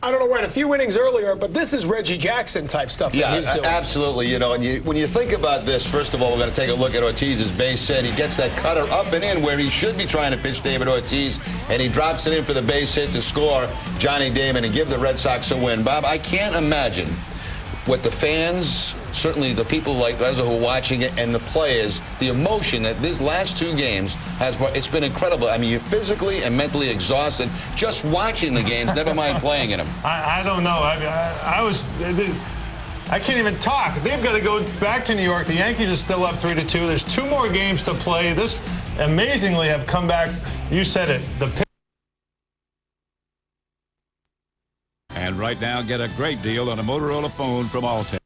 I don't know when, a few innings earlier, but this is Reggie Jackson type stuff that he's doing. Absolutely. You know, and when you think about this, first of all, we're going to take a look at Ortiz's base hit. He gets that cutter up and in where he should be trying to pitch David Ortiz, and he drops it in for the base hit to score Johnny Damon and give the Red Sox a win. Bob, I can't imagine what the fans, certainly the people like us who are watching it, and the players, the emotion that these last two games has brought, it's been incredible. I mean, you're physically and mentally exhausted just watching the games, never mind playing in them. I don't know. I can't even talk. They've got to go back to New York. The Yankees are still up 3-2. There's 2 more games to play. This amazingly have come back. You said it. And right now, get a great deal on a Motorola phone from Alltel.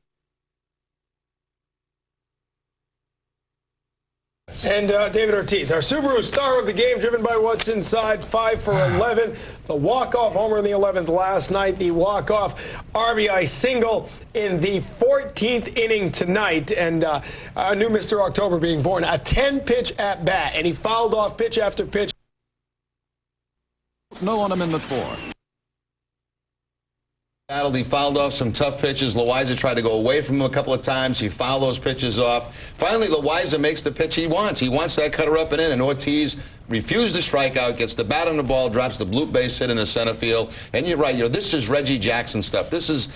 And David Ortiz, our Subaru star of the game, driven by what's inside, 5 for 11. The walk-off homer in the 11th last night. The walk-off RBI single in the 14th inning tonight. And a new Mr. October being born. A 10-pitch at-bat, and he fouled off pitch after pitch. No on Amendment 4. He fouled off some tough pitches. Loaiza tried to go away from him a couple of times. He fouled those pitches off. Finally, Loaiza makes the pitch he wants. He wants that cutter up and in, and Ortiz refused to strike out, gets the bat on the ball, drops the bloop base hit in the center field. And you're right, this is Reggie Jackson stuff. This is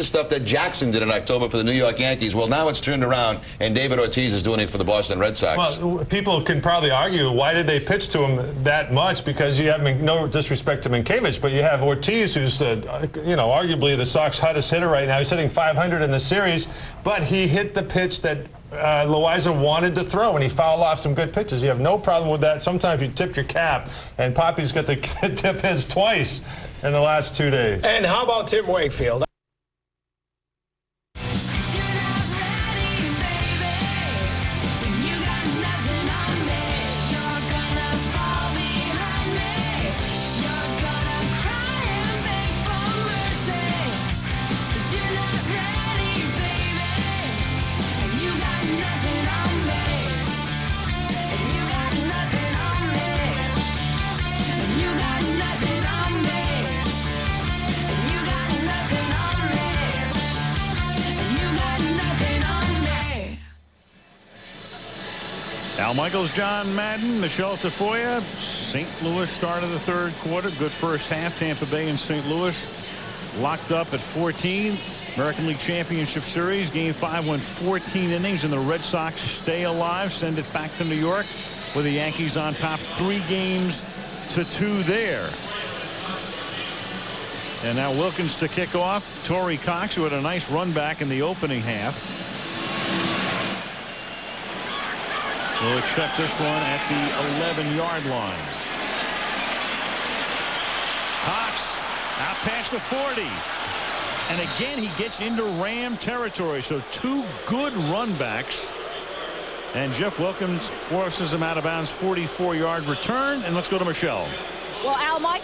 stuff that Jackson did in October for the New York Yankees. Well, now it's turned around, and David Ortiz is doing it for the Boston Red Sox. Well, people can probably argue, why did they pitch to him that much? Because you have, no disrespect to Minkiewicz, but you have Ortiz, who's, arguably the Sox hottest hitter right now. He's hitting 500 in the series, but he hit the pitch that Loaiza wanted to throw, and he fouled off some good pitches. You have no problem with that. Sometimes you tip your cap, and Poppy's got to tip his twice in the last 2 days. And how about Tim Wakefield? Al Michaels, John Madden, Michelle Tafoya. St. Louis started the third quarter. Good first half. Tampa Bay and St. Louis locked up at 14. American League Championship Series. Game 5 went 14 innings, and the Red Sox stay alive. Send it back to New York with the Yankees on top 3-2 there. And now Wilkins to kick off. Torrey Cox, who had a nice run back in the opening half, will accept this one at the 11-yard line. Cox out past the 40. And again, he gets into Ram territory. So 2 good run backs. And Jeff Wilkins forces him out of bounds, 44-yard return. And let's go to Michelle. Well, Al, Mike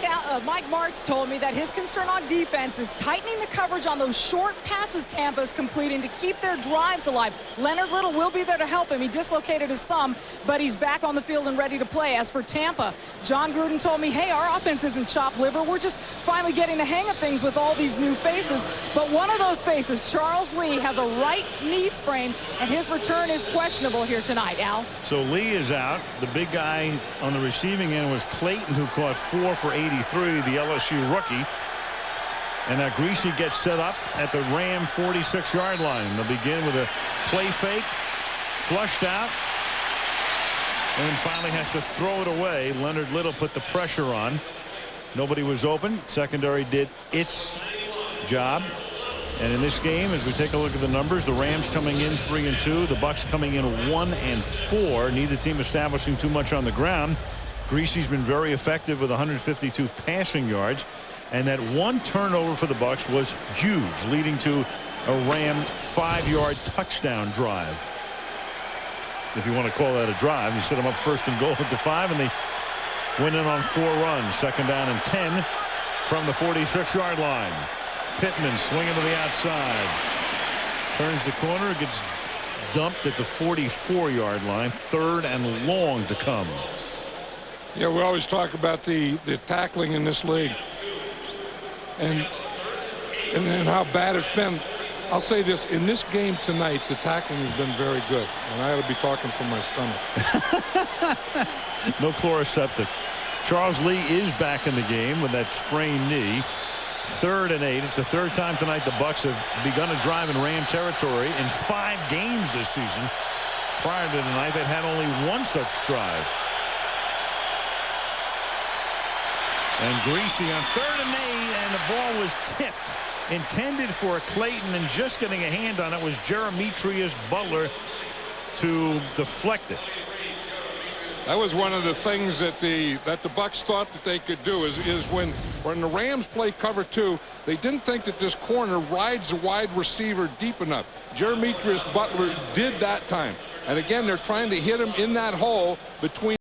Martz told me that his concern on defense is tightening the coverage on those short passes Tampa is completing to keep their drives alive. Leonard Little will be there to help him. He dislocated his thumb, but he's back on the field and ready to play. As for Tampa, John Gruden told me, hey, our offense isn't chopped liver. We're just finally getting the hang of things with all these new faces. But one of those faces, Charles Lee, has a right knee sprain, and his return is questionable here tonight, Al. So Lee is out. The big guy on the receiving end was Clayton, who caught 4 for 83, the LSU rookie. And now Greasy gets set up at the Ram 46-yard line. They'll begin with a play fake, flushed out, and then finally has to throw it away. Leonard Little put the pressure on. Nobody was open. Secondary did its job. And in this game, as we take a look at the numbers, the Rams coming in 3-2, the Bucs coming in 1-4. Neither team establishing too much on the ground. Greasy's been very effective with 152 passing yards, and that one turnover for the Bucs was huge, leading to a Ram 5-yard touchdown drive. If you want to call that a drive, you set them up first and goal at the 5, and they went in on 4 runs. Second down and 10 from the 46-yard line. Pittman swinging to the outside, turns the corner, gets dumped at the 44-yard line. 3rd and long to come. Yeah, we always talk about the tackling in this league, and how bad it's been. I'll say this, in this game tonight, the tackling has been very good, and I ought to be talking from my stomach. No Chloraseptic. Charles Lee is back in the game with that sprained knee. 3rd and 8. It's the 3rd time tonight the Bucs have begun a drive in Ram territory in 5 games this season. Prior to tonight, they've had only 1 such drive. And Greasy on 3rd and 8, and the ball was tipped. Intended for Clayton, and just getting a hand on it was Jeremetrius Butler to deflect it. That was one of the things that the Bucs thought that they could do is when the Rams play cover 2, they didn't think that this corner rides the wide receiver deep enough. Jeremetrius Butler did that time. And again, they're trying to hit him in that hole between